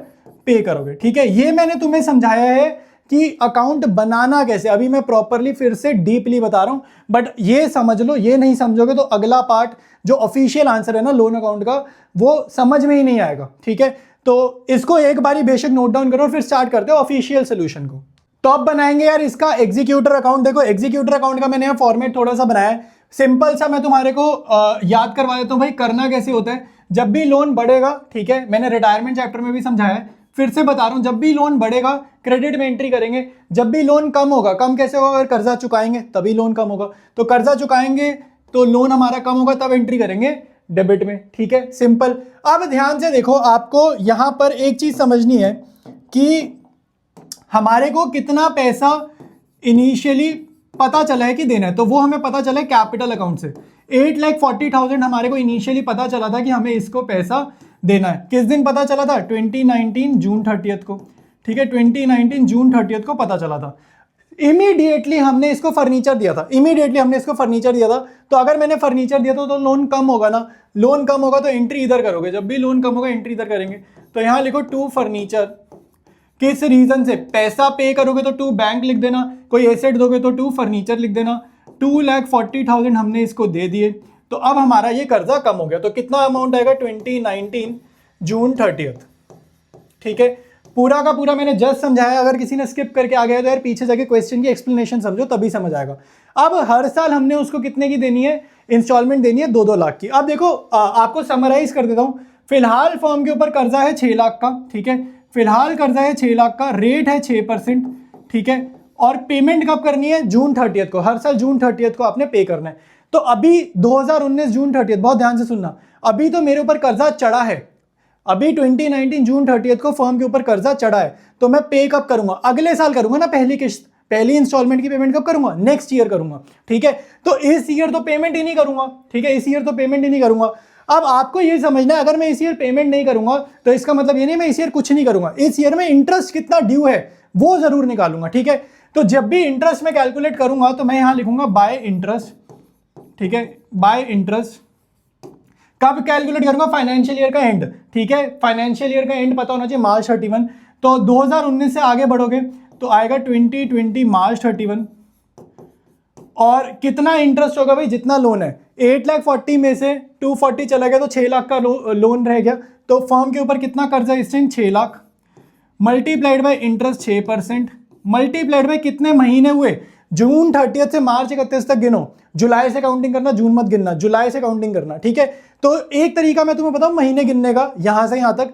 पे करोगे, ठीक है। ये मैंने तुम्हें समझाया है कि अकाउंट बनाना कैसे, अभी मैं प्रॉपरली फिर से डीपली बता रहा हूं, बट ये समझ लो, ये नहीं समझोगे तो अगला पार्ट जो ऑफिशियल आंसर है ना लोन अकाउंट का, वो समझ में ही नहीं आएगा, ठीक है। तो इसको एक बारी बेशक नोट डाउन करो, फिर स्टार्ट करते हो ऑफिशियल सोल्यूशन को। तो अब बनाएंगे यार इसका एग्जीक्यूटर अकाउंट। देखो एग्जीक्यूटर अकाउंट का मैंने यहाँ फॉर्मेट थोड़ा सा बनाया है, सिंपल सा, मैं तुम्हारे को याद करवा देता हूँ भाई करना कैसे होता है। जब भी लोन बढ़ेगा, ठीक है, मैंने रिटायरमेंट चैप्टर में भी समझाया है, फिर से बता रहा हूं, जब भी लोन बढ़ेगा क्रेडिट में एंट्री करेंगे, जब भी लोन कम होगा, कम कैसे होगा, अगर कर्जा चुकाएंगे तभी लोन कम होगा, तो कर्जा चुकाएंगे तो लोन हमारा कम होगा, तब एंट्री करेंगे डेबिट में, ठीक है, सिंपल। अब ध्यान से देखो, आपको यहां पर एक चीज समझनी है कि हमारे को कितना पैसा इनिशियली पता चला है कि देना है, तो वो हमें पता चला है कैपिटल अकाउंट से 8,40,000 हमारे को इनिशियली पता चला था कि हमें इसको पैसा देना है। किस दिन पता चला था, 2019 जून 30th को, ठीक है, 2019 जून 30th को पता चला था। इमीडिएटली हमने इसको फर्नीचर दिया था, इमीडिएटली हमने इसको फर्नीचर दिया था। तो अगर मैंने फर्नीचर दिया था तो लोन कम होगा ना, लोन कम होगा तो एंट्री इधर करोगे, जब भी लोन कम होगा एंट्री इधर करेंगे। तो यहां लिखो टू फर्नीचर, किस रीजन से, पैसा पे करोगे तो टू बैंक लिख देना, कोई एसेट दोगे तो टू फर्नीचर लिख देना। 2,40,000 हमने इसको दे दिए, तो अब हमारा ये कर्जा कम हो गया। तो कितना अमाउंट आएगा, 2019 जून 30th, ठीक है। पूरा का पूरा मैंने जस्ट समझाया, अगर किसी ने स्किप करके आ गया तो यार पीछे जाके क्वेश्चन की एक्सप्लेनेशन समझो, तभी समझ आएगा। अब हर साल हमने उसको कितने की देनी है, इंस्टॉलमेंट देनी है 2-2 लाख की। अब देखो आपको समराइज कर देता हूं, फिलहाल फर्म के ऊपर कर्जा है 6 लाख का, ठीक है, फिलहाल कर्जा है 6 लाख का, रेट है 6%, ठीक है, और पेमेंट कब करनी है, जून 30th को, हर साल जून 30th को आपने पे करना है। तो अभी 2019 जून 30th, बहुत ध्यान से सुनना, अभी तो मेरे ऊपर कर्जा चढ़ा है, अभी 2019 जून 30th को फर्म के ऊपर कर्जा चढ़ा है, तो मैं पे कब करूंगा, अगले साल करूंगा ना, पहली किस्त, पहली इंस्टॉलमेंट की पेमेंट कब करूंगा, नेक्स्ट ईयर करूंगा, ठीक है। तो इस ईयर तो पेमेंट ही नहीं करूंगा, ठीक है, इस ईयर तो पेमेंट ही नहीं करूंगा। अब आपको ये समझना है, अगर मैं इस ईयर पेमेंट नहीं करूंगा तो इसका मतलब ये नहीं मैं इस ईयर कुछ नहीं करूंगा, इस ईयर में इंटरेस्ट कितना ड्यू है वो जरूर निकालूंगा, ठीक है। तो जब भी इंटरेस्ट में कैलकुलेट करूंगा तो मैं यहां लिखूंगा बाय इंटरेस्ट, ठीक है, बाय इंटरेस्ट। कब कैलकुलेट करूंगा, फाइनेंशियल ईयर का एंड, ठीक है, फाइनेंशियल ईयर का एंड पता होना चाहिए मार्च 31। तो 2019 से आगे बढ़ोगे तो आएगा 2020 मार्च 31, और कितना इंटरेस्ट होगा भाई, जितना लोन है, 8,40,000 में से 240 चला गया तो 6 लाख का लोन रह गया, तो फर्म के ऊपर कितना कर्जा इस time 6 lakh, multiplied by interest 6%, multiplied by कितने महीने हुए, जून 30th से मार्च 31 तक गिनो, जुलाई से काउंटिंग करना, जून मत गिनना, जुलाई से काउंटिंग करना, ठीक है। तो एक तरीका मैं तुम्हें बताऊं महीने गिनने का, यहां से यहां तक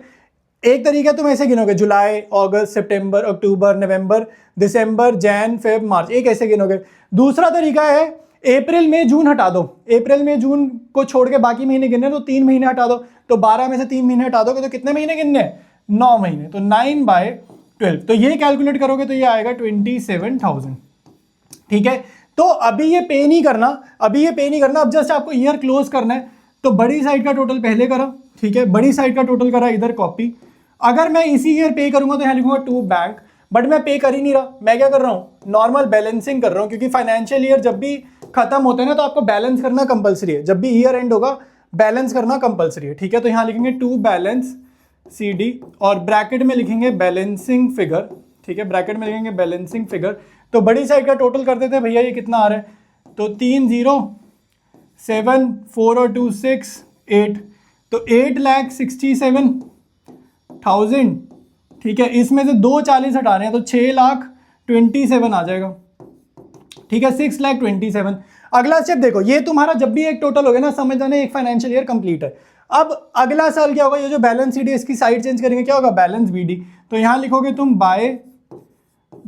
एक तरीका तुम ऐसे गिनोगे, जुलाई, अगस्त, सितंबर, अक्टूबर, नवंबर, दिसंबर, जैन, फेब, मार्च, एक ऐसे गिनोगे। दूसरा तरीका है अप्रैल मई जून हटा दो, अप्रैल मई जून को छोड़ के बाकी महीने गिनने, तो 3 महीने हटा दो, तो 12 में से 3 महीने हटा दोगे तो कितने महीने गिनने, 9 महीने, तो 9/12, तो ये कैलकुलेट करोगे तो ये आएगा 27,000, ठीक है। तो अभी ये पे नहीं करना, अभी ये पे नहीं करना, अब जस्ट आपको ईयर क्लोज करना है। तो बड़ी साइड का टोटल पहले करा, ठीक है, बड़ी साइड का टोटल करा, इधर कॉपी। अगर मैं इसी ईयर पे करूंगा तो यहां लिखूंगा टू बैंक, बट मैं पे कर ही नहीं रहा, मैं क्या कर रहा हूं, नॉर्मल बैलेंसिंग कर रहा हूं, क्योंकि फाइनेंशियल ईयर जब भी खत्म होते हैं ना तो आपको बैलेंस करना कंपलसरी है, जब भी ईयर एंड होगा बैलेंस करना कंपलसरी है, ठीक है। तो यहां लिखेंगे टू बैलेंस CD, और ब्रैकेट में लिखेंगे बैलेंसिंग फिगर, ठीक है, ब्रैकेट में लिखेंगे बैलेंसिंग फिगर। तो बड़ी साइड का टोटल कर देते हैं भैया, ये कितना आ रहा है, तो 3 0 7 4 और 2 6 8, तो 8,67,000, ठीक है। इसमें से 240 हटाने हैं तो 6,27,000 आ जाएगा, ठीक है, 6,27,000। अगला स्टेप देखो, ये तुम्हारा जब भी एक टोटल हो गया ना, समझ जाना एक फाइनेंशियल ईयर कंप्लीट है। अब अगला साल क्या होगा, ये जो बैलेंस CD इसकी साइड चेंज करेंगे, क्या होगा, बैलेंस BD। तो यहां लिखोगे तुम बाय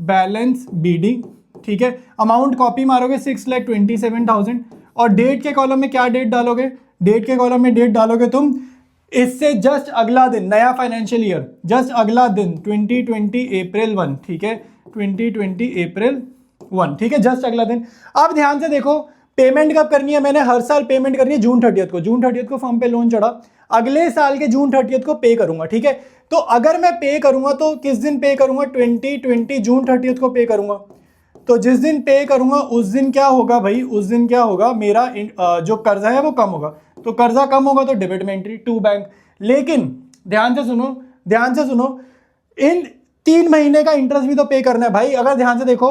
बैलेंस BD, ठीक है। अमाउंट कॉपी मारोगे 6,27,000, और डेट के कॉलम में क्या डेट डालोगे, डेट के कॉलम में डेट डालोगे तुम इससे जस्ट अगला दिन, नया फाइनेंशियल ईयर जस्ट अगला दिन 2020 अप्रैल 1, ठीक है, 2020 अप्रैल 1, ठीक है, जस्ट अगला दिन। अब ध्यान से देखो, पेमेंट कब करनी है, मैंने हर साल पेमेंट करनी है जून 30 को। जून 30 को फर्म पे लोन चढ़ा, अगले साल के जून 30 को पे करूंगा, ठीक है। तो अगर मैं पे करूंगा तो किस दिन पे करूंगा, 2020 जून 30 को पे करूंगा। तो जिस दिन पे करूंगा उस दिन क्या होगा भाई, उस दिन क्या होगा, मेरा जो कर्जा है वो कम होगा। तो कर्जा कम होगा तो डेबिट में एंट्री टू बैंक। लेकिन ध्यान से सुनो, ध्यान से सुनो, इन 3 महीने का इंटरेस्ट भी तो पे करना है भाई। अगर ध्यान से देखो,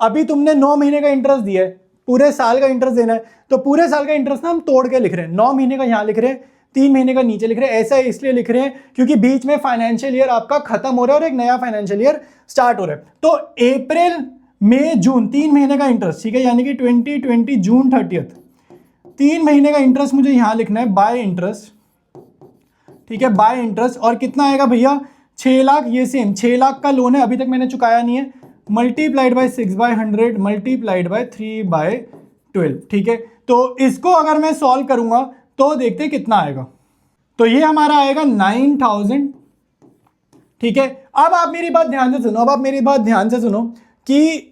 अभी तुमने 9 महीने का इंटरेस्ट दिया है, पूरे साल का इंटरेस्ट देना है, तो पूरे साल का इंटरेस्ट ना हम तोड़ के लिख रहे हैं। 9 महीने का यहाँ लिख रहे हैं, 3 महीने का नीचे लिख रहे हैं। ऐसा इसलिए लिख रहे हैं क्योंकि बीच में फाइनेंशियल ईयर आपका खत्म हो रहा है और एक नया फाइनेंशियल ईयर स्टार्ट हो रहा है। तो अप्रैल मई जून 3 महीने का इंटरेस्ट, ठीक है, यानी कि 2020 जून 30, 3 महीने का इंटरेस्ट मुझे यहां लिखना है बाय इंटरेस्ट, ठीक है, बाय इंटरेस्ट। और कितना आएगा भैया, 6 लाख। ये सेम 6 लाख का लोन है, अभी तक मैंने चुकाया नहीं है, मल्टीप्लाइड बाय 6/100 मल्टीप्लाइड बाय 3/12, ठीक है। तो इसको अगर मैं सॉल्व करूंगा तो देखते कितना आएगा। तो ये हमारा आएगा 9000, ठीक है। अब आप मेरी बात ध्यान से सुनो, अब आप मेरी बात ध्यान से सुनो कि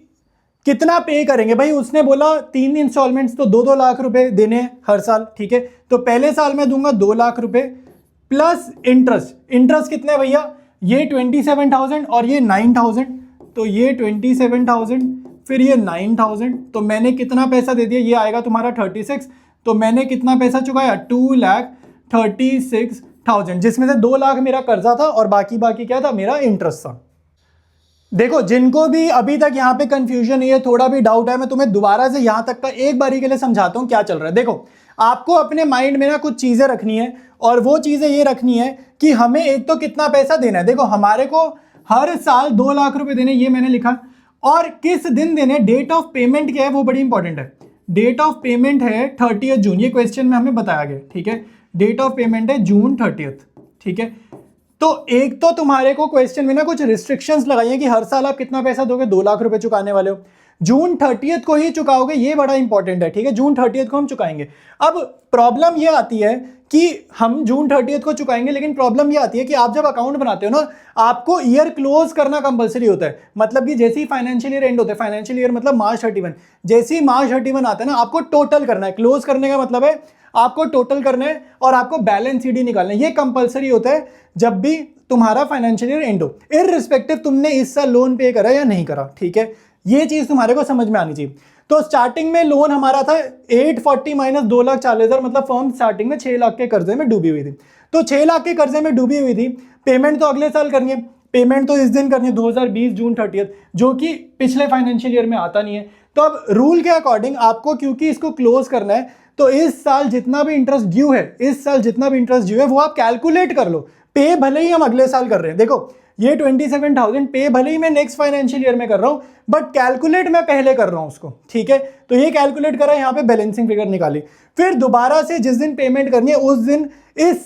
कितना पे करेंगे भाई। उसने बोला 3 इंस्टॉलमेंट्स, तो 2-2 लाख रुपए देने हैं हर साल, ठीक है। तो पहले साल में दूंगा 2 लाख रुपए प्लस इंटरेस्ट। इंटरेस्ट कितने भैया, ये 27,000 और ये 9,000, तो ये 27,000 फिर ये 9,000, तो मैंने कितना पैसा दे दिया, ये आएगा तुम्हारा 36। तो मैंने कितना पैसा चुकाया, 2,36,000, जिसमें से 2 लाख मेरा कर्जा था और बाकी क्या था, मेरा इंटरेस्ट था। देखो, जिनको भी अभी तक यहाँ पे कंफ्यूजन है, थोड़ा भी डाउट है, मैं तुम्हें दोबारा से यहाँ तक का एक बारी के लिए समझाता हूँ क्या चल रहा है। देखो, आपको अपने माइंड में ना कुछ चीजें रखनी है, और वो चीजें ये रखनी है कि हमें एक तो कितना पैसा देना है। देखो, हमारे को हर साल 2 लाख रुपए देने, ये मैंने लिखा, और किस दिन देने, डेट ऑफ पेमेंट क्या है वो बड़ी इंपॉर्टेंट है। डेट ऑफ पेमेंट है 30 जून, ये क्वेश्चन में हमें बताया गया, ठीक है। डेट ऑफ पेमेंट है जून 30, ठीक है। तो एक तो तुम्हारे को क्वेश्चन में ना कुछ रिस्ट्रिक्शंस लगाई हैं कि हर साल आप कितना पैसा दोगे, 2 लाख रुपए चुकाने वाले हो, जून 30 को ही चुकाओगे, ये बड़ा इंपॉर्टेंट है, ठीक है। जून 30 को हम चुकाएंगे। अब प्रॉब्लम ये आती है कि हम जून 30 को चुकाएंगे, लेकिन प्रॉब्लम ये आती है कि आप जब अकाउंट बनाते हो ना, आपको ईयर क्लोज करना कंपलसरी होता है। मतलब कि जैसे ही फाइनेंशियल ईयर एंड होता है, फाइनेंशियल ईयर मतलब मार्च 31, जैसे ही मार्च 31 आता है ना, आपको टोटल करना है। क्लोज करने का मतलब है आपको टोटल करना है और आपको बैलेंस शीट निकालना है। ये कंपलसरी होता है जब भी तुम्हारा फाइनेंशियल ईयर एंड हो, इररिस्पेक्टिव तुमने इस साल लोन पे करा या नहीं करा, ठीक है। ये चीज तुम्हारे को समझ में आनी चाहिए। तो स्टार्टिंग में लोन हमारा था 840 माइनस 2,40,000, मतलब फर्म स्टार्टिंग में 6 लाख के कर्जे में डूबी हुई थी। तो 6 लाख के कर्जे में डूबी हुई थी, पेमेंट तो अगले साल करनी है, पेमेंट तो इस दिन करनी है 2020 जून 30, जो कि पिछले फाइनेंशियल ईयर में आता नहीं है। तो अब रूल के अकॉर्डिंग आपको, क्योंकि इसको क्लोज करना है, तो इस साल जितना भी इंटरेस्ट ड्यू है, इस साल जितना भी इंटरेस्ट ड्यू है वो आप कैलकुलेट कर लो। पे भले ही हम अगले साल कर रहे हैं, देखो ये 27,000 पे भले ही मैं नेक्स्ट फाइनेंशियल ईयर में कर रहा हूं, बट कैलकुलेट मैं पहले कर रहा हूं उसको, ठीक है। तो ये कैलकुलेट करा, यहाँ पे बैलेंसिंग फिगर निकाली, फिर दोबारा से जिस दिन पेमेंट करनी है उस दिन, इस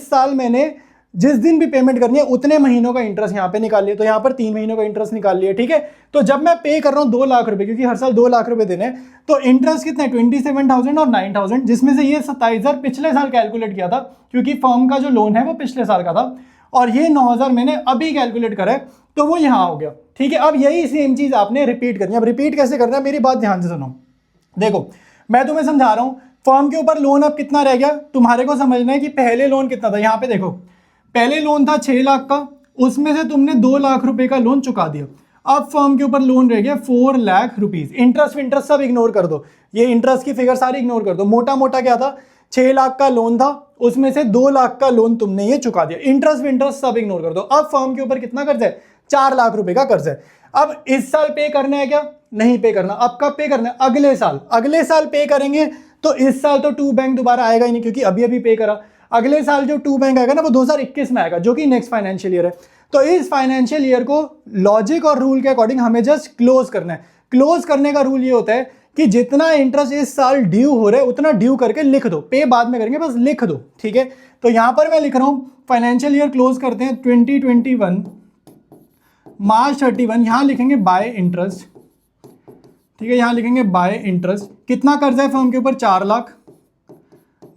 साल मैंने जिस दिन भी पेमेंट करनी है उतने महीनों का इंटरेस्ट यहाँ पे निकाल लिया। तो यहाँ पर 3 महीनों का इंटरेस्ट निकाल लिया, ठीक है। तो जब मैं पे कर रहा हूँ 2 लाख रुपए, क्योंकि हर साल 2 लाख रुपए देने, तो इंटरेस्ट कितना है, 27,000 और 9,000, जिसमें से ये 27,000 पिछले साल कैलकुलेट किया था, क्योंकि फर्म का जो लोन है वो पिछले साल का था, और ये 9,000 मैंने अभी कैलकुलेट करा है, तो वो यहाँ हो गया, ठीक है। अब यही सेम चीज आपने रिपीट करनी है। अब रिपीट कैसे करना है, मेरी बात ध्यान से सुनो। देखो, मैं तुम्हें समझा रहा हूँ, फर्म के ऊपर लोन अब कितना रह गया, तुम्हारे को समझना है कि पहले लोन कितना था। यहाँ पे देखो, पहले लोन था 6 लाख का, उसमें से तुमने 2 लाख रुपए का लोन चुका दिया। अब फर्म के ऊपर लोन रह गया 4 लाख रुपीज। इंटरेस्ट सब इग्नोर कर दो, ये इंटरेस्ट की फिगर सारी इग्नोर कर दो। मोटा मोटा क्या था, 6 लाख का लोन था, उसमें से 2 लाख का लोन तुमने ये चुका दिया। इंटरेस्ट सब इग्नोर कर दो। अब फर्म के ऊपर कितना कर्ज है, 4 लाख रुपए का कर्ज है। अब इस साल पे करना है क्या, नहीं पे करना। अब कब पे करना है, अगले साल पे करेंगे। तो इस साल तो 2 बैंक दोबारा आएगा ही नहीं, क्योंकि अभी पे करा। अगले साल जो 2 बैंक आएगा ना, वो 2021 में आएगा, जो कि नेक्स्ट फाइनेंशियल ईयर है। तो इस फाइनेंशियल ईयर को लॉजिक और रूल के अकॉर्डिंग हमें जस्ट क्लोज करना है। क्लोज करने का रूल ये होता है कि जितना इंटरेस्ट इस साल ड्यू हो रहा है उतना ड्यू करके लिख दो, पे बाद में करेंगे, बस लिख दो, ठीक है। तो यहां पर मैं लिख रहा हूं फाइनेंशियल ईयर क्लोज करते हैं 2021 मार्च 31, यहां लिखेंगे बाय इंटरेस्ट, ठीक है। यहां लिखेंगे बाय इंटरेस्ट। कितना कर्ज है फर्म के ऊपर, 4 lakh,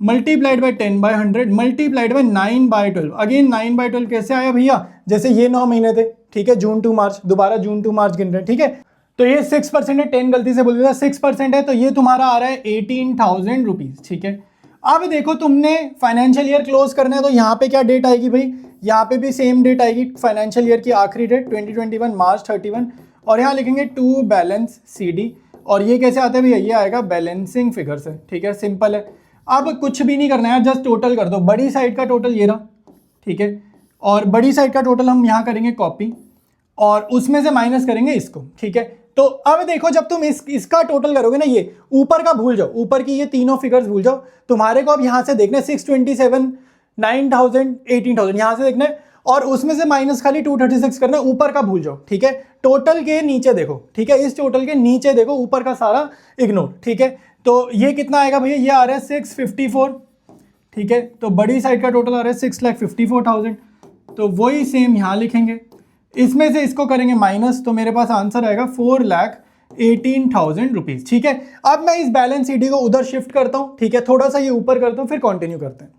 multiplied by 10/100 multiplied by 9/12। Again 9/12 कैसे आया भैया, जैसे ये 9 महीने थे, ठीक है, जून टू मार्च, दोबारा जून टू मार्च गिन रहे हैं, ठीक है। तो ये 6% है, 10 गलती से बोल दिया, 6% है, तो ये तुम्हारा आ रहा है 18,000 रुपीज। ठीक है, अब देखो तुमने फाइनेंशियल ईयर क्लोज करना है, तो यहाँ पे क्या डेट आएगी भाई, यहाँ पे भी सेम डेट आएगी, फाइनेंशियल ईयर की आखिरी डेट 2021 मार्च 31, और यहाँ लिखेंगे टू बैलेंस CD। और ये कैसे आता है भैया, ये आएगा बैलेंसिंग फिगर से। ठीक है, सिंपल है। अब कुछ भी नहीं करना है, जस्ट टोटल कर दो। बड़ी साइड का टोटल ये रहा, ठीक है, और बड़ी साइड का टोटल हम यहाँ करेंगे कॉपी, और उसमें से माइनस करेंगे इसको। ठीक है, तो अब देखो जब तुम इसका टोटल करोगे ना, ये ऊपर का भूल जाओ, ऊपर की ये तीनों फिगर्स भूल जाओ। तुम्हारे को अब यहां से देखना है 627, 9,000, 18,000, यहां से देखना है, और उसमें से माइनस खाली 236 करना है, ऊपर का भूल जाओ। ठीक है, टोटल के नीचे देखो। ठीक है, इस टोटल के नीचे देखो, ऊपर का सारा इग्नोर। ठीक है, तो ये कितना आएगा भैया, ये आ रहा है 654। ठीक है, तो बड़ी साइड का टोटल आ रहा है 6,54,000, तो वही सेम यहां लिखेंगे, इसमें से इसको करेंगे माइनस, तो मेरे पास आंसर आएगा 4,18,000 रुपीज। ठीक है, अब मैं इस बैलेंस CD को उधर शिफ्ट करता हूं। ठीक है, थोड़ा सा ये ऊपर करता हूं, फिर कंटिन्यू करते हैं।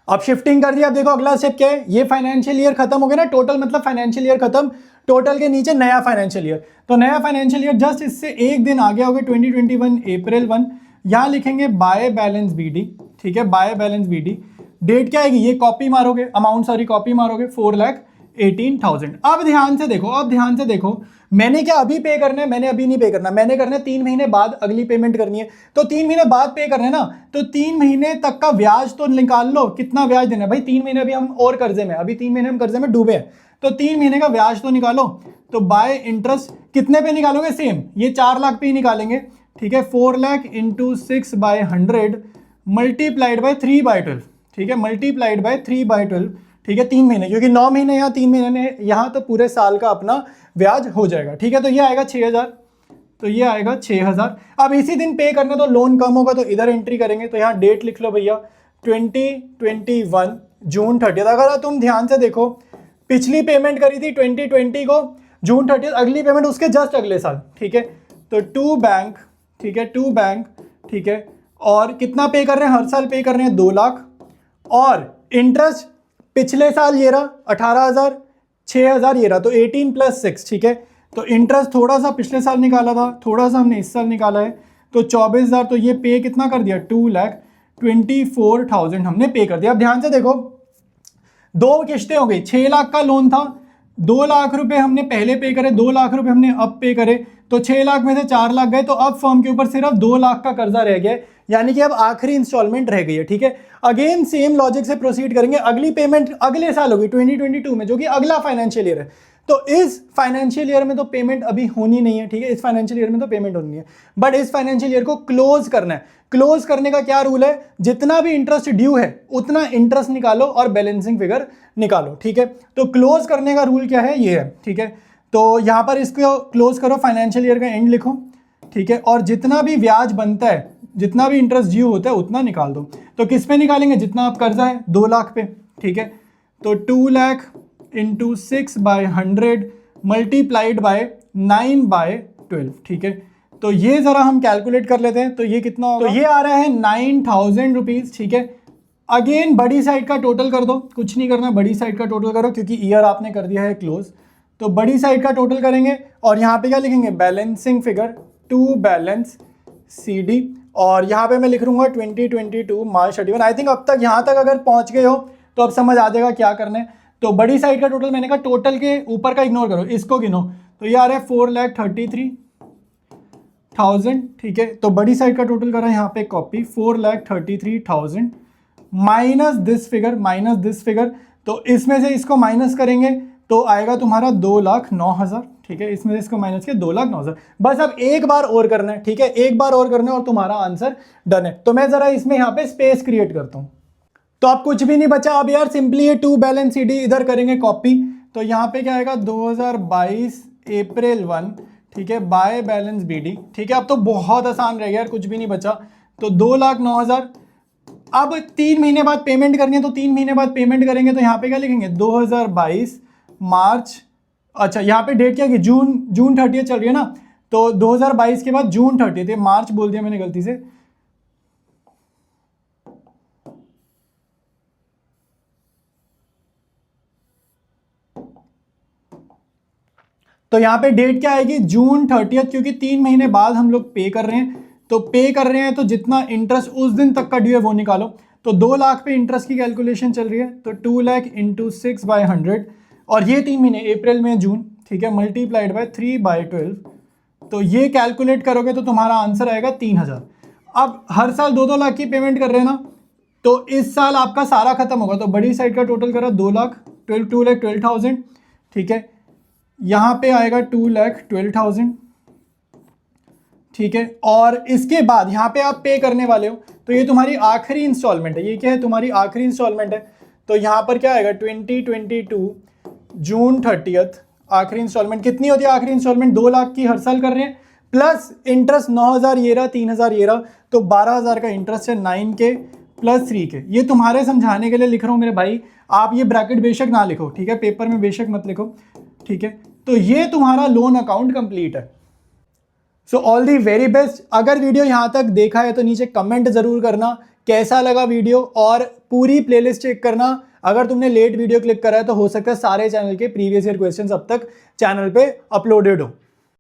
अब शिफ्टिंग कर दिया, अब देखो अगला स्टेप क्या है, ये फाइनेंशियल ईयर खत्म हो गया ना, टोटल मतलब फाइनेंशियल ईयर खत्म, टोटल के नीचे नया फाइनेंशियल ईयर, तो नया फाइनेंशियल ईयर जस्ट इससे एक दिन आगे हो गया, 2021 अप्रैल 1, यहां लिखेंगे बाय बैलेंस BD। ठीक है, बाय बैलेंस BD, डेट क्या आएगी, ये कॉपी मारोगे, अमाउंट सॉरी कॉपी मारोगे, 4,18,000। अब ध्यान से देखो, अब ध्यान से देखो, मैंने क्या अभी पे करना है, मैंने अभी नहीं पे करना, मैंने करना है 3 महीने बाद अगली पेमेंट करनी है, तो 3 महीने बाद पे करना है ना, तो 3 महीने तक का ब्याज तो निकाल लो, कितना ब्याज देना है भाई, 3 महीने अभी हम और कर्जे में, अभी 3 महीने हम कर्जे में डूबे हैं, तो 3 महीने का ब्याज तो निकालो। तो बाय इंटरेस्ट कितने पे निकालोगे, सेम ये 4 लाख पे ही निकालेंगे। ठीक है, 4 लाख इंटू 6/100 मल्टीप्लाइड बाय 3/12। ठीक है, मल्टीप्लाइड बाय 3/12। ठीक है, 3 महीने, क्योंकि 9 महीने यहाँ 3 महीने यहाँ, तो पूरे साल का अपना ब्याज हो जाएगा। ठीक है, तो ये आएगा 6,000, तो ये आएगा 6,000। अब इसी दिन पे करना, तो लोन कम होगा तो इधर एंट्री करेंगे, तो यहाँ डेट लिख लो भैया 2021 जून 30। अगर तुम ध्यान से देखो, पिछली पेमेंट करी थी 2020 को जून 30, अगली पेमेंट उसके जस्ट अगले साल। ठीक है, तो टू बैंक, ठीक है, टू बैंक, ठीक है, और कितना पे कर रहे हैं, हर साल पे कर रहे हैं 2 लाख, और इंटरेस्ट पिछले साल ये रहा 18,000, 6,000 ये रहा, तो 18 + 6। ठीक है, तो इंटरेस्ट थोड़ा सा पिछले साल निकाला था, थोड़ा सा हमने इस साल निकाला है, तो 24,000, तो ये पे कितना कर दिया, 2,24,000 हमने पे कर दिया। अब ध्यान से देखो, 2 किश्तें हो गई, 6 लाख का लोन था, 2 लाख रुपए हमने पहले पे करे, 2 लाख रुपए हमने अब पे करे, तो 6 लाख में से 4 लाख गए, तो अब फर्म के ऊपर सिर्फ 2 लाख का कर्जा रह गया, यानी कि अब आखिरी इंस्टॉलमेंट रह गई है। ठीक है, अगेन सेम लॉजिक से प्रोसीड करेंगे, अगली पेमेंट अगले साल होगी 2022 में, जो कि अगला फाइनेंशियल ईयर है, तो इस फाइनेंशियल ईयर में तो पेमेंट अभी होनी नहीं है। ठीक है, इस फाइनेंशियल ईयर में तो पेमेंट होनी है, बट इस फाइनेंशियल ईयर को क्लोज करना है। क्लोज करने का क्या रूल है, जितना भी इंटरेस्ट ड्यू है उतना इंटरेस्ट निकालो और बैलेंसिंग फिगर निकालो। ठीक है, तो क्लोज करने का रूल क्या है, ये है। ठीक है, तो यहां पर इसको क्लोज करो, फाइनेंशियल ईयर का एंड लिखो। ठीक है, और जितना भी ब्याज बनता है, जितना भी इंटरेस्ट ड्यू होता है उतना निकाल दो। तो किस पे निकालेंगे, जितना आप कर्जा है 2 लाख पे। ठीक है, तो 2 लाख इंटू 6/100 मल्टीप्लाइड बाय 9/12। ठीक है, तो ये जरा हम कैलकुलेट कर लेते हैं, तो ये कितना होगा, तो ये आ रहा है 9,000 रुपीज। ठीक है, अगेन बड़ी साइड का टोटल कर दो, कुछ नहीं करना, बड़ी साइड का टोटल करो, क्योंकि ईयर आपने कर दिया है क्लोज, तो बड़ी साइड का टोटल करेंगे, और यहाँ पे क्या लिखेंगे, balancing figure to balance CD, और यहाँ पे मैं लिख लूंगा 2022 मार्च 31। आई थिंक अब तक यहाँ तक अगर पहुंच गए हो तो अब समझ आ जाएगा क्या करना है। तो बड़ी साइड का टोटल, मैंने कहा टोटल के ऊपर का इग्नोर करो, इसको गिनो, तो ये आ रहा है 4,33,000। ठीक है, तो बड़ी साइड का टोटल करा यहाँ पे copy, 4,33,000 minus this figure, minus this figure, तो इसमें से इसको माइनस करेंगे तो आएगा तुम्हारा 2,09,000। ठीक है, इसमें से इसको माइनस के 2,09,000। बस अब एक बार और करना है। ठीक है, एक बार और करना है और तुम्हारा आंसर डन है। तो मैं जरा इसमें यहाँ पे स्पेस क्रिएट करता हूँ, तो अब कुछ भी नहीं बचा अब यार, सिंपली ये टू बैलेंस CD इधर करेंगे कॉपी, तो यहाँ पे क्या आएगा 2022 अप्रैल 1। ठीक है, बाय बैलेंस BD। ठीक है, अब तो बहुत आसान रह गया यार, कुछ भी नहीं बचा, तो 2,09,000। अब 3 महीने बाद पेमेंट करनी है, तो 3 महीने बाद पेमेंट करेंगे, तो यहाँ पे क्या लिखेंगे 2022 मार्च, अच्छा यहाँ पे डेट क्या की, जून 30 चल रही है ना, तो 2022 के बाद जून 30, मार्च बोल दिया मैंने गलती से, तो यहाँ पे डेट क्या आएगी, जून 30, क्योंकि 3 महीने बाद हम लोग पे कर रहे हैं, तो पे कर रहे हैं तो जितना इंटरेस्ट उस दिन तक का ड्यू है वो निकालो। तो 2 लाख पे इंटरेस्ट की कैलकुलेशन चल रही है, तो 2 लाख इंटू 6/100, और ये 3 महीने अप्रैल में जून, ठीक है, मल्टीप्लाइड बाय 3/12, तो ये कैलकुलेट करोगे तो तुम्हारा आंसर आएगा 3000। अब हर साल 2-2 लाख की पेमेंट कर रहे हैं ना, तो इस साल आपका सारा खत्म होगा, तो बड़ी साइड का टोटल करा 2,12,000, ठीक है, यहाँ पे आएगा 2,12,000, ठीक है, और इसके बाद यहाँ पे आप पे करने वाले हो, तो ये तुम्हारी आखिरी इंस्टॉलमेंट है। ये क्या है, तुम्हारी आखिरी इंस्टॉलमेंट है, तो यहाँ पर क्या आएगा 2022 जून 30 आखिरी इंस्टॉलमेंट। कितनी होती है आखिरी इंस्टॉलमेंट, 2 लाख की हर साल कर रहे हैं, प्लस इंटरेस्ट 9,000 ये रहा, 3,000 ये रहा, तो 12,000 का इंटरेस्ट है, 9K प्लस 3K। ये तुम्हारे समझाने के लिए लिख रहा हूँ मेरे भाई, आप ये ब्रैकेट बेशक ना लिखो, ठीक है, पेपर में बेशक मत लिखो, ठीक है। तो ये तुम्हारा लोन अकाउंट कंप्लीट है। So all the very best. अगर वीडियो यहाँ तक देखा है तो नीचे कमेंट जरूर करना कैसा लगा वीडियो, और पूरी प्लेलिस्ट चेक करना। अगर तुमने लेट वीडियो क्लिक करा है तो हो सकता है सारे चैनल के प्रीवियस ईयर क्वेश्चंस अब तक चैनल पे अपलोडेड हो।